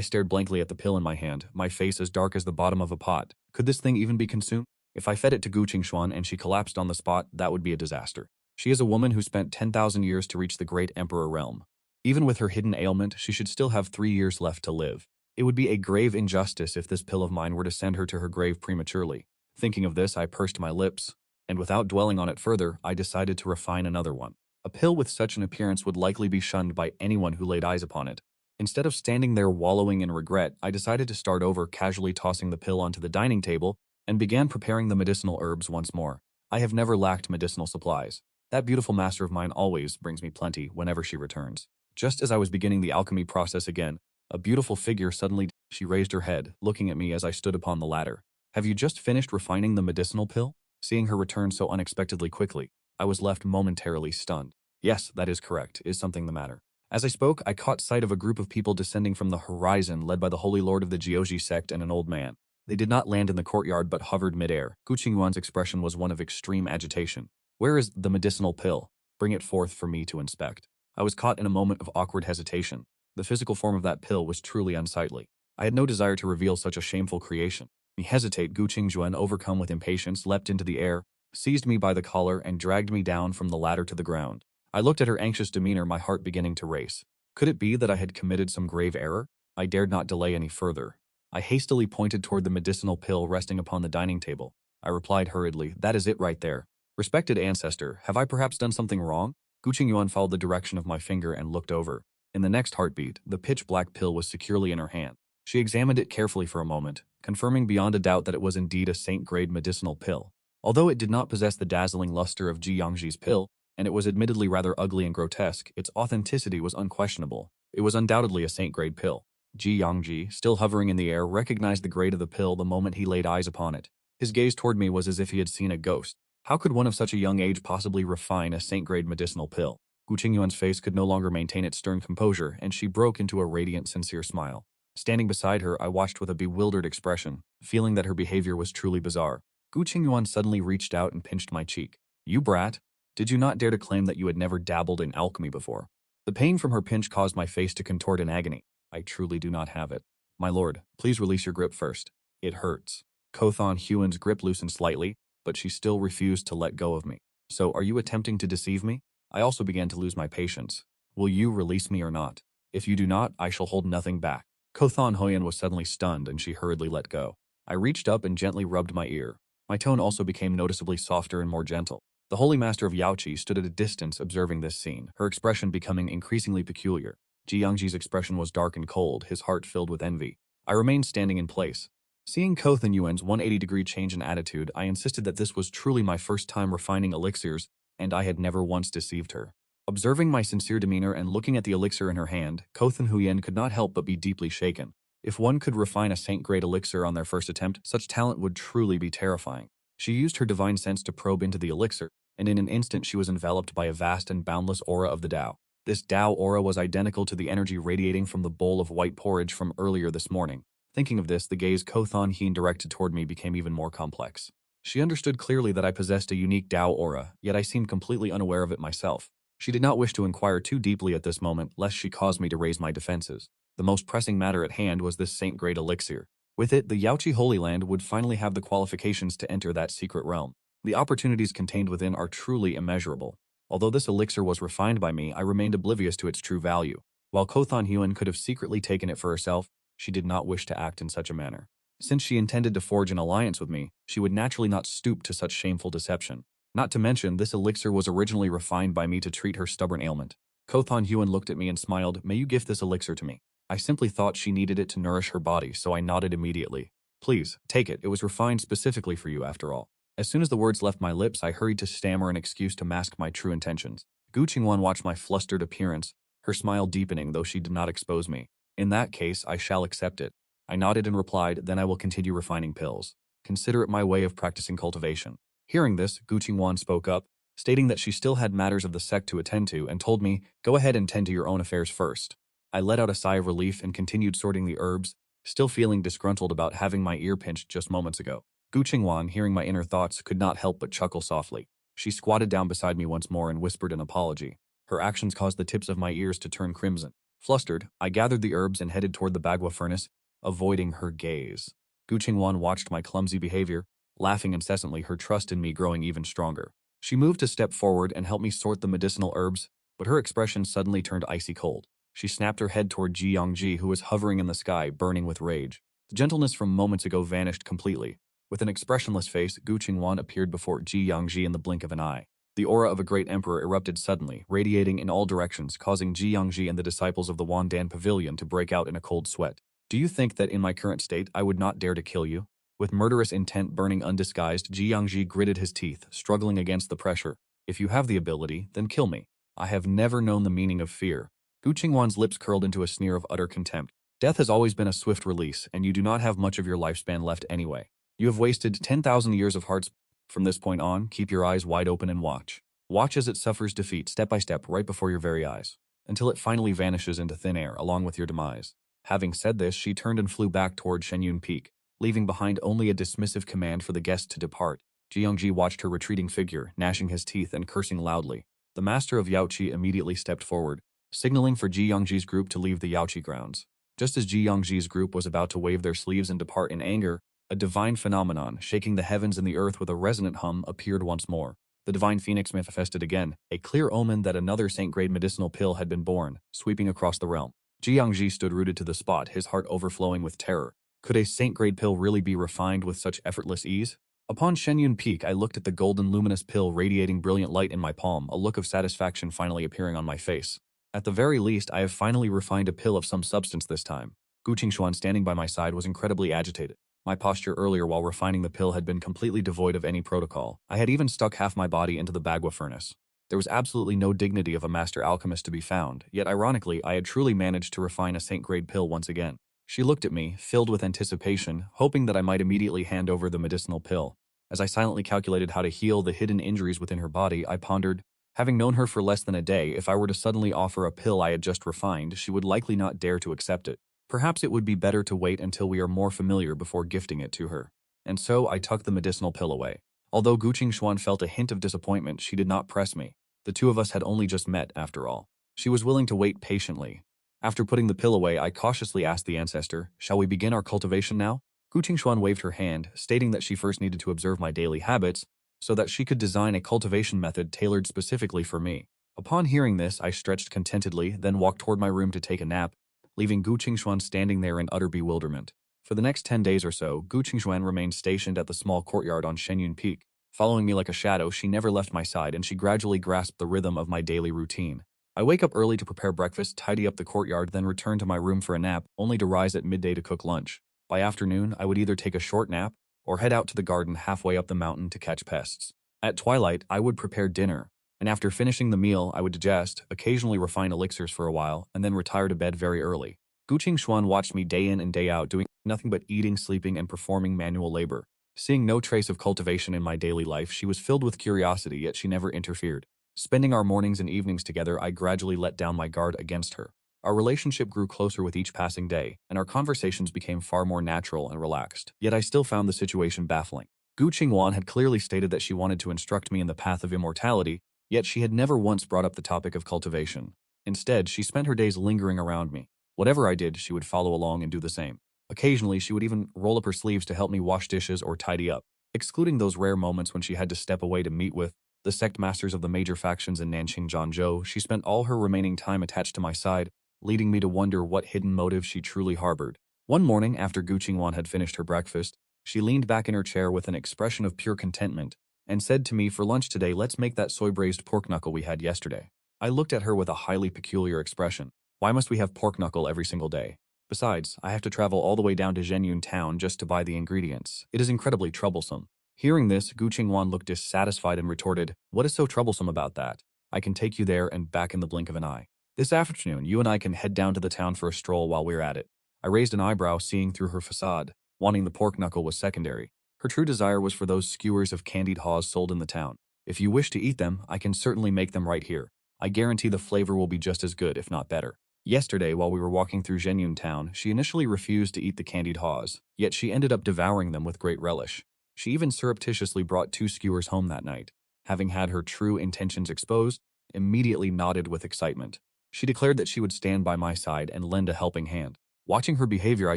stared blankly at the pill in my hand, my face as dark as the bottom of a pot. Could this thing even be consumed? If I fed it to Gu Qingxuan and she collapsed on the spot, that would be a disaster. She is a woman who spent 10,000 years to reach the great emperor realm. Even with her hidden ailment, she should still have 3 years left to live. It would be a grave injustice if this pill of mine were to send her to her grave prematurely. Thinking of this, I pursed my lips, and without dwelling on it further, I decided to refine another one. A pill with such an appearance would likely be shunned by anyone who laid eyes upon it. Instead of standing there wallowing in regret, I decided to start over, casually tossing the pill onto the dining table, and began preparing the medicinal herbs once more. I have never lacked medicinal supplies. That beautiful master of mine always brings me plenty whenever she returns. Just as I was beginning the alchemy process again, a beautiful figure suddenly. She raised her head, looking at me as I stood upon the ladder. Have you just finished refining the medicinal pill? Seeing her return so unexpectedly quickly, I was left momentarily stunned. Yes, that is correct. Is something the matter? As I spoke, I caught sight of a group of people descending from the horizon led by the Holy Lord of the Jiuji sect and an old man. They did not land in the courtyard but hovered midair. Gu Qingxuan's expression was one of extreme agitation. Where is the medicinal pill? Bring it forth for me to inspect. I was caught in a moment of awkward hesitation. The physical form of that pill was truly unsightly. I had no desire to reveal such a shameful creation. Me hesitate, Gu Qingxuan, overcome with impatience, leapt into the air, seized me by the collar, and dragged me down from the ladder to the ground. I looked at her anxious demeanor, my heart beginning to race. Could it be that I had committed some grave error? I dared not delay any further. I hastily pointed toward the medicinal pill resting upon the dining table. I replied hurriedly, that is it right there. Respected ancestor, have I perhaps done something wrong? Gu Qingxuan followed the direction of my finger and looked over. In the next heartbeat, the pitch-black pill was securely in her hand. She examined it carefully for a moment, confirming beyond a doubt that it was indeed a saint-grade medicinal pill. Although it did not possess the dazzling luster of Ji Yangji's pill, and it was admittedly rather ugly and grotesque, its authenticity was unquestionable. It was undoubtedly a saint-grade pill. Ji Yangji, still hovering in the air, recognized the grade of the pill the moment he laid eyes upon it. His gaze toward me was as if he had seen a ghost. How could one of such a young age possibly refine a saint-grade medicinal pill? Gu Qingxuan's face could no longer maintain its stern composure, and she broke into a radiant, sincere smile. Standing beside her, I watched with a bewildered expression, feeling that her behavior was truly bizarre. Gu Qingxuan suddenly reached out and pinched my cheek. You brat! Did you not dare to claim that you had never dabbled in alchemy before? The pain from her pinch caused my face to contort in agony. I truly do not have it. My lord, please release your grip first. It hurts. Kothon Huan's grip loosened slightly, but she still refused to let go of me. So, are you attempting to deceive me? I also began to lose my patience. Will you release me or not? If you do not, I shall hold nothing back. Kothon Huan was suddenly stunned and she hurriedly let go. I reached up and gently rubbed my ear. My tone also became noticeably softer and more gentle. The Holy Master of Yaoqi stood at a distance observing this scene, her expression becoming increasingly peculiar. Ji Yangji's expression was dark and cold, his heart filled with envy. I remained standing in place. Seeing Kothon Yuan's 180-degree change in attitude, I insisted that this was truly my first time refining elixirs, and I had never once deceived her. Observing my sincere demeanor and looking at the elixir in her hand, Kothon Huyen could not help but be deeply shaken. If one could refine a saint-grade elixir on their first attempt, such talent would truly be terrifying. She used her divine sense to probe into the elixir, and in an instant she was enveloped by a vast and boundless aura of the Tao. This Tao aura was identical to the energy radiating from the bowl of white porridge from earlier this morning. Thinking of this, the gaze Kothon Hien directed toward me became even more complex. She understood clearly that I possessed a unique Dao aura, yet I seemed completely unaware of it myself. She did not wish to inquire too deeply at this moment, lest she cause me to raise my defenses. The most pressing matter at hand was this saint-grade elixir. With it, the Yaoqi Holy Land would finally have the qualifications to enter that secret realm. The opportunities contained within are truly immeasurable. Although this elixir was refined by me, I remained oblivious to its true value. While Kothan Huan could have secretly taken it for herself, she did not wish to act in such a manner. Since she intended to forge an alliance with me, she would naturally not stoop to such shameful deception. Not to mention, this elixir was originally refined by me to treat her stubborn ailment. Kothan Huan looked at me and smiled, "May you gift this elixir to me." I simply thought she needed it to nourish her body, so I nodded immediately. "Please, take it. It was refined specifically for you, after all." As soon as the words left my lips, I hurried to stammer an excuse to mask my true intentions. Gu Qingwan watched my flustered appearance, her smile deepening, though she did not expose me. "In that case, I shall accept it." I nodded and replied, "Then I will continue refining pills. Consider it my way of practicing cultivation." Hearing this, Gu Qingwan spoke up, stating that she still had matters of the sect to attend to, and told me, "Go ahead and tend to your own affairs first." I let out a sigh of relief and continued sorting the herbs, still feeling disgruntled about having my ear pinched just moments ago. Gu Qingwan, hearing my inner thoughts, could not help but chuckle softly. She squatted down beside me once more and whispered an apology. Her actions caused the tips of my ears to turn crimson. Flustered, I gathered the herbs and headed toward the bagua furnace, avoiding her gaze. Gu Qingwan watched my clumsy behavior, laughing incessantly, her trust in me growing even stronger. She moved a step forward and helped me sort the medicinal herbs, but her expression suddenly turned icy cold. She snapped her head toward Ji Yongji, who was hovering in the sky, burning with rage. The gentleness from moments ago vanished completely. With an expressionless face, Gu Qingwan appeared before Ji Yongji in the blink of an eye. The aura of a great emperor erupted suddenly, radiating in all directions, causing Ji Yongji and the disciples of the Wandan Pavilion to break out in a cold sweat. "Do you think that in my current state I would not dare to kill you?" With murderous intent burning undisguised, Ji Yongji gritted his teeth, struggling against the pressure. "If you have the ability, then kill me. I have never known the meaning of fear." Gu Qingwan's lips curled into a sneer of utter contempt. "Death has always been a swift release, and you do not have much of your lifespan left anyway. You have wasted 10,000 years of hearts. From this point on, keep your eyes wide open and watch. Watch as it suffers defeat step by step right before your very eyes, until it finally vanishes into thin air along with your demise." Having said this, she turned and flew back toward Shenyun Peak, leaving behind only a dismissive command for the guests to depart. Ji Yongji watched her retreating figure, gnashing his teeth and cursing loudly. The master of Yaoqi immediately stepped forward, signaling for Ji Yongji's group to leave the Yaoqi grounds. Just as Ji Yongji's group was about to wave their sleeves and depart in anger, a divine phenomenon, shaking the heavens and the earth with a resonant hum, appeared once more. The divine phoenix manifested again, a clear omen that another saint-grade medicinal pill had been born, sweeping across the realm. Ji Yongji stood rooted to the spot, his heart overflowing with terror. Could a saint-grade pill really be refined with such effortless ease? Upon Shenyun Peak, I looked at the golden luminous pill radiating brilliant light in my palm, a look of satisfaction finally appearing on my face. At the very least, I have finally refined a pill of some substance this time. Gu Qingxuan, standing by my side, was incredibly agitated. My posture earlier while refining the pill had been completely devoid of any protocol. I had even stuck half my body into the bagua furnace. There was absolutely no dignity of a master alchemist to be found, yet ironically, I had truly managed to refine a saint-grade pill once again. She looked at me, filled with anticipation, hoping that I might immediately hand over the medicinal pill. As I silently calculated how to heal the hidden injuries within her body, I pondered, having known her for less than a day, if I were to suddenly offer a pill I had just refined, she would likely not dare to accept it. Perhaps it would be better to wait until we are more familiar before gifting it to her. And so I tucked the medicinal pill away. Although Gu Qingxuan felt a hint of disappointment, she did not press me. The two of us had only just met, after all. She was willing to wait patiently. After putting the pill away, I cautiously asked the Ancestor, "Shall we begin our cultivation now?" Gu Qingxuan waved her hand, stating that she first needed to observe my daily habits, so that she could design a cultivation method tailored specifically for me. Upon hearing this, I stretched contentedly, then walked toward my room to take a nap, leaving Gu Qingxuan standing there in utter bewilderment. For the next 10 days or so, Gu Qingxuan remained stationed at the small courtyard on Shenyun Peak. Following me like a shadow, she never left my side, and she gradually grasped the rhythm of my daily routine. I wake up early to prepare breakfast, tidy up the courtyard, then return to my room for a nap, only to rise at midday to cook lunch. By afternoon, I would either take a short nap or head out to the garden halfway up the mountain to catch pests. At twilight, I would prepare dinner, and after finishing the meal, I would digest, occasionally refine elixirs for a while, and then retire to bed very early. Gu Qingxuan watched me day in and day out, doing nothing but eating, sleeping, and performing manual labor. Seeing no trace of cultivation in my daily life, she was filled with curiosity, yet she never interfered. Spending our mornings and evenings together, I gradually let down my guard against her. Our relationship grew closer with each passing day, and our conversations became far more natural and relaxed. Yet I still found the situation baffling. Gu Qingwan had clearly stated that she wanted to instruct me in the path of immortality, yet she had never once brought up the topic of cultivation. Instead, she spent her days lingering around me. Whatever I did, she would follow along and do the same. Occasionally, she would even roll up her sleeves to help me wash dishes or tidy up. Excluding those rare moments when she had to step away to meet with the sect masters of the major factions in Nanqing Zhangzhou, she spent all her remaining time attached to my side, leading me to wonder what hidden motive she truly harbored. One morning, after Gu Qingwan had finished her breakfast, she leaned back in her chair with an expression of pure contentment and said to me, "For lunch today, let's make that soy-braised pork knuckle we had yesterday." I looked at her with a highly peculiar expression. Why must we have pork knuckle every single day? Besides, I have to travel all the way down to Zhenyun town just to buy the ingredients. It is incredibly troublesome. Hearing this, Gu Qingwan looked dissatisfied and retorted, "What is so troublesome about that? I can take you there and back in the blink of an eye. This afternoon, you and I can head down to the town for a stroll while we're at it." I raised an eyebrow, seeing through her facade. Wanting the pork knuckle was secondary. Her true desire was for those skewers of candied haws sold in the town. If you wish to eat them, I can certainly make them right here. I guarantee the flavor will be just as good, if not better. Yesterday, while we were walking through Zhenyun town, she initially refused to eat the candied haws, yet she ended up devouring them with great relish. She even surreptitiously brought 2 skewers home that night. Having had her true intentions exposed, immediately nodded with excitement. She declared that she would stand by my side and lend a helping hand. Watching her behavior, I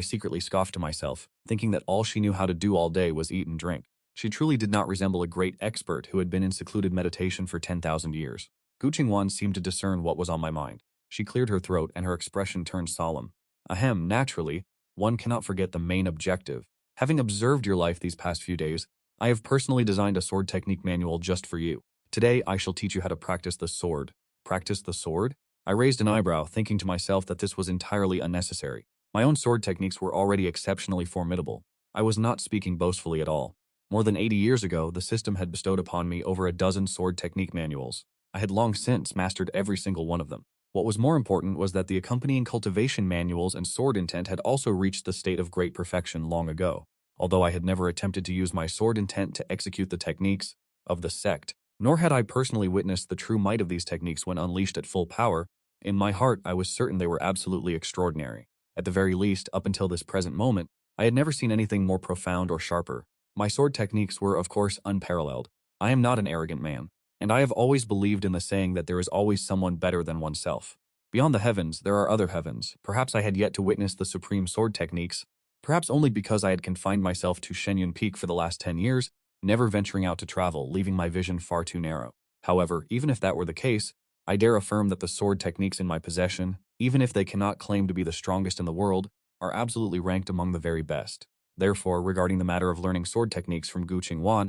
secretly scoffed to myself, thinking that all she knew how to do all day was eat and drink. She truly did not resemble a great expert who had been in secluded meditation for 10,000 years. Gu Qingwan seemed to discern what was on my mind. She cleared her throat and her expression turned solemn. Ahem, naturally, one cannot forget the main objective. Having observed your life these past few days, I have personally designed a sword technique manual just for you. Today, I shall teach you how to practice the sword. Practice the sword? I raised an eyebrow, thinking to myself that this was entirely unnecessary. My own sword techniques were already exceptionally formidable. I was not speaking boastfully at all. More than 80 years ago, the system had bestowed upon me over a dozen sword technique manuals. I had long since mastered every single one of them. What was more important was that the accompanying cultivation manuals and sword intent had also reached the state of great perfection long ago. Although I had never attempted to use my sword intent to execute the techniques of the sect, nor had I personally witnessed the true might of these techniques when unleashed at full power, in my heart I was certain they were absolutely extraordinary. At the very least, up until this present moment, I had never seen anything more profound or sharper. My sword techniques were, of course, unparalleled. I am not an arrogant man, and I have always believed in the saying that there is always someone better than oneself. Beyond the heavens, there are other heavens. Perhaps I had yet to witness the supreme sword techniques, perhaps only because I had confined myself to Shenyun Peak for the last 10 years, never venturing out to travel, leaving my vision far too narrow. However, even if that were the case, I dare affirm that the sword techniques in my possession, even if they cannot claim to be the strongest in the world, are absolutely ranked among the very best. Therefore, regarding the matter of learning sword techniques from Gu Qingwan,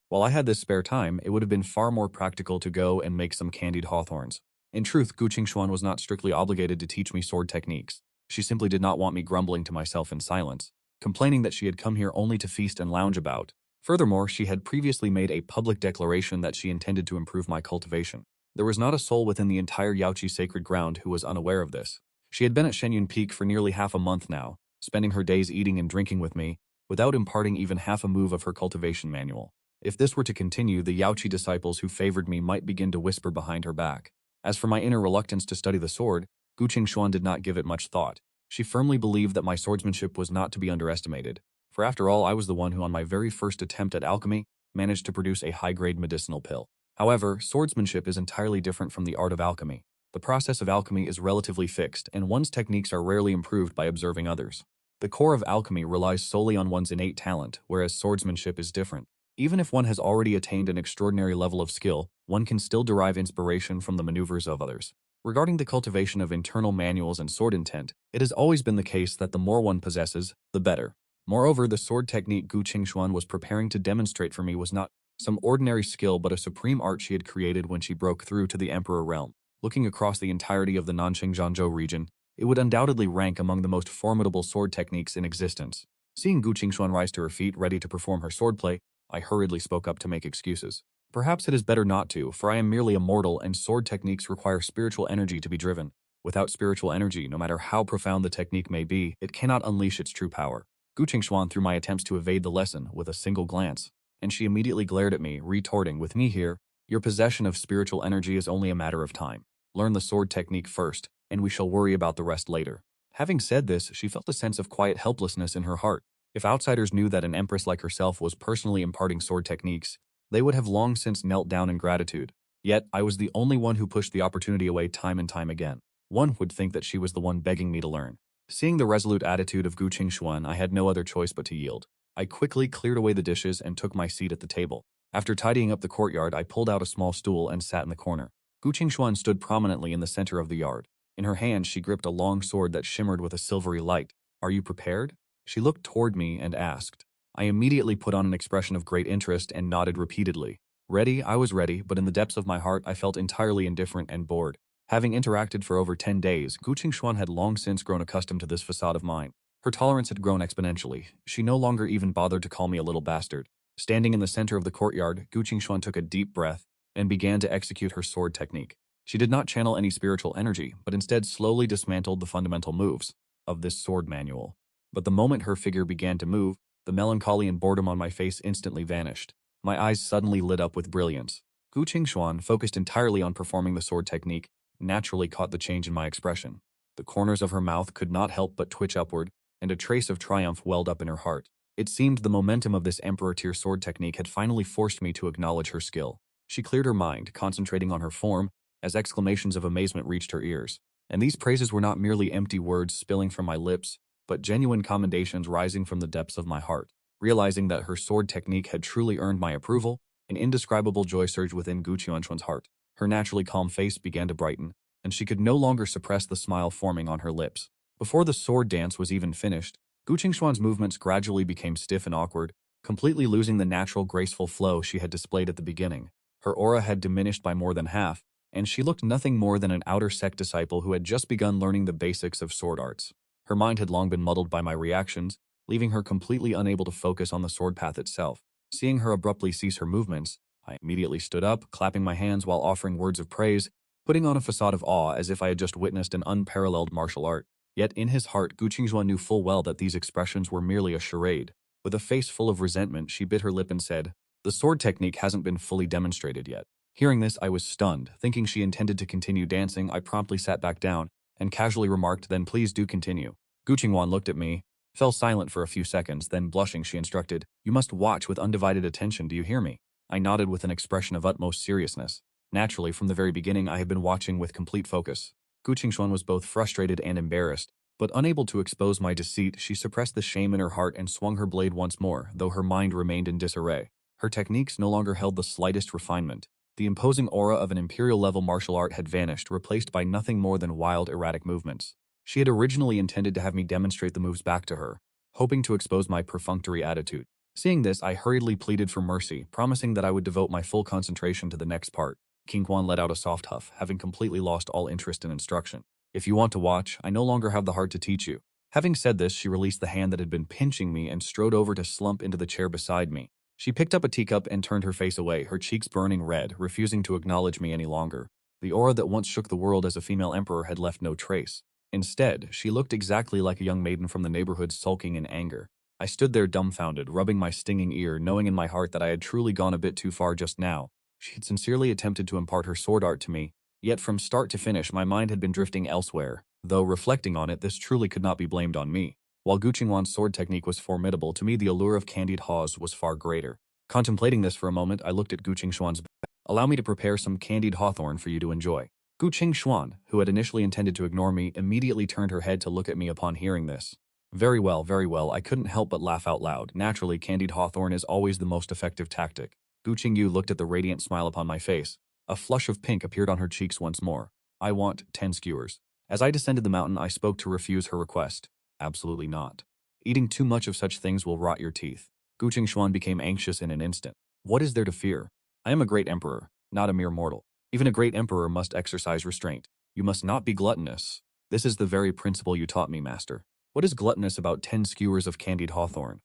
while I had this spare time, it would have been far more practical to go and make some candied hawthorns. In truth, Gu Qingxuan was not strictly obligated to teach me sword techniques. She simply did not want me grumbling to myself in silence, complaining that she had come here only to feast and lounge about. Furthermore, she had previously made a public declaration that she intended to improve my cultivation. There was not a soul within the entire Yaoqi sacred ground who was unaware of this. She had been at Shenyun Peak for nearly half a month now, spending her days eating and drinking with me, without imparting even half a move of her cultivation manual. If this were to continue, the Yaoqi disciples who favored me might begin to whisper behind her back. As for my inner reluctance to study the sword, Gu Qingxuan did not give it much thought. She firmly believed that my swordsmanship was not to be underestimated, for after all, I was the one who on my very first attempt at alchemy managed to produce a high-grade medicinal pill. However, swordsmanship is entirely different from the art of alchemy. The process of alchemy is relatively fixed, and one's techniques are rarely improved by observing others. The core of alchemy relies solely on one's innate talent, whereas swordsmanship is different. Even if one has already attained an extraordinary level of skill, one can still derive inspiration from the maneuvers of others. Regarding the cultivation of internal manuals and sword intent, it has always been the case that the more one possesses, the better. Moreover, the sword technique Gu Qingxuan was preparing to demonstrate for me was not some ordinary skill but a supreme art she had created when she broke through to the Emperor realm. Looking across the entirety of the Nanqing Zhangzhou region, it would undoubtedly rank among the most formidable sword techniques in existence. Seeing Gu Qingxuan rise to her feet ready to perform her swordplay, I hurriedly spoke up to make excuses. Perhaps it is better not to, for I am merely a mortal and sword techniques require spiritual energy to be driven. Without spiritual energy, no matter how profound the technique may be, it cannot unleash its true power. Gu Qingxuan threw my attempts to evade the lesson with a single glance, and she immediately glared at me, retorting, "With me here, your possession of spiritual energy is only a matter of time. Learn the sword technique first, and we shall worry about the rest later." Having said this, she felt a sense of quiet helplessness in her heart. If outsiders knew that an empress like herself was personally imparting sword techniques, they would have long since knelt down in gratitude. Yet, I was the only one who pushed the opportunity away time and time again. One would think that she was the one begging me to learn. Seeing the resolute attitude of Gu Qingshuan, I had no other choice but to yield. I quickly cleared away the dishes and took my seat at the table. After tidying up the courtyard, I pulled out a small stool and sat in the corner. Gu Qingshuan stood prominently in the center of the yard. In her hand, she gripped a long sword that shimmered with a silvery light. "Are you prepared?" She looked toward me and asked. I immediately put on an expression of great interest and nodded repeatedly. Ready, I was ready, but in the depths of my heart I felt entirely indifferent and bored. Having interacted for over 10 days, Gu Qingshuan had long since grown accustomed to this facade of mine. Her tolerance had grown exponentially. She no longer even bothered to call me a little bastard. Standing in the center of the courtyard, Gu Qingshuan took a deep breath and began to execute her sword technique. She did not channel any spiritual energy, but instead slowly dismantled the fundamental moves of this sword manual. But the moment her figure began to move, the melancholy and boredom on my face instantly vanished. My eyes suddenly lit up with brilliance. Gu Qingshuan, focused entirely on performing the sword technique, naturally caught the change in my expression. The corners of her mouth could not help but twitch upward, and a trace of triumph welled up in her heart. It seemed the momentum of this emperor-tier sword technique had finally forced me to acknowledge her skill. She cleared her mind, concentrating on her form, as exclamations of amazement reached her ears. And these praises were not merely empty words spilling from my lips, but genuine commendations rising from the depths of my heart. Realizing that her sword technique had truly earned my approval, an indescribable joy surged within Gu Qingshuan's heart. Her naturally calm face began to brighten, and she could no longer suppress the smile forming on her lips. Before the sword dance was even finished, Gu Qingshuan's movements gradually became stiff and awkward, completely losing the natural graceful flow she had displayed at the beginning. Her aura had diminished by more than half, and she looked nothing more than an outer sect disciple who had just begun learning the basics of sword arts. Her mind had long been muddled by my reactions, leaving her completely unable to focus on the sword path itself. Seeing her abruptly cease her movements, I immediately stood up, clapping my hands while offering words of praise, putting on a facade of awe as if I had just witnessed an unparalleled martial art. Yet in his heart, Gu Qingshuan knew full well that these expressions were merely a charade. With a face full of resentment, she bit her lip and said, "The sword technique hasn't been fully demonstrated yet." Hearing this, I was stunned. Thinking she intended to continue dancing, I promptly sat back down and casually remarked, "Then please do continue." Gu Qingshuan looked at me, fell silent for a few seconds, then blushing, she instructed, "You must watch with undivided attention, do you hear me?" I nodded with an expression of utmost seriousness. Naturally, from the very beginning, I had been watching with complete focus. Gu Qingshuan was both frustrated and embarrassed, but unable to expose my deceit, she suppressed the shame in her heart and swung her blade once more, though her mind remained in disarray. Her techniques no longer held the slightest refinement. The imposing aura of an imperial-level martial art had vanished, replaced by nothing more than wild, erratic movements. She had originally intended to have me demonstrate the moves back to her, hoping to expose my perfunctory attitude. Seeing this, I hurriedly pleaded for mercy, promising that I would devote my full concentration to the next part. Qingshuan let out a soft huff, having completely lost all interest in instruction. "If you want to watch, I no longer have the heart to teach you." Having said this, she released the hand that had been pinching me and strode over to slump into the chair beside me. She picked up a teacup and turned her face away, her cheeks burning red, refusing to acknowledge me any longer. The aura that once shook the world as a female emperor had left no trace. Instead, she looked exactly like a young maiden from the neighborhood sulking in anger. I stood there dumbfounded, rubbing my stinging ear, knowing in my heart that I had truly gone a bit too far just now. She had sincerely attempted to impart her sword art to me, yet from start to finish my mind had been drifting elsewhere, though reflecting on it, this truly could not be blamed on me. While Gu Qingshuan's sword technique was formidable, to me the allure of candied haws was far greater. Contemplating this for a moment, I looked at Gu Qingshuan's back. "Allow me to prepare some candied hawthorn for you to enjoy." Gu Qingshuan, who had initially intended to ignore me, immediately turned her head to look at me upon hearing this. Very well, I couldn't help but laugh out loud. Naturally, candied hawthorn is always the most effective tactic. Gu Qingyu looked at the radiant smile upon my face. A flush of pink appeared on her cheeks once more. "I want 10 skewers." As I descended the mountain, I spoke to refuse her request. "Absolutely not. Eating too much of such things will rot your teeth." Gu Qingshuan became anxious in an instant. "What is there to fear? I am a great emperor, not a mere mortal. Even a great emperor must exercise restraint. You must not be gluttonous. This is the very principle you taught me, master. What is gluttonous about 10 skewers of candied hawthorn?"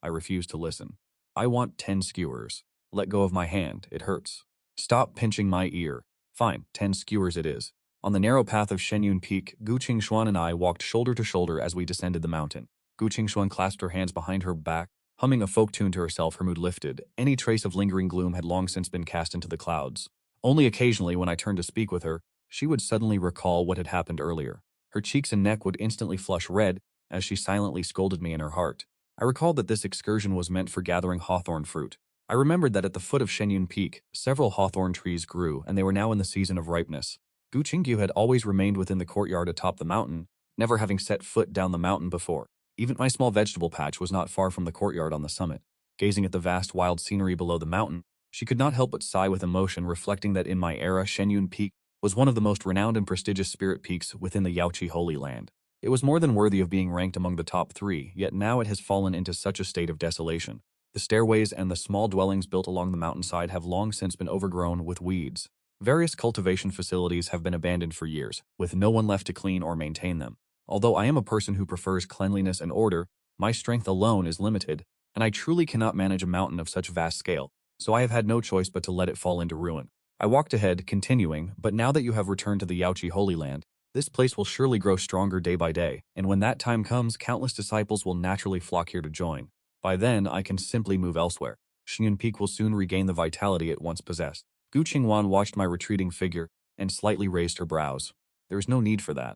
I refused to listen. "I want 10 skewers. Let go of my hand, it hurts. Stop pinching my ear. Fine, 10 skewers it is." On the narrow path of Shenyun Peak, Gu Qingshuan and I walked shoulder to shoulder as we descended the mountain. Gu Qingshuan clasped her hands behind her back, humming a folk tune to herself, her mood lifted. Any trace of lingering gloom had long since been cast into the clouds. Only occasionally, when I turned to speak with her, she would suddenly recall what had happened earlier. Her cheeks and neck would instantly flush red as she silently scolded me in her heart. I recalled that this excursion was meant for gathering hawthorn fruit. I remembered that at the foot of Shenyun Peak, several hawthorn trees grew, and they were now in the season of ripeness. Gu Qingyu had always remained within the courtyard atop the mountain, never having set foot down the mountain before. Even my small vegetable patch was not far from the courtyard on the summit. Gazing at the vast wild scenery below the mountain, she could not help but sigh with emotion, reflecting that in my era, Shenyun Peak was one of the most renowned and prestigious spirit peaks within the Yaoqi Holy Land. It was more than worthy of being ranked among the top 3, yet now it has fallen into such a state of desolation. The stairways and the small dwellings built along the mountainside have long since been overgrown with weeds. Various cultivation facilities have been abandoned for years, with no one left to clean or maintain them. Although I am a person who prefers cleanliness and order, my strength alone is limited, and I truly cannot manage a mountain of such vast scale, so I have had no choice but to let it fall into ruin. I walked ahead, continuing, but now that you have returned to the Yaoqi Holy Land, this place will surely grow stronger day by day, and when that time comes, countless disciples will naturally flock here to join. By then, I can simply move elsewhere. Shenyun Peak will soon regain the vitality it once possessed. Gu Qingwan watched my retreating figure and slightly raised her brows. There is no need for that.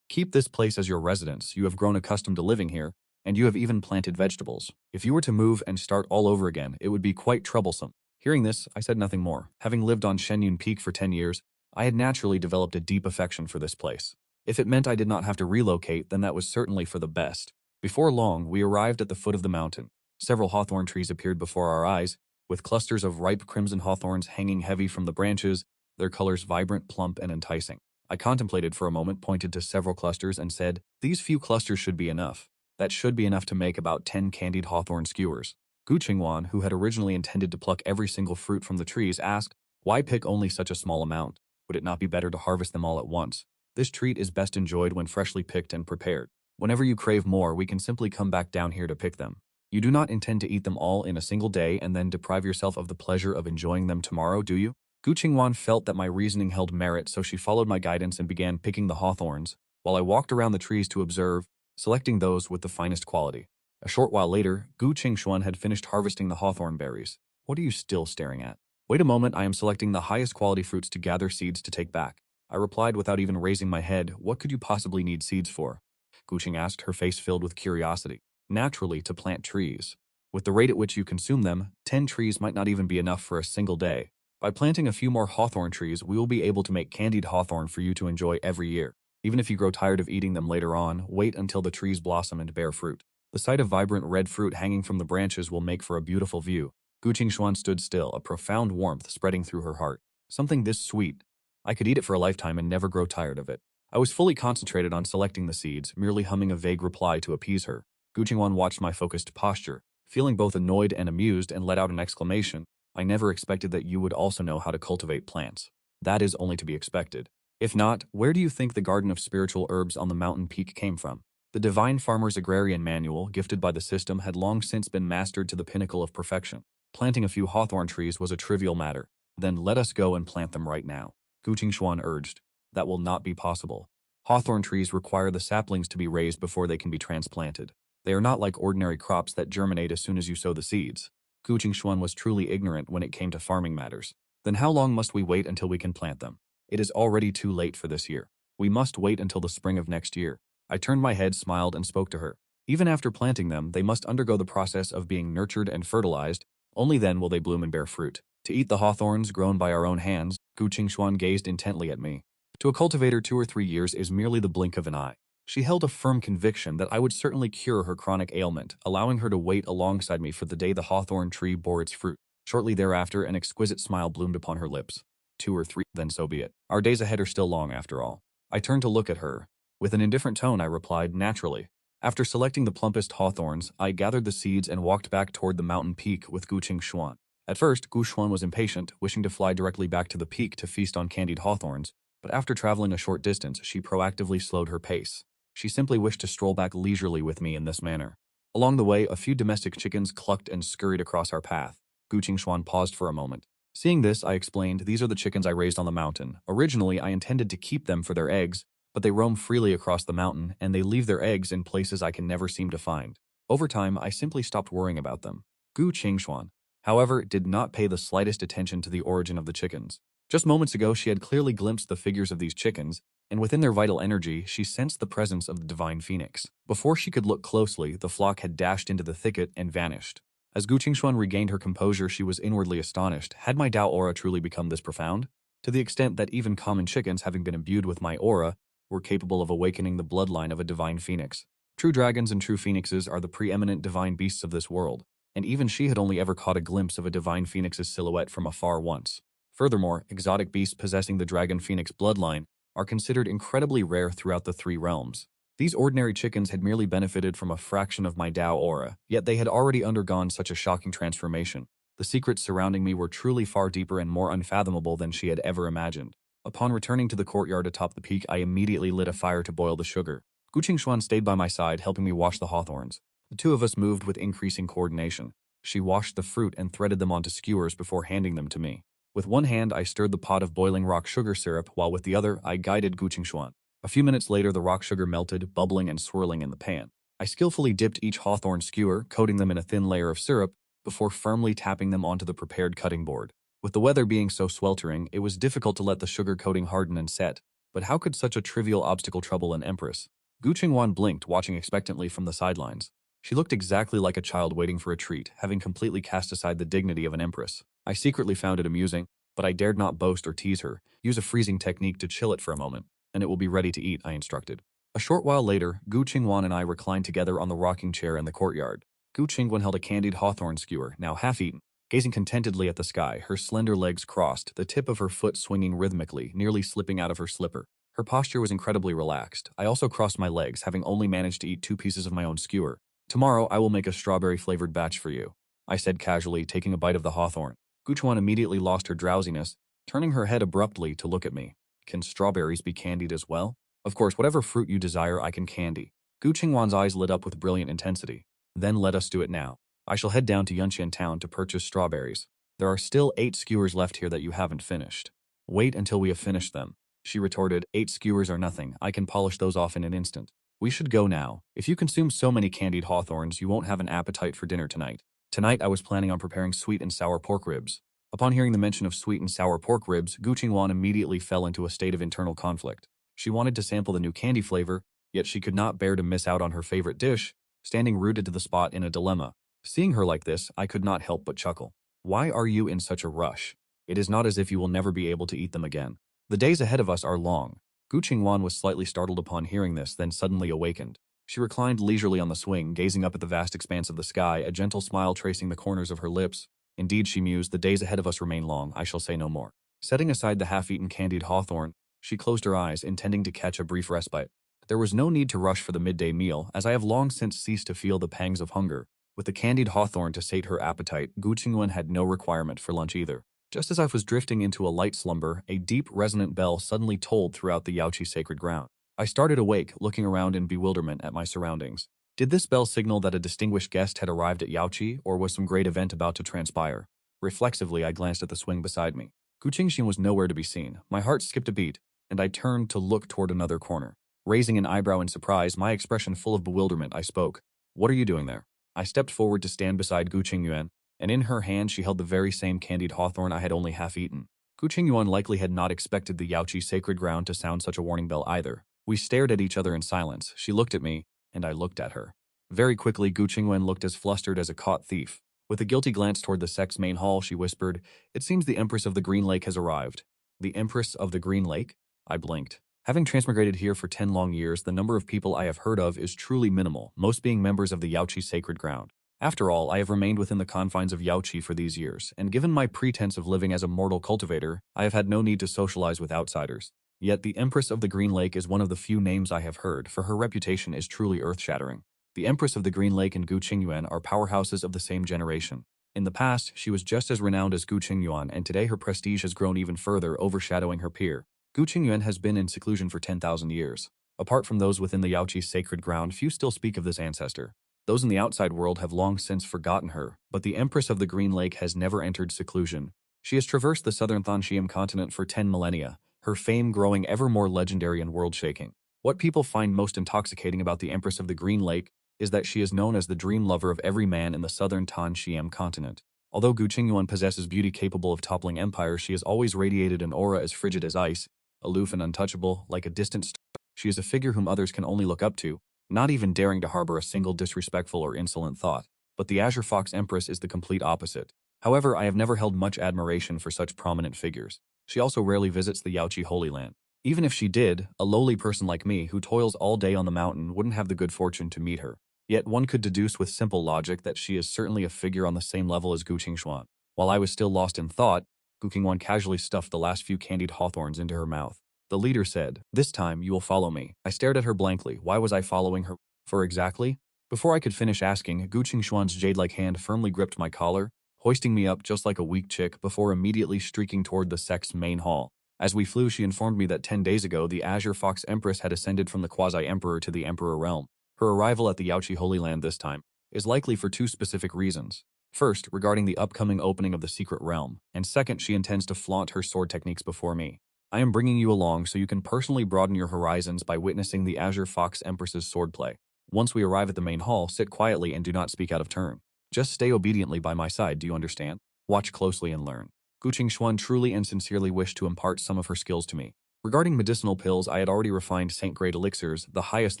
Keep this place as your residence. You have grown accustomed to living here, and you have even planted vegetables. If you were to move and start all over again, it would be quite troublesome. Hearing this, I said nothing more. Having lived on Shenyun Peak for 10 years, I had naturally developed a deep affection for this place. If it meant I did not have to relocate, then that was certainly for the best. Before long, we arrived at the foot of the mountain. Several hawthorn trees appeared before our eyes, with clusters of ripe crimson hawthorns hanging heavy from the branches, their colors vibrant, plump, and enticing. I contemplated for a moment, pointed to several clusters, and said, "These few clusters should be enough. That should be enough to make about 10 candied hawthorn skewers." Gu Qingwan, who had originally intended to pluck every single fruit from the trees, asked, "Why pick only such a small amount? Would it not be better to harvest them all at once? This treat is best enjoyed when freshly picked and prepared. Whenever you crave more, we can simply come back down here to pick them. You do not intend to eat them all in a single day and then deprive yourself of the pleasure of enjoying them tomorrow, do you?" Gu Qingwan felt that my reasoning held merit, so she followed my guidance and began picking the hawthorns, while I walked around the trees to observe, selecting those with the finest quality. A short while later, Gu Qingshuan had finished harvesting the hawthorn berries. "What are you still staring at? Wait a moment, I am selecting the highest quality fruits to gather seeds to take back." I replied without even raising my head. "What could you possibly need seeds for?" Gu Qing asked, her face filled with curiosity. "Naturally, to plant trees. With the rate at which you consume them, 10 trees might not even be enough for a single day. By planting a few more hawthorn trees, we will be able to make candied hawthorn for you to enjoy every year. Even if you grow tired of eating them later on, wait until the trees blossom and bear fruit. The sight of vibrant red fruit hanging from the branches will make for a beautiful view." Gu Qingshuan stood still, a profound warmth spreading through her heart. Something this sweet. I could eat it for a lifetime and never grow tired of it. I was fully concentrated on selecting the seeds, merely humming a vague reply to appease her. Gu Qingwan watched my focused posture, feeling both annoyed and amused, and let out an exclamation. "I never expected that you would also know how to cultivate plants. That is only to be expected. If not, where do you think the garden of spiritual herbs on the mountain peak came from?" The Divine Farmer's Agrarian Manual, gifted by the system, had long since been mastered to the pinnacle of perfection. Planting a few hawthorn trees was a trivial matter. "Then let us go and plant them right now," Gu Qingshuan urged. "That will not be possible. Hawthorn trees require the saplings to be raised before they can be transplanted. They are not like ordinary crops that germinate as soon as you sow the seeds." Gu Qingshuan was truly ignorant when it came to farming matters. "Then how long must we wait until we can plant them?" "It is already too late for this year. We must wait until the spring of next year." I turned my head, smiled, and spoke to her. "Even after planting them, they must undergo the process of being nurtured and fertilized. Only then will they bloom and bear fruit. To eat the hawthorns grown by our own hands," Gu Qingshuan gazed intently at me. "To a cultivator, 2 or 3 years is merely the blink of an eye." She held a firm conviction that I would certainly cure her chronic ailment, allowing her to wait alongside me for the day the hawthorn tree bore its fruit. Shortly thereafter, an exquisite smile bloomed upon her lips. 2 or 3, then so be it. Our days ahead are still long, after all. I turned to look at her. With an indifferent tone, I replied, "Naturally." After selecting the plumpest hawthorns, I gathered the seeds and walked back toward the mountain peak with Gu Qingshuan. At first, Gu Xuan was impatient, wishing to fly directly back to the peak to feast on candied hawthorns, but after traveling a short distance, she proactively slowed her pace. She simply wished to stroll back leisurely with me in this manner. Along the way, a few domestic chickens clucked and scurried across our path. Gu Qingshuan paused for a moment. Seeing this, I explained, "These are the chickens I raised on the mountain. Originally, I intended to keep them for their eggs, but they roam freely across the mountain, and they leave their eggs in places I can never seem to find. Over time, I simply stopped worrying about them." Gu Qingshuan, however, did not pay the slightest attention to the origin of the chickens. Just moments ago, she had clearly glimpsed the figures of these chickens, and within their vital energy, she sensed the presence of the divine phoenix. Before she could look closely, the flock had dashed into the thicket and vanished. As Gu Qingxuan regained her composure, she was inwardly astonished. Had my Dao aura truly become this profound? To the extent that even common chickens, having been imbued with my aura, were capable of awakening the bloodline of a divine phoenix. True dragons and true phoenixes are the preeminent divine beasts of this world, and even she had only ever caught a glimpse of a divine phoenix's silhouette from afar once. Furthermore, exotic beasts possessing the dragon phoenix bloodline are considered incredibly rare throughout the three realms. These ordinary chickens had merely benefited from a fraction of my Dao aura, yet they had already undergone such a shocking transformation. The secrets surrounding me were truly far deeper and more unfathomable than she had ever imagined. Upon returning to the courtyard atop the peak, I immediately lit a fire to boil the sugar. Gu Qingxuan stayed by my side, helping me wash the hawthorns. The two of us moved with increasing coordination. She washed the fruit and threaded them onto skewers before handing them to me. With one hand, I stirred the pot of boiling rock sugar syrup, while with the other, I guided Gu Qingxuan. A few minutes later, the rock sugar melted, bubbling and swirling in the pan. I skillfully dipped each hawthorn skewer, coating them in a thin layer of syrup, before firmly tapping them onto the prepared cutting board. With the weather being so sweltering, it was difficult to let the sugar coating harden and set. But how could such a trivial obstacle trouble an empress? Gu Qingwan blinked, watching expectantly from the sidelines. She looked exactly like a child waiting for a treat, having completely cast aside the dignity of an empress. I secretly found it amusing, but I dared not boast or tease her. Use a freezing technique to chill it for a moment, and it will be ready to eat, I instructed. A short while later, Gu Qingwan and I reclined together on the rocking chair in the courtyard. Gu Qingwan held a candied hawthorn skewer, now half-eaten, gazing contentedly at the sky, her slender legs crossed, the tip of her foot swinging rhythmically, nearly slipping out of her slipper. Her posture was incredibly relaxed. I also crossed my legs, having only managed to eat 2 pieces of my own skewer. Tomorrow, I will make a strawberry-flavored batch for you, I said casually, taking a bite of the hawthorn. Gu Qingwan immediately lost her drowsiness, turning her head abruptly to look at me. Can strawberries be candied as well? Of course, whatever fruit you desire, I can candy. Gu Qingwan's eyes lit up with brilliant intensity. Then let us do it now. I shall head down to Yunqian town to purchase strawberries. There are still 8 skewers left here that you haven't finished. Wait until we have finished them. She retorted, 8 skewers are nothing. I can polish those off in an instant. We should go now. If you consume so many candied hawthorns, you won't have an appetite for dinner tonight. Tonight, I was planning on preparing sweet and sour pork ribs. Upon hearing the mention of sweet and sour pork ribs, Gu Qingwan immediately fell into a state of internal conflict. She wanted to sample the new candy flavor, yet she could not bear to miss out on her favorite dish, standing rooted to the spot in a dilemma. Seeing her like this, I could not help but chuckle. Why are you in such a rush? It is not as if you will never be able to eat them again. The days ahead of us are long. Gu Qingwan was slightly startled upon hearing this, then suddenly awakened. She reclined leisurely on the swing, gazing up at the vast expanse of the sky, a gentle smile tracing the corners of her lips. Indeed, she mused, the days ahead of us remain long, I shall say no more. Setting aside the half-eaten candied hawthorn, she closed her eyes, intending to catch a brief respite. There was no need to rush for the midday meal, as I have long since ceased to feel the pangs of hunger. With the candied hawthorn to sate her appetite, Gu Qingwan had no requirement for lunch either. Just as I was drifting into a light slumber, a deep, resonant bell suddenly tolled throughout the Yaoqi sacred ground. I started awake, looking around in bewilderment at my surroundings. Did this bell signal that a distinguished guest had arrived at Yaoqi, or was some great event about to transpire? Reflexively, I glanced at the swing beside me. Gu Qingxin was nowhere to be seen. My heart skipped a beat, and I turned to look toward another corner. Raising an eyebrow in surprise, my expression full of bewilderment, I spoke. What are you doing there? I stepped forward to stand beside Gu Qingyuan, and in her hand she held the very same candied hawthorn I had only half eaten. Gu Qingyuan likely had not expected the Yaoqi sacred ground to sound such a warning bell either. We stared at each other in silence. She looked at me, and I looked at her. Very quickly, Gu Qingyuan looked as flustered as a caught thief. With a guilty glance toward the Sect's main hall, she whispered, "It seems the Empress of the Green Lake has arrived." The Empress of the Green Lake? I blinked. Having transmigrated here for 10 long years, the number of people I have heard of is truly minimal, most being members of the Yaoqi sacred ground. After all, I have remained within the confines of Yaoqi for these years, and given my pretense of living as a mortal cultivator, I have had no need to socialize with outsiders. Yet the Empress of the Green Lake is one of the few names I have heard, for her reputation is truly earth-shattering. The Empress of the Green Lake and Gu Qingyuan are powerhouses of the same generation. In the past, she was just as renowned as Gu Qingyuan, and today her prestige has grown even further, overshadowing her peer. Gu Qingyuan has been in seclusion for 10,000 years. Apart from those within the Yaoqi's sacred ground, few still speak of this ancestor. Those in the outside world have long since forgotten her, but the Empress of the Green Lake has never entered seclusion. She has traversed the southern Thanshiam continent for 10 millennia, her fame growing ever more legendary and world-shaking. What people find most intoxicating about the Empress of the Green Lake is that she is known as the dream lover of every man in the southern Thanshiam continent. Although Gu Qingyuan possesses beauty capable of toppling empires, she has always radiated an aura as frigid as ice, aloof and untouchable, like a distant star. She is a figure whom others can only look up to, not even daring to harbor a single disrespectful or insolent thought. But the Azure Fox Empress is the complete opposite. However, I have never held much admiration for such prominent figures. She also rarely visits the Yaoqi Holy Land. Even if she did, a lowly person like me who toils all day on the mountain wouldn't have the good fortune to meet her. Yet one could deduce with simple logic that she is certainly a figure on the same level as Gu Qingshuan. While I was still lost in thought, Gu Qingwan casually stuffed the last few candied hawthorns into her mouth. The leader said, "This time you will follow me." I stared at her blankly. Why was I following her? For exactly? Before I could finish asking, Gu Qingshuan's jade-like hand firmly gripped my collar, hoisting me up just like a weak chick before immediately streaking toward the Sect's main hall. As we flew, she informed me that 10 days ago the Azure Fox Empress had ascended from the Quasi-Emperor to the Emperor realm. Her arrival at the Yaoqi Holy Land this time is likely for two specific reasons. First, regarding the upcoming opening of the secret realm, and second, she intends to flaunt her sword techniques before me. I am bringing you along so you can personally broaden your horizons by witnessing the Azure Fox Empress's swordplay. Once we arrive at the main hall, sit quietly and do not speak out of turn. Just stay obediently by my side, do you understand? Watch closely and learn. Gu Qingshuan truly and sincerely wished to impart some of her skills to me. Regarding medicinal pills, I had already refined Saint-grade elixirs, the highest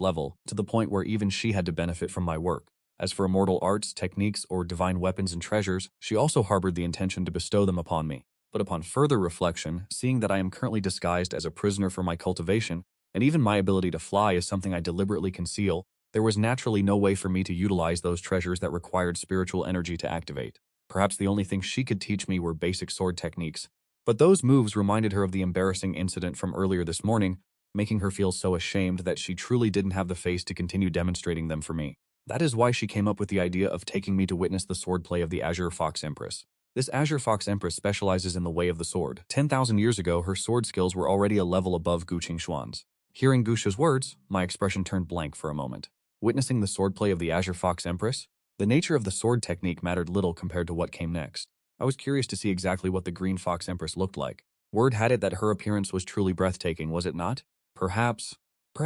level, to the point where even she had to benefit from my work. As for immortal arts, techniques, or divine weapons and treasures, she also harbored the intention to bestow them upon me. But upon further reflection, seeing that I am currently disguised as a prisoner for my cultivation, and even my ability to fly is something I deliberately conceal, there was naturally no way for me to utilize those treasures that required spiritual energy to activate. Perhaps the only thing she could teach me were basic sword techniques. But those moves reminded her of the embarrassing incident from earlier this morning, making her feel so ashamed that she truly didn't have the face to continue demonstrating them for me. That is why she came up with the idea of taking me to witness the swordplay of the Azure Fox Empress. This Azure Fox Empress specializes in the way of the sword. 10,000 years ago, her sword skills were already a level above Gu Qingshuan's. Hearing Gusha's words, my expression turned blank for a moment. Witnessing the swordplay of the Azure Fox Empress? The nature of the sword technique mattered little compared to what came next. I was curious to see exactly what the Green Fox Empress looked like. Word had it that her appearance was truly breathtaking, was it not? Perhaps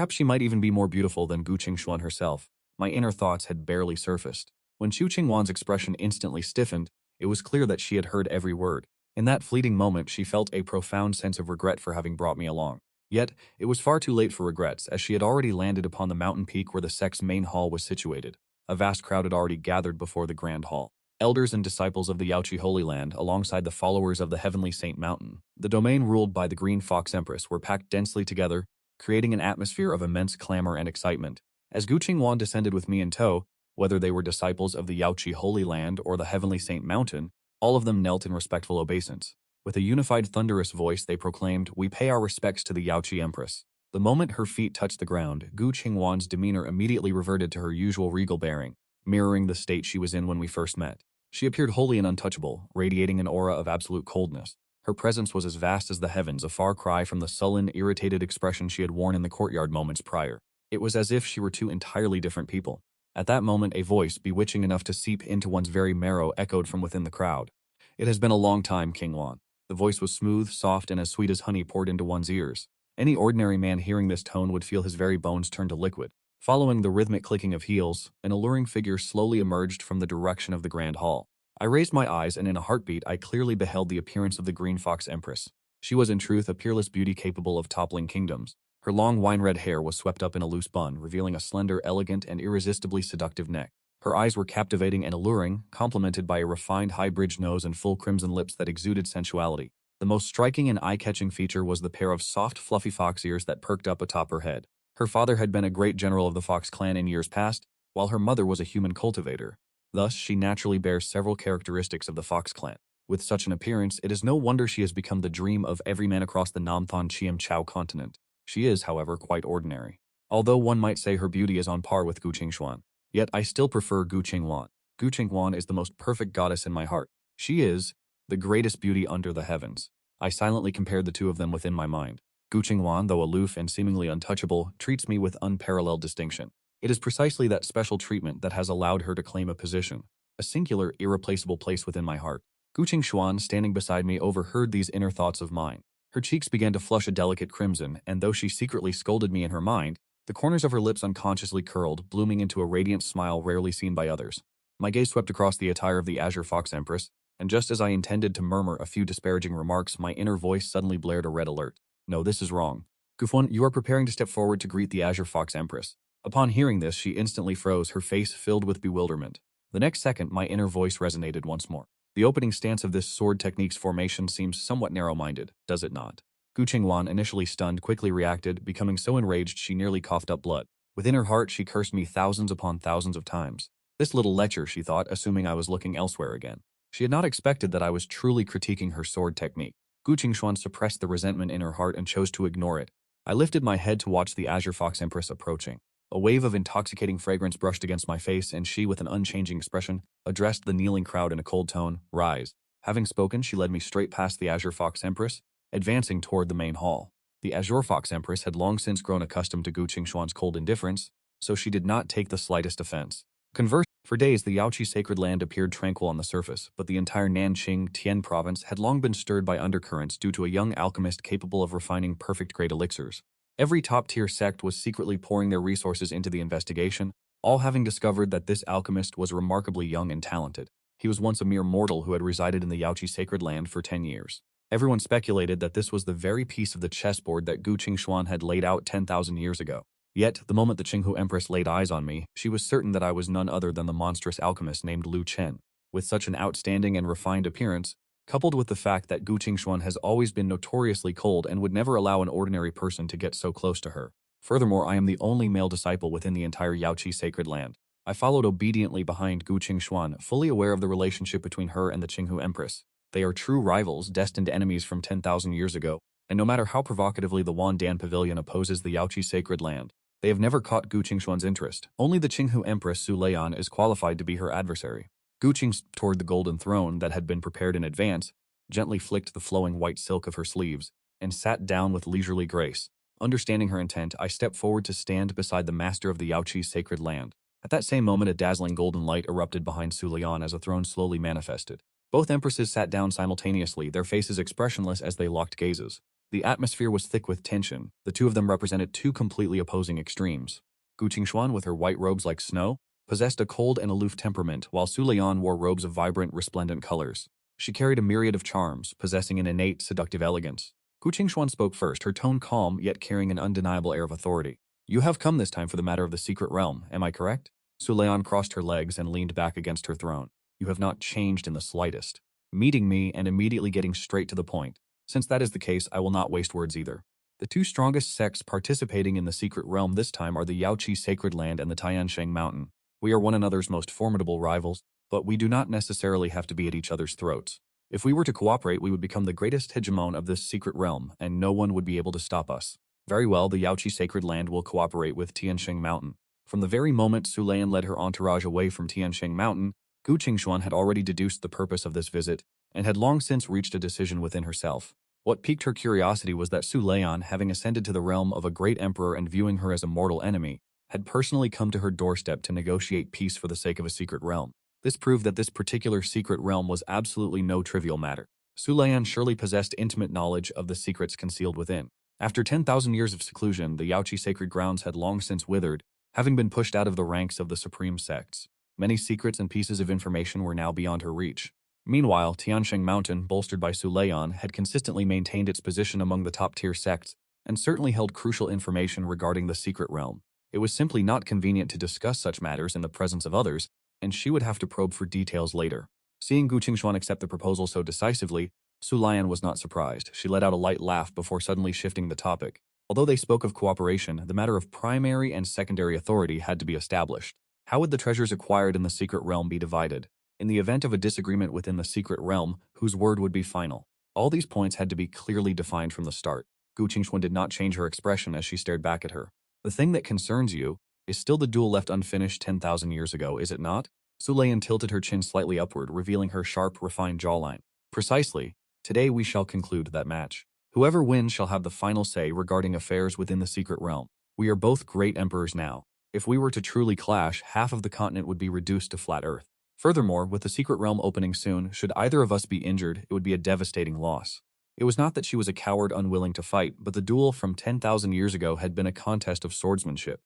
she might even be more beautiful than Gu Qingshuan herself. My inner thoughts had barely surfaced. When Chu Qingwan's expression instantly stiffened, it was clear that she had heard every word. In that fleeting moment, she felt a profound sense of regret for having brought me along. Yet, it was far too late for regrets, as she had already landed upon the mountain peak where the Sect's main hall was situated. A vast crowd had already gathered before the Grand Hall. Elders and disciples of the Yaoqi Holy Land, alongside the followers of the Heavenly Saint Mountain, the domain ruled by the Green Fox Empress, were packed densely together, creating an atmosphere of immense clamor and excitement. As Gu Qingwan descended with me in tow, whether they were disciples of the Yaoqi Holy Land or the Heavenly Saint Mountain, all of them knelt in respectful obeisance. With a unified thunderous voice, they proclaimed, "We pay our respects to the Yaoqi Empress." The moment her feet touched the ground, Gu Qingwan's demeanor immediately reverted to her usual regal bearing, mirroring the state she was in when we first met. She appeared wholly and untouchable, radiating an aura of absolute coldness. Her presence was as vast as the heavens, a far cry from the sullen, irritated expression she had worn in the courtyard moments prior. It was as if she were two entirely different people. At that moment, a voice, bewitching enough to seep into one's very marrow, echoed from within the crowd. "It has been a long time, King Wan." The voice was smooth, soft, and as sweet as honey poured into one's ears. Any ordinary man hearing this tone would feel his very bones turn to liquid. Following the rhythmic clicking of heels, an alluring figure slowly emerged from the direction of the Grand Hall. I raised my eyes, and in a heartbeat I clearly beheld the appearance of the Green Fox Empress. She was in truth a peerless beauty capable of toppling kingdoms. Her long wine-red hair was swept up in a loose bun, revealing a slender, elegant, and irresistibly seductive neck. Her eyes were captivating and alluring, complemented by a refined high-bridged nose and full crimson lips that exuded sensuality. The most striking and eye-catching feature was the pair of soft, fluffy fox ears that perked up atop her head. Her father had been a great general of the Fox clan in years past, while her mother was a human cultivator. Thus, she naturally bears several characteristics of the Fox clan. With such an appearance, it is no wonder she has become the dream of every man across the Namthon Chiam Chao continent. She is, however, quite ordinary. Although one might say her beauty is on par with Gu Qingshuan, yet I still prefer Gu Qingwan. Gu Qingwan is the most perfect goddess in my heart. She is the greatest beauty under the heavens. I silently compared the two of them within my mind. Gu Qingwan, though aloof and seemingly untouchable, treats me with unparalleled distinction. It is precisely that special treatment that has allowed her to claim a position, a singular, irreplaceable place within my heart. Gu Qingshuan, standing beside me, overheard these inner thoughts of mine. Her cheeks began to flush a delicate crimson, and though she secretly scolded me in her mind, the corners of her lips unconsciously curled, blooming into a radiant smile rarely seen by others. My gaze swept across the attire of the Azure Fox Empress, and just as I intended to murmur a few disparaging remarks, my inner voice suddenly blared a red alert. No, this is wrong. Gufun, you are preparing to step forward to greet the Azure Fox Empress. Upon hearing this, she instantly froze, her face filled with bewilderment. The next second, my inner voice resonated once more. The opening stance of this sword technique's formation seems somewhat narrow-minded, does it not? Gu Qingwan, initially stunned, quickly reacted, becoming so enraged she nearly coughed up blood. Within her heart, she cursed me thousands upon thousands of times. This little lecher, she thought, assuming I was looking elsewhere again. She had not expected that I was truly critiquing her sword technique. Gu Qingxuan suppressed the resentment in her heart and chose to ignore it. I lifted my head to watch the Azure Fox Empress approaching. A wave of intoxicating fragrance brushed against my face, and she, with an unchanging expression, addressed the kneeling crowd in a cold tone, "Rise." Having spoken, she led me straight past the Azure Fox Empress, advancing toward the main hall. The Azure Fox Empress had long since grown accustomed to Gu Qingxuan's cold indifference, so she did not take the slightest offense. Conversely, for days the Yaoqi sacred land appeared tranquil on the surface, but the entire Nanqing Tian province had long been stirred by undercurrents due to a young alchemist capable of refining perfect-grade elixirs. Every top-tier sect was secretly pouring their resources into the investigation, all having discovered that this alchemist was remarkably young and talented. He was once a mere mortal who had resided in the Yaoqi sacred land for 10 years. Everyone speculated that this was the very piece of the chessboard that Gu Qingxuan had laid out 10,000 years ago. Yet, the moment the Qinghu Empress laid eyes on me, she was certain that I was none other than the monstrous alchemist named Lu Chen. With such an outstanding and refined appearance, coupled with the fact that Gu Qingxuan has always been notoriously cold and would never allow an ordinary person to get so close to her. Furthermore, I am the only male disciple within the entire Yaoqi sacred land. I followed obediently behind Gu Qingxuan, fully aware of the relationship between her and the Qinghu Empress. They are true rivals, destined enemies from 10,000 years ago, and no matter how provocatively the Wandan Pavilion opposes the Yaoqi sacred land, they have never caught Gu Qingxuan's interest. Only the Qinghu Empress Su Leian is qualified to be her adversary. Gu Qing toward the golden throne that had been prepared in advance, gently flicked the flowing white silk of her sleeves, and sat down with leisurely grace. Understanding her intent, I stepped forward to stand beside the master of the Yaoqi sacred land. At that same moment, a dazzling golden light erupted behind Su Leian as a throne slowly manifested. Both empresses sat down simultaneously, their faces expressionless as they locked gazes. The atmosphere was thick with tension. The two of them represented two completely opposing extremes. Gu Qingxuan, with her white robes like snow, possessed a cold and aloof temperament, while Su Leian wore robes of vibrant, resplendent colors. She carried a myriad of charms, possessing an innate, seductive elegance. Gu Qingxuan spoke first, her tone calm, yet carrying an undeniable air of authority. "You have come this time for the matter of the secret realm, am I correct?" Su Leian crossed her legs and leaned back against her throne. "You have not changed in the slightest. Meeting me and immediately getting straight to the point. Since that is the case, I will not waste words either. The two strongest sects participating in the secret realm this time are the Yaoqi Sacred Land and the Tiansheng Mountain. We are one another's most formidable rivals, but we do not necessarily have to be at each other's throats. If we were to cooperate, we would become the greatest hegemon of this secret realm, and no one would be able to stop us. Very well, the Yaoqi Sacred Land will cooperate with Tiansheng Mountain." From the very moment Su Leian led her entourage away from Tiansheng Mountain, Gu Qingxuan had already deduced the purpose of this visit, and had long since reached a decision within herself. What piqued her curiosity was that Su Leian, having ascended to the realm of a great emperor and viewing her as a mortal enemy, had personally come to her doorstep to negotiate peace for the sake of a secret realm. This proved that this particular secret realm was absolutely no trivial matter. Su Leian surely possessed intimate knowledge of the secrets concealed within. After 10,000 years of seclusion, the Yaoqi sacred grounds had long since withered, having been pushed out of the ranks of the supreme sects. Many secrets and pieces of information were now beyond her reach. Meanwhile, Tiansheng Mountain, bolstered by Su Leian, had consistently maintained its position among the top-tier sects, and certainly held crucial information regarding the secret realm. It was simply not convenient to discuss such matters in the presence of others, and she would have to probe for details later. Seeing Gu Qingxuan accept the proposal so decisively, Su Leian was not surprised. She let out a light laugh before suddenly shifting the topic. Although they spoke of cooperation, the matter of primary and secondary authority had to be established. How would the treasures acquired in the secret realm be divided? In the event of a disagreement within the secret realm, whose word would be final? All these points had to be clearly defined from the start. Gu Qingxuan did not change her expression as she stared back at her. "The thing that concerns you is still the duel left unfinished 10,000 years ago, is it not?" Su Leian tilted her chin slightly upward, revealing her sharp, refined jawline. "Precisely. Today we shall conclude that match. Whoever wins shall have the final say regarding affairs within the secret realm. We are both great emperors now. If we were to truly clash, half of the continent would be reduced to flat Earth. Furthermore, with the secret realm opening soon, should either of us be injured, it would be a devastating loss." It was not that she was a coward unwilling to fight, but the duel from 10,000 years ago had been a contest of swordsmanship.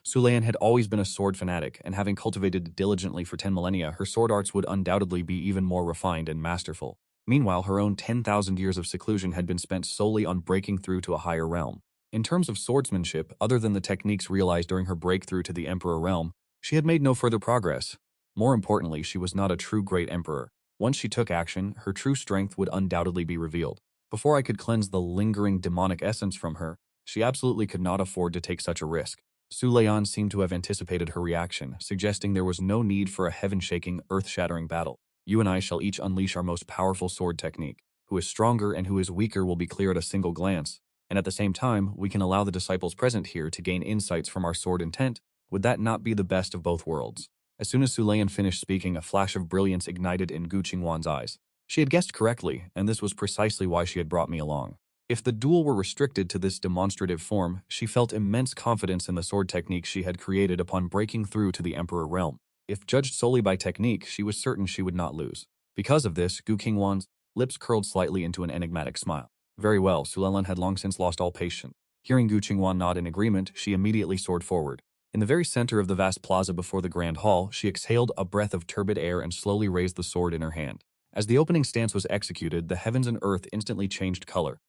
Su Leian had always been a sword fanatic, and having cultivated diligently for 10 millennia, her sword arts would undoubtedly be even more refined and masterful. Meanwhile, her own 10,000 years of seclusion had been spent solely on breaking through to a higher realm. In terms of swordsmanship, other than the techniques realized during her breakthrough to the Emperor realm, she had made no further progress. More importantly, she was not a true great emperor. Once she took action, her true strength would undoubtedly be revealed. Before I could cleanse the lingering demonic essence from her, she absolutely could not afford to take such a risk. Su Leon seemed to have anticipated her reaction, suggesting there was no need for a heaven-shaking, earth-shattering battle. You and I shall each unleash our most powerful sword technique. Who is stronger and who is weaker will be clear at a single glance. And at the same time, we can allow the disciples present here to gain insights from our sword intent. Would that not be the best of both worlds? As soon as Su Leon finished speaking, a flash of brilliance ignited in Gu Qingwan's eyes. She had guessed correctly, and this was precisely why she had brought me along. If the duel were restricted to this demonstrative form, she felt immense confidence in the sword technique she had created upon breaking through to the Emperor realm. If judged solely by technique, she was certain she would not lose. Because of this, Gu Qingwan's lips curled slightly into an enigmatic smile. Very well, Su Leon had long since lost all patience. Hearing Gu Qingwan nod in agreement, she immediately soared forward. In the very center of the vast plaza before the Grand Hall, she exhaled a breath of turbid air and slowly raised the sword in her hand. As the opening stance was executed, the heavens and earth instantly changed color.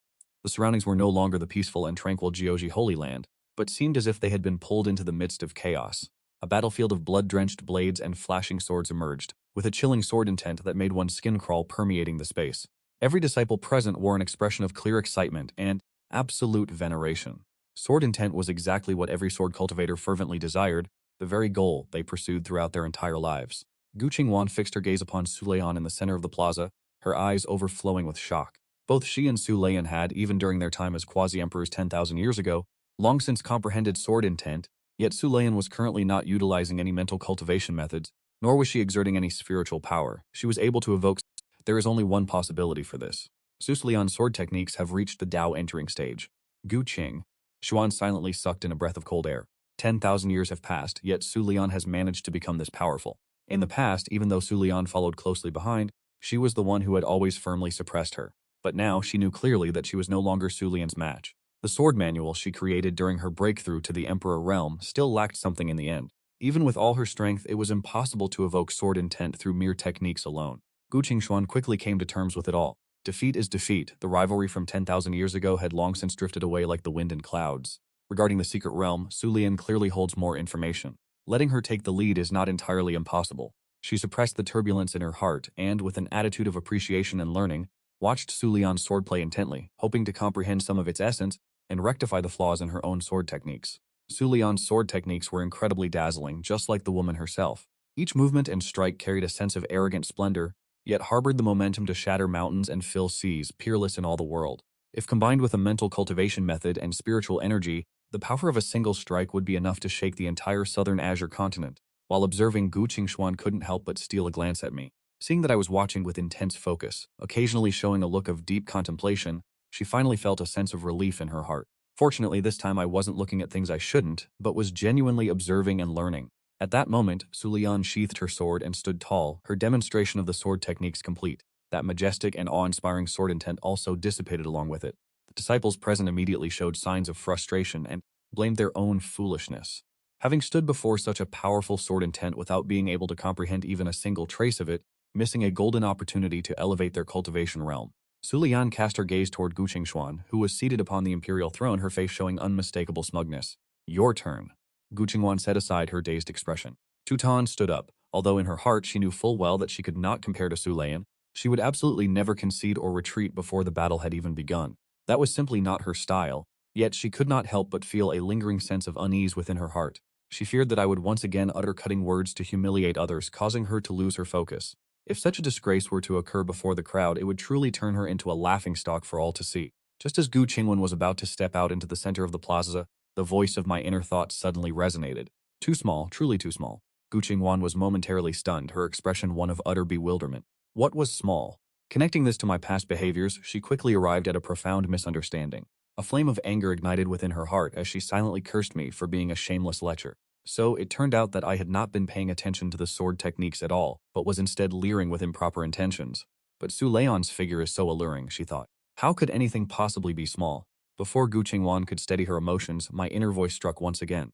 The surroundings were no longer the peaceful and tranquil Jioji Holy Land, but seemed as if they had been pulled into the midst of chaos. A battlefield of blood-drenched blades and flashing swords emerged, with a chilling sword intent that made one's skin crawl permeating the space. Every disciple present wore an expression of clear excitement and absolute veneration. Sword intent was exactly what every sword cultivator fervently desired, the very goal they pursued throughout their entire lives. Gu Qingwan fixed her gaze upon Su Leon in the center of the plaza, her eyes overflowing with shock. Both she and Su Leon had, even during their time as quasi-emperors 10,000 years ago, long since comprehended sword intent, yet Su Leon was currently not utilizing any mental cultivation methods, nor was she exerting any spiritual power. She was able to evoke. There is only one possibility for this. Su Leon's sword techniques have reached the Tao entering stage. Gu Qing. Xuan silently sucked in a breath of cold air. 10,000 years have passed, yet Su Leon has managed to become this powerful. In the past, even though Su Leon followed closely behind, she was the one who had always firmly suppressed her. But now she knew clearly that she was no longer Su Leon's match. The sword manual she created during her breakthrough to the Emperor realm still lacked something in the end. Even with all her strength, it was impossible to evoke sword intent through mere techniques alone. Gu Qingshuan quickly came to terms with it all. Defeat is defeat. The rivalry from 10,000 years ago had long since drifted away like the wind in clouds. Regarding the secret realm, Su Lian clearly holds more information. Letting her take the lead is not entirely impossible. She suppressed the turbulence in her heart and, with an attitude of appreciation and learning, watched Su Lian's swordplay intently, hoping to comprehend some of its essence and rectify the flaws in her own sword techniques. Su Lian's sword techniques were incredibly dazzling, just like the woman herself. Each movement and strike carried a sense of arrogant splendor, yet harbored the momentum to shatter mountains and fill seas, peerless in all the world. If combined with a mental cultivation method and spiritual energy, the power of a single strike would be enough to shake the entire southern Azure continent. While observing, Gu Qingshuan couldn't help but steal a glance at me. Seeing that I was watching with intense focus, occasionally showing a look of deep contemplation, she finally felt a sense of relief in her heart. Fortunately, this time I wasn't looking at things I shouldn't, but was genuinely observing and learning. At that moment, Su Lian sheathed her sword and stood tall, her demonstration of the sword techniques complete. That majestic and awe-inspiring sword intent also dissipated along with it. The disciples present immediately showed signs of frustration and blamed their own foolishness. Having stood before such a powerful sword intent without being able to comprehend even a single trace of it, missing a golden opportunity to elevate their cultivation realm. Su Lian cast her gaze toward Gu Qingshuan, who was seated upon the imperial throne, her face showing unmistakable smugness. Your turn. Gu Qingwan set aside her dazed expression. Tutan stood up. Although in her heart she knew full well that she could not compare to Su Lian, she would absolutely never concede or retreat before the battle had even begun. That was simply not her style, yet she could not help but feel a lingering sense of unease within her heart. She feared that I would once again utter cutting words to humiliate others, causing her to lose her focus. If such a disgrace were to occur before the crowd, it would truly turn her into a laughingstock for all to see. Just as Gu Qingwan was about to step out into the center of the plaza, the voice of my inner thoughts suddenly resonated. Too small, truly too small. Gu Qingwan was momentarily stunned, her expression one of utter bewilderment. What was small? Connecting this to my past behaviors, she quickly arrived at a profound misunderstanding. A flame of anger ignited within her heart as she silently cursed me for being a shameless lecher. So it turned out that I had not been paying attention to the sword techniques at all, but was instead leering with improper intentions. But Su Leon's figure is so alluring, she thought. How could anything possibly be small? Before Gu Qingwan could steady her emotions, my inner voice struck once again.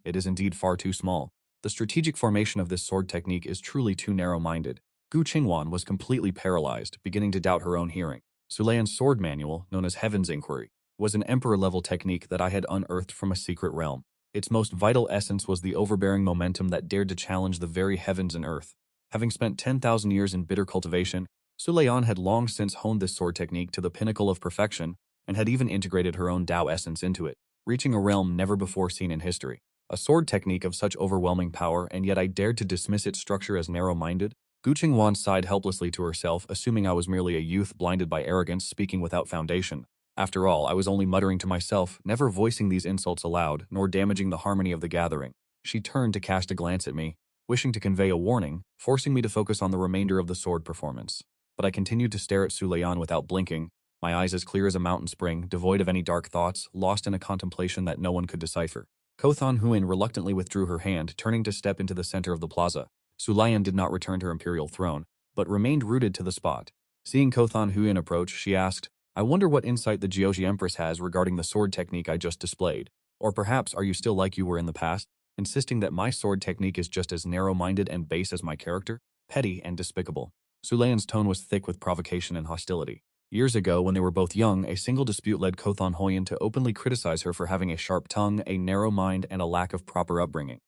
It is indeed far too small. The strategic formation of this sword technique is truly too narrow-minded. Gu Qingwan was completely paralyzed, beginning to doubt her own hearing. Sulayan's sword manual, known as Heaven's Inquiry, was an emperor-level technique that I had unearthed from a secret realm. Its most vital essence was the overbearing momentum that dared to challenge the very heavens and earth. Having spent 10,000 years in bitter cultivation, Sulayan had long since honed this sword technique to the pinnacle of perfection and had even integrated her own Tao essence into it, reaching a realm never before seen in history. A sword technique of such overwhelming power, and yet I dared to dismiss its structure as narrow-minded? Gu Qingwan sighed helplessly to herself, assuming I was merely a youth blinded by arrogance speaking without foundation. After all, I was only muttering to myself, never voicing these insults aloud, nor damaging the harmony of the gathering. She turned to cast a glance at me, wishing to convey a warning, forcing me to focus on the remainder of the sword performance. But I continued to stare at Sulayan without blinking, my eyes as clear as a mountain spring, devoid of any dark thoughts, lost in a contemplation that no one could decipher. Kothan Huin reluctantly withdrew her hand, turning to step into the center of the plaza. Sulayan did not return to her imperial throne, but remained rooted to the spot. Seeing Kothan Huin approach, she asked, "I wonder what insight the Jiuji Empress has regarding the sword technique I just displayed. Or perhaps are you still like you were in the past, insisting that my sword technique is just as narrow-minded and base as my character? Petty and despicable." Sulayan's tone was thick with provocation and hostility. Years ago, when they were both young, a single dispute led Kothan Hoyen to openly criticize her for having a sharp tongue, a narrow mind, and a lack of proper upbringing.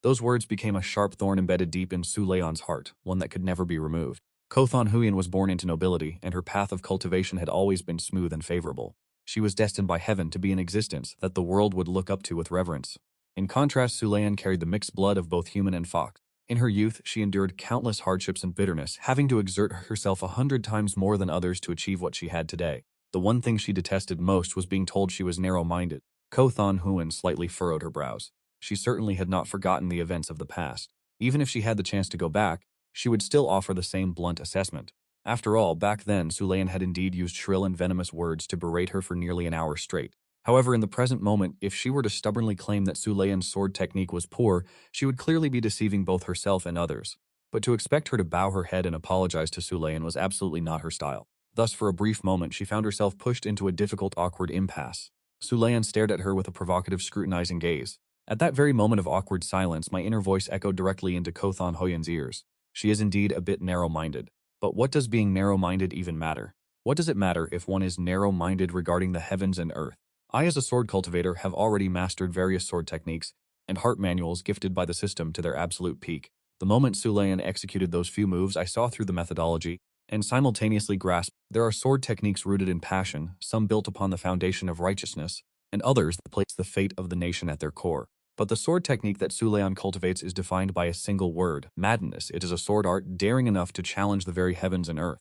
Those words became a sharp thorn embedded deep in Sulayan's heart, one that could never be removed. Kothan Huyen was born into nobility, and her path of cultivation had always been smooth and favorable. She was destined by heaven to be an existence that the world would look up to with reverence. In contrast, Sulayan carried the mixed blood of both human and fox. In her youth, she endured countless hardships and bitterness, having to exert herself 100 times more than others to achieve what she had today. The one thing she detested most was being told she was narrow-minded. Kothan Huyen slightly furrowed her brows. She certainly had not forgotten the events of the past. Even if she had the chance to go back, she would still offer the same blunt assessment. After all, back then, Sulayan had indeed used shrill and venomous words to berate her for nearly an hour straight. However, in the present moment, if she were to stubbornly claim that Sulayan's sword technique was poor, she would clearly be deceiving both herself and others. But to expect her to bow her head and apologize to Sulayan was absolutely not her style. Thus, for a brief moment, she found herself pushed into a difficult, awkward impasse. Sulayan stared at her with a provocative, scrutinizing gaze. At that very moment of awkward silence, my inner voice echoed directly into Kothan Hoyen's ears. She is indeed a bit narrow-minded. But what does being narrow-minded even matter? What does it matter if one is narrow-minded regarding the heavens and earth? I, as a sword cultivator, have already mastered various sword techniques and heart manuals gifted by the system to their absolute peak. The moment Sulayan executed those few moves, I saw through the methodology and simultaneously grasped there are sword techniques rooted in passion, some built upon the foundation of righteousness, and others that place the fate of the nation at their core. But the sword technique that Sulayan cultivates is defined by a single word: madness. It is a sword art daring enough to challenge the very heavens and earth.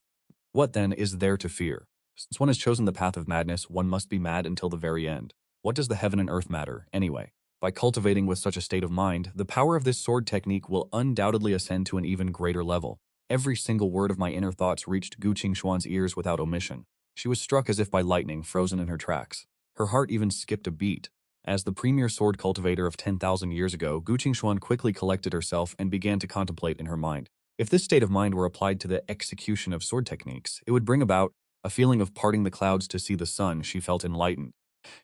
What, then, is there to fear? Since one has chosen the path of madness, one must be mad until the very end. What does the heaven and earth matter, anyway? By cultivating with such a state of mind, the power of this sword technique will undoubtedly ascend to an even greater level. Every single word of my inner thoughts reached Gu Qingxuan's ears without omission. She was struck as if by lightning, frozen in her tracks. Her heart even skipped a beat. As the premier sword cultivator of 10,000 years ago, Gu Qingxuan quickly collected herself and began to contemplate in her mind. If this state of mind were applied to the execution of sword techniques, it would bring about a feeling of parting the clouds to see the sun. She felt enlightened.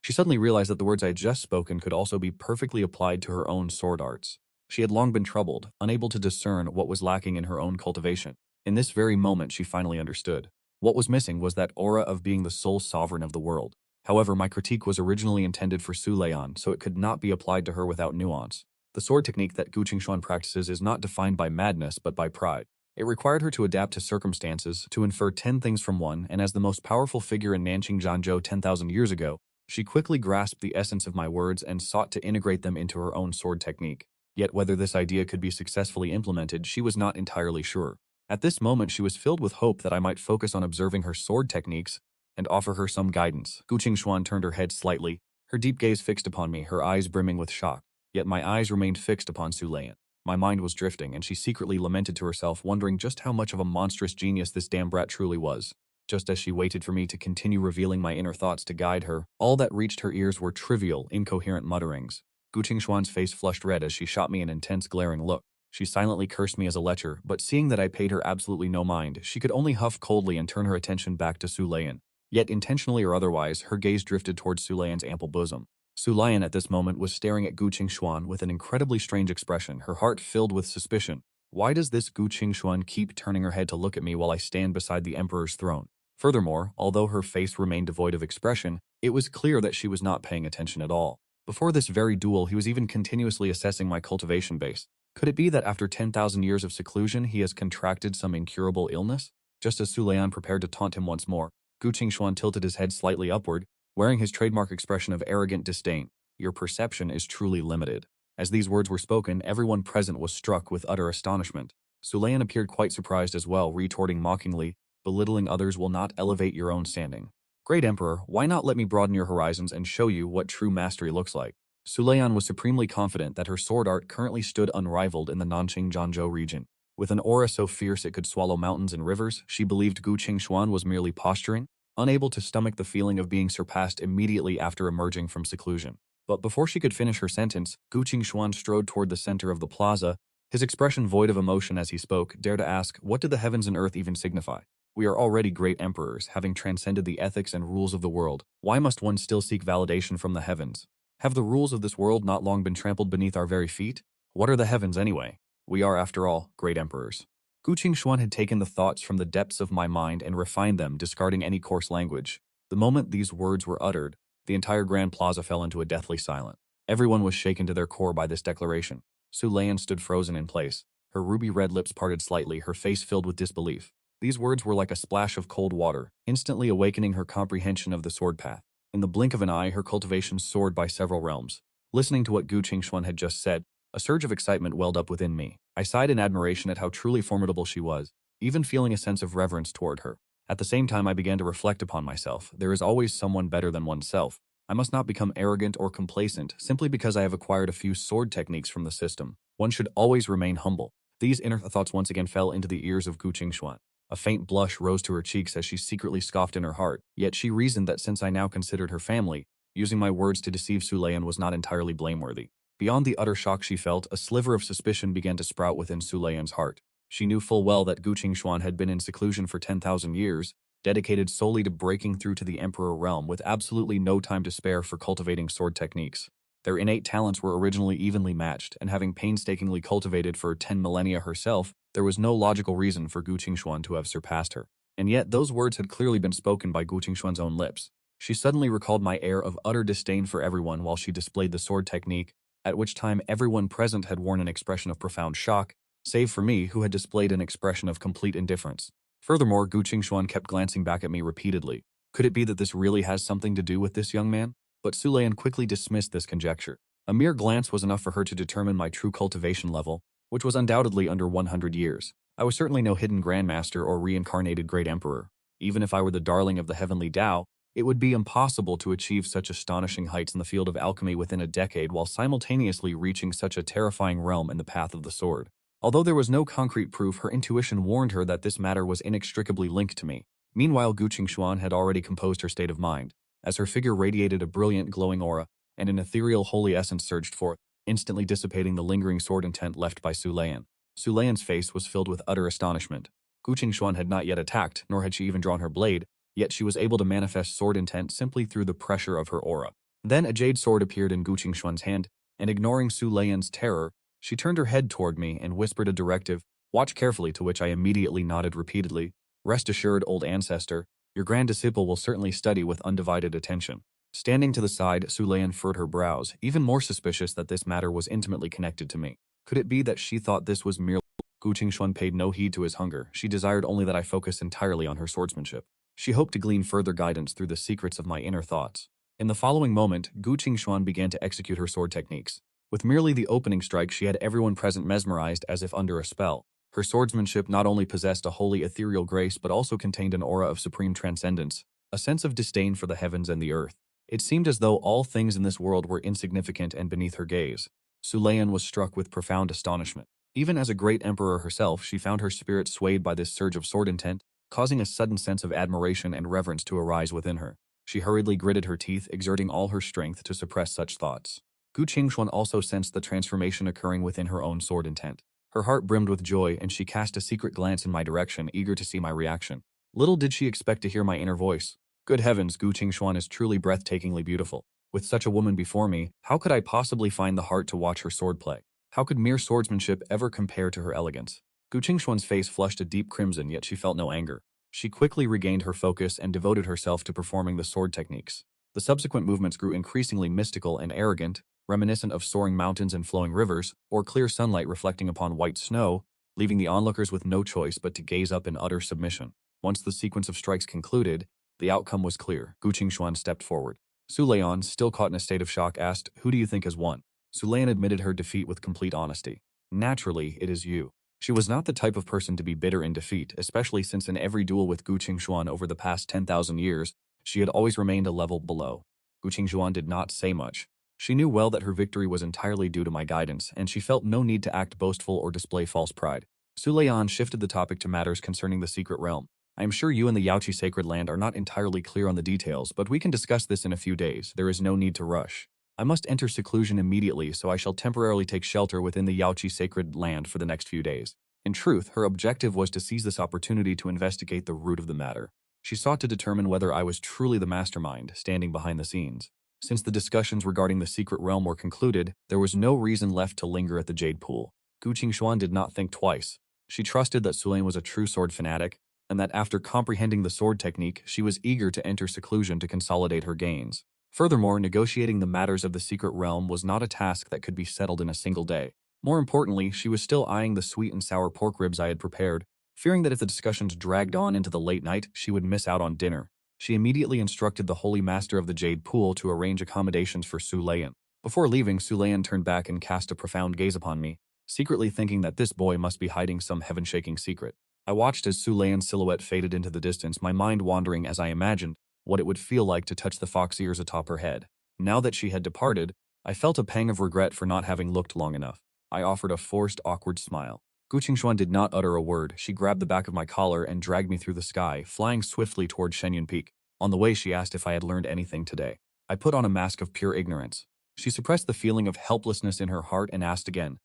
She suddenly realized that the words I had just spoken could also be perfectly applied to her own sword arts. She had long been troubled, unable to discern what was lacking in her own cultivation. In this very moment, she finally understood. What was missing was that aura of being the sole sovereign of the world. However, my critique was originally intended for Sulayan, so it could not be applied to her without nuance. The sword technique that Gu Qingxuan practices is not defined by madness, but by pride. It required her to adapt to circumstances, to infer 10 things from one, and as the most powerful figure in Nanqing Zhanzhou 10,000 years ago, she quickly grasped the essence of my words and sought to integrate them into her own sword technique. Yet whether this idea could be successfully implemented, she was not entirely sure. At this moment, she was filled with hope that I might focus on observing her sword techniques and offer her some guidance. Gu Qingxuan turned her head slightly, her deep gaze fixed upon me, her eyes brimming with shock. Yet my eyes remained fixed upon Sulayan. My mind was drifting, and she secretly lamented to herself, wondering just how much of a monstrous genius this damn brat truly was. Just as she waited for me to continue revealing my inner thoughts to guide her, all that reached her ears were trivial, incoherent mutterings. Gu Qingxuan's face flushed red as she shot me an intense, glaring look. She silently cursed me as a lecher, but seeing that I paid her absolutely no mind, she could only huff coldly and turn her attention back to Sulayan. Yet, intentionally or otherwise, her gaze drifted towards Sulayan's ample bosom. Sulayan at this moment was staring at Gu Qingxuan with an incredibly strange expression, her heart filled with suspicion. Why does this Gu Qingshuan keep turning her head to look at me while I stand beside the emperor's throne? Furthermore, although her face remained devoid of expression, it was clear that she was not paying attention at all. Before this very duel, he was even continuously assessing my cultivation base. Could it be that after 10,000 years of seclusion, he has contracted some incurable illness? Just as Su Lian prepared to taunt him once more, Gu Qingshuan tilted his head slightly upward, wearing his trademark expression of arrogant disdain. Your perception is truly limited. As these words were spoken, everyone present was struck with utter astonishment. Su Lian appeared quite surprised as well, retorting mockingly, belittling others will not elevate your own standing. Great Emperor, why not let me broaden your horizons and show you what true mastery looks like? Su Lian was supremely confident that her sword art currently stood unrivaled in the Nanqing Jianzhou region. With an aura so fierce it could swallow mountains and rivers, she believed Gu Qingshuan was merely posturing, unable to stomach the feeling of being surpassed immediately after emerging from seclusion. But before she could finish her sentence, Gu Qingshuan strode toward the center of the plaza, his expression void of emotion as he spoke, dare to ask, what do the heavens and earth even signify? We are already great emperors, having transcended the ethics and rules of the world. Why must one still seek validation from the heavens? Have the rules of this world not long been trampled beneath our very feet? What are the heavens anyway? We are, after all, great emperors. Gu Qingshuan had taken the thoughts from the depths of my mind and refined them, discarding any coarse language. The moment these words were uttered, the entire Grand Plaza fell into a deathly silence. Everyone was shaken to their core by this declaration. Su Lian stood frozen in place. Her ruby-red lips parted slightly, her face filled with disbelief. These words were like a splash of cold water, instantly awakening her comprehension of the sword path. In the blink of an eye, her cultivation soared by several realms. Listening to what Gu Qingshuan had just said, a surge of excitement welled up within me. I sighed in admiration at how truly formidable she was, even feeling a sense of reverence toward her. At the same time, I began to reflect upon myself. There is always someone better than oneself. I must not become arrogant or complacent simply because I have acquired a few sword techniques from the system. One should always remain humble. These inner thoughts once again fell into the ears of Gu Qingshuan. A faint blush rose to her cheeks as she secretly scoffed in her heart, yet she reasoned that since I now considered her family, using my words to deceive Su Lian was not entirely blameworthy. Beyond the utter shock she felt, a sliver of suspicion began to sprout within Su Lian's heart. She knew full well that Gu Qingshuan had been in seclusion for 10,000 years, dedicated solely to breaking through to the Emperor realm with absolutely no time to spare for cultivating sword techniques. Their innate talents were originally evenly matched, and having painstakingly cultivated for 10 millennia herself, there was no logical reason for Gu Qingshuan to have surpassed her. And yet, those words had clearly been spoken by Gu Qingshuan's own lips. She suddenly recalled my air of utter disdain for everyone while she displayed the sword technique, at which time everyone present had worn an expression of profound shock, save for me, who had displayed an expression of complete indifference. Furthermore, Gu Qingshuan kept glancing back at me repeatedly. Could it be that this really has something to do with this young man? But Su Lian quickly dismissed this conjecture. A mere glance was enough for her to determine my true cultivation level, which was undoubtedly under 100 years. I was certainly no hidden grandmaster or reincarnated great emperor. Even if I were the darling of the heavenly Tao, it would be impossible to achieve such astonishing heights in the field of alchemy within a decade while simultaneously reaching such a terrifying realm in the path of the sword. Although there was no concrete proof, her intuition warned her that this matter was inextricably linked to me. Meanwhile, Gu Qingshuan had already composed her state of mind. As her figure radiated a brilliant glowing aura, and an ethereal holy essence surged forth, instantly dissipating the lingering sword intent left by Su Lian. Su Lian's face was filled with utter astonishment. Gu Qingshuan had not yet attacked, nor had she even drawn her blade, yet she was able to manifest sword intent simply through the pressure of her aura. Then a jade sword appeared in Gu Qingshuan's hand, and ignoring Su Lian's terror, she turned her head toward me and whispered a directive, "Watch carefully," to which I immediately nodded repeatedly. "Rest assured, old ancestor, your grand disciple will certainly study with undivided attention." Standing to the side, Su Lian furrowed her brows, even more suspicious that this matter was intimately connected to me. Could it be that she thought this was merely— Gu Qingshuan paid no heed to his hunger. She desired only that I focus entirely on her swordsmanship. She hoped to glean further guidance through the secrets of my inner thoughts. In the following moment, Gu Qingshuan began to execute her sword techniques. With merely the opening strike, she had everyone present mesmerized as if under a spell. Her swordsmanship not only possessed a wholly ethereal grace but also contained an aura of supreme transcendence, a sense of disdain for the heavens and the earth. It seemed as though all things in this world were insignificant and beneath her gaze. Su Lian was struck with profound astonishment. Even as a great emperor herself, she found her spirit swayed by this surge of sword intent, causing a sudden sense of admiration and reverence to arise within her. She hurriedly gritted her teeth, exerting all her strength to suppress such thoughts. Gu Qingshuan also sensed the transformation occurring within her own sword intent. Her heart brimmed with joy, and she cast a secret glance in my direction, eager to see my reaction. Little did she expect to hear my inner voice. Good heavens, Gu Qingshuan is truly breathtakingly beautiful. With such a woman before me, how could I possibly find the heart to watch her swordplay? How could mere swordsmanship ever compare to her elegance? Gu Qingshuan's face flushed a deep crimson, yet she felt no anger. She quickly regained her focus and devoted herself to performing the sword techniques. The subsequent movements grew increasingly mystical and arrogant, reminiscent of soaring mountains and flowing rivers, or clear sunlight reflecting upon white snow, leaving the onlookers with no choice but to gaze up in utter submission. Once the sequence of strikes concluded, the outcome was clear. Gu Qingshuan stepped forward. Su Leon, still caught in a state of shock, asked, "Who do you think has won?" Su Leon admitted her defeat with complete honesty. "Naturally, it is you." She was not the type of person to be bitter in defeat, especially since in every duel with Gu Qingshuan over the past 10,000 years, she had always remained a level below. Gu Qingshuan did not say much. She knew well that her victory was entirely due to my guidance, and she felt no need to act boastful or display false pride. Su Leon shifted the topic to matters concerning the secret realm. "I am sure you and the Yaoqi Sacred Land are not entirely clear on the details, but we can discuss this in a few days. There is no need to rush. I must enter seclusion immediately, so I shall temporarily take shelter within the Yaoqi Sacred Land for the next few days." In truth, her objective was to seize this opportunity to investigate the root of the matter. She sought to determine whether I was truly the mastermind, standing behind the scenes. Since the discussions regarding the secret realm were concluded, there was no reason left to linger at the Jade Pool. Gu Qingshuan did not think twice. She trusted that Sulain was a true sword fanatic, and that after comprehending the sword technique, she was eager to enter seclusion to consolidate her gains. Furthermore, negotiating the matters of the secret realm was not a task that could be settled in a single day. More importantly, she was still eyeing the sweet and sour pork ribs I had prepared, fearing that if the discussions dragged on into the late night, she would miss out on dinner. She immediately instructed the Holy Master of the Jade Pool to arrange accommodations for Su Leon. Before leaving, Su Leon turned back and cast a profound gaze upon me, secretly thinking that this boy must be hiding some heaven-shaking secret. I watched as Su Leon's silhouette faded into the distance, my mind wandering as I imagined what it would feel like to touch the fox ears atop her head. Now that she had departed, I felt a pang of regret for not having looked long enough. I offered a forced, awkward smile. Gu Qingshuan did not utter a word. She grabbed the back of my collar and dragged me through the sky, flying swiftly toward Shenyun Peak. On the way, she asked if I had learned anything today. I put on a mask of pure ignorance. She suppressed the feeling of helplessness in her heart and asked again,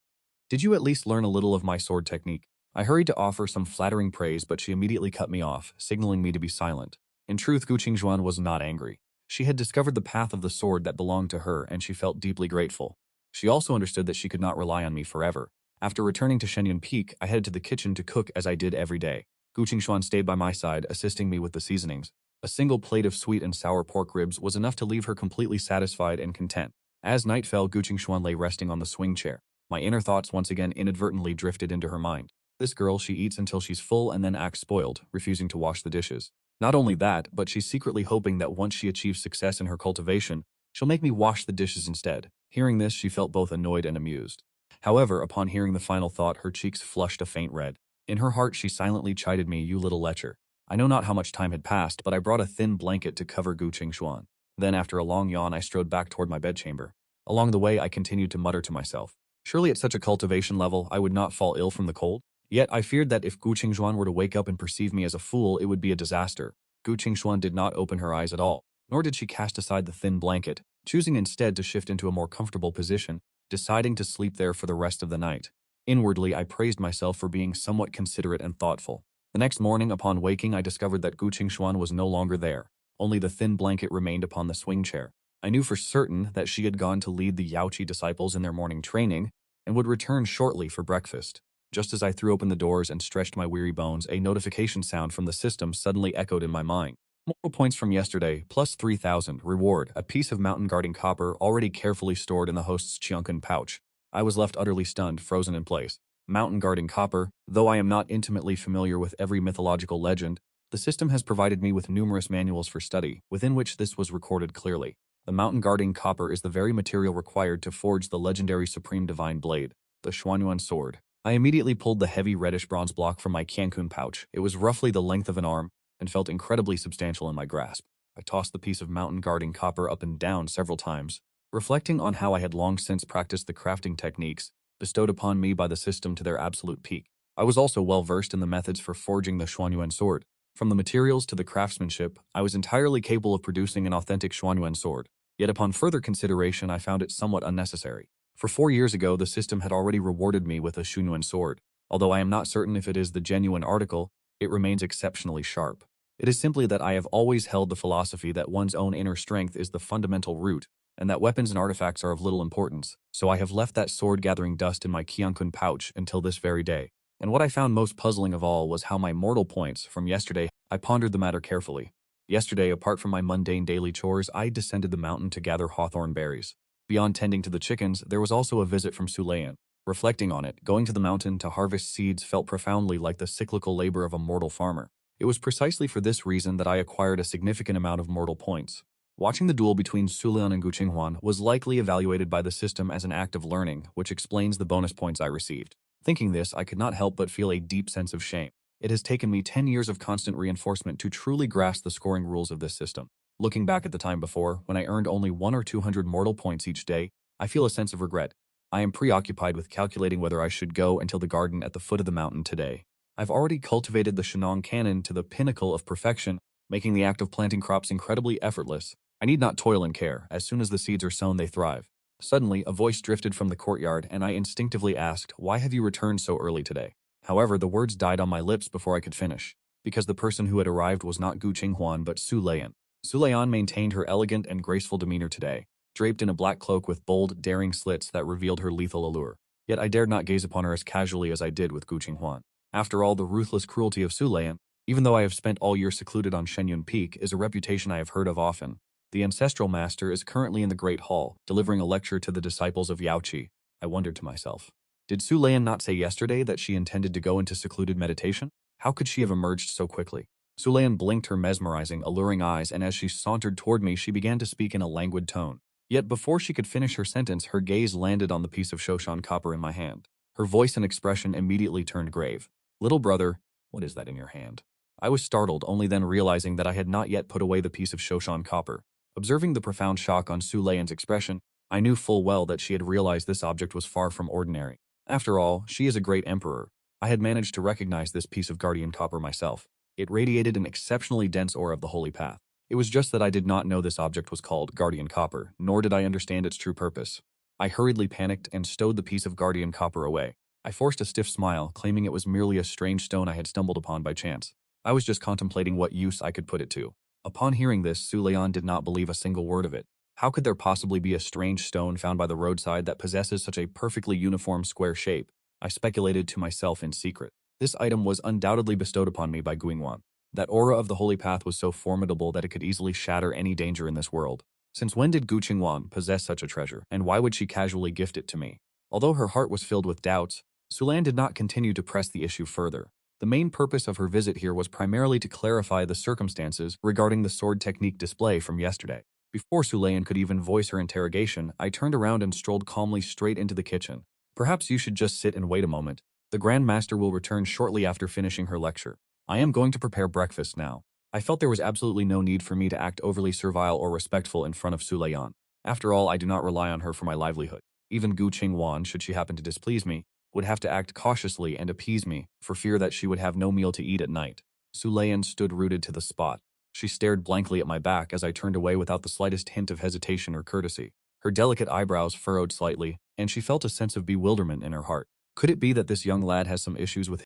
"Did you at least learn a little of my sword technique?" I hurried to offer some flattering praise, but she immediately cut me off, signaling me to be silent. In truth, Gu Qingshuan was not angry. She had discovered the path of the sword that belonged to her, and she felt deeply grateful. She also understood that she could not rely on me forever. After returning to Shenyun Peak, I headed to the kitchen to cook as I did every day. Gu Qingshuan stayed by my side, assisting me with the seasonings. A single plate of sweet and sour pork ribs was enough to leave her completely satisfied and content. As night fell, Gu Qingshuan lay resting on the swing chair. My inner thoughts once again inadvertently drifted into her mind. This girl, she eats until she's full and then acts spoiled, refusing to wash the dishes. Not only that, but she's secretly hoping that once she achieves success in her cultivation, she'll make me wash the dishes instead. Hearing this, she felt both annoyed and amused. However, upon hearing the final thought, her cheeks flushed a faint red. In her heart, she silently chided me, "You little lecher." I know not how much time had passed, but I brought a thin blanket to cover Gu Qingshuan. Then, after a long yawn, I strode back toward my bedchamber. Along the way, I continued to mutter to myself. Surely at such a cultivation level, I would not fall ill from the cold? Yet I feared that if Gu Qingshuan were to wake up and perceive me as a fool, it would be a disaster. Gu Qingshuan did not open her eyes at all, nor did she cast aside the thin blanket, choosing instead to shift into a more comfortable position, deciding to sleep there for the rest of the night. Inwardly, I praised myself for being somewhat considerate and thoughtful. The next morning, upon waking, I discovered that Gu Qingshuan was no longer there. Only the thin blanket remained upon the swing chair. I knew for certain that she had gone to lead the Yaoqi disciples in their morning training and would return shortly for breakfast. Just as I threw open the doors and stretched my weary bones, a notification sound from the system suddenly echoed in my mind. Moral points from yesterday, plus 3,000. Reward, a piece of mountain guarding copper already carefully stored in the host's Chiankin pouch. I was left utterly stunned, frozen in place. Mountain guarding copper, though I am not intimately familiar with every mythological legend, the system has provided me with numerous manuals for study, within which this was recorded clearly. The mountain guarding copper is the very material required to forge the legendary Supreme Divine Blade, the Xuanyuan Sword. I immediately pulled the heavy reddish bronze block from my Cancun pouch. It was roughly the length of an arm and felt incredibly substantial in my grasp. I tossed the piece of mountain guarding copper up and down several times, reflecting on how I had long since practiced the crafting techniques bestowed upon me by the system to their absolute peak. I was also well versed in the methods for forging the Xuanyuan sword. From the materials to the craftsmanship, I was entirely capable of producing an authentic Xuanyuan sword. Yet upon further consideration, I found it somewhat unnecessary. For 4 years ago, the system had already rewarded me with a Xuanyuan sword. Although I am not certain if it is the genuine article, it remains exceptionally sharp. It is simply that I have always held the philosophy that one's own inner strength is the fundamental root and that weapons and artifacts are of little importance, so I have left that sword gathering dust in my Kyankun pouch until this very day. And what I found most puzzling of all was how my mortal points from yesterday. I pondered the matter carefully. Yesterday, apart from my mundane daily chores, I descended the mountain to gather hawthorn berries. Beyond tending to the chickens, there was also a visit from Sulayan. Reflecting on it, going to the mountain to harvest seeds felt profoundly like the cyclical labor of a mortal farmer. It was precisely for this reason that I acquired a significant amount of mortal points. Watching the duel between Sulayan and Gu Qinghuan was likely evaluated by the system as an act of learning, which explains the bonus points I received. Thinking this, I could not help but feel a deep sense of shame. It has taken me 10 years of constant reinforcement to truly grasp the scoring rules of this system. Looking back at the time before, when I earned only 1 or 200 mortal points each day, I feel a sense of regret. I am preoccupied with calculating whether I should go until the garden at the foot of the mountain today. I've already cultivated the Shenong cannon to the pinnacle of perfection, making the act of planting crops incredibly effortless. I need not toil and care. As soon as the seeds are sown, they thrive. Suddenly, a voice drifted from the courtyard, and I instinctively asked, "Why have you returned so early today?" However, the words died on my lips before I could finish, because the person who had arrived was not Gu Qinghuan but Su Layan. Su Layan maintained her elegant and graceful demeanor today, draped in a black cloak with bold, daring slits that revealed her lethal allure. Yet I dared not gaze upon her as casually as I did with Gu Qinghuan. After all, the ruthless cruelty of Su Layan, even though I have spent all year secluded on Shenyun Peak, is a reputation I have heard of often. The ancestral master is currently in the Great Hall, delivering a lecture to the disciples of Yaoqi. I wondered to myself, did Su Layan not say yesterday that she intended to go into secluded meditation? How could she have emerged so quickly? Su Layan blinked her mesmerizing, alluring eyes, and as she sauntered toward me, she began to speak in a languid tone. Yet before she could finish her sentence, her gaze landed on the piece of Shoshan copper in my hand. Her voice and expression immediately turned grave. "Little brother, what is that in your hand?" I was startled, only then realizing that I had not yet put away the piece of Shoshan copper. Observing the profound shock on Su Layan's expression, I knew full well that she had realized this object was far from ordinary. After all, she is a great emperor. I had managed to recognize this piece of guardian copper myself. It radiated an exceptionally dense aura of the holy path. It was just that I did not know this object was called guardian copper, nor did I understand its true purpose. I hurriedly panicked and stowed the piece of guardian copper away. I forced a stiff smile, claiming it was merely a strange stone I had stumbled upon by chance. I was just contemplating what use I could put it to. Upon hearing this, Su Layan did not believe a single word of it. How could there possibly be a strange stone found by the roadside that possesses such a perfectly uniform square shape? I speculated to myself in secret. This item was undoubtedly bestowed upon me by Guingwan. That aura of the holy path was so formidable that it could easily shatter any danger in this world. Since when did Gu Qingwan possess such a treasure, and why would she casually gift it to me? Although her heart was filled with doubts, Su Layan did not continue to press the issue further. The main purpose of her visit here was primarily to clarify the circumstances regarding the sword technique display from yesterday. Before Su Layan could even voice her interrogation, I turned around and strolled calmly straight into the kitchen. "Perhaps you should just sit and wait a moment. The Grand Master will return shortly after finishing her lecture. I am going to prepare breakfast now." I felt there was absolutely no need for me to act overly servile or respectful in front of Su Layan. After all, I do not rely on her for my livelihood. Even Gu Qinghuan, should she happen to displease me, would have to act cautiously and appease me, for fear that she would have no meal to eat at night. Su Layan stood rooted to the spot. She stared blankly at my back as I turned away without the slightest hint of hesitation or courtesy. Her delicate eyebrows furrowed slightly, and she felt a sense of bewilderment in her heart. Could it be that this young lad has some issues with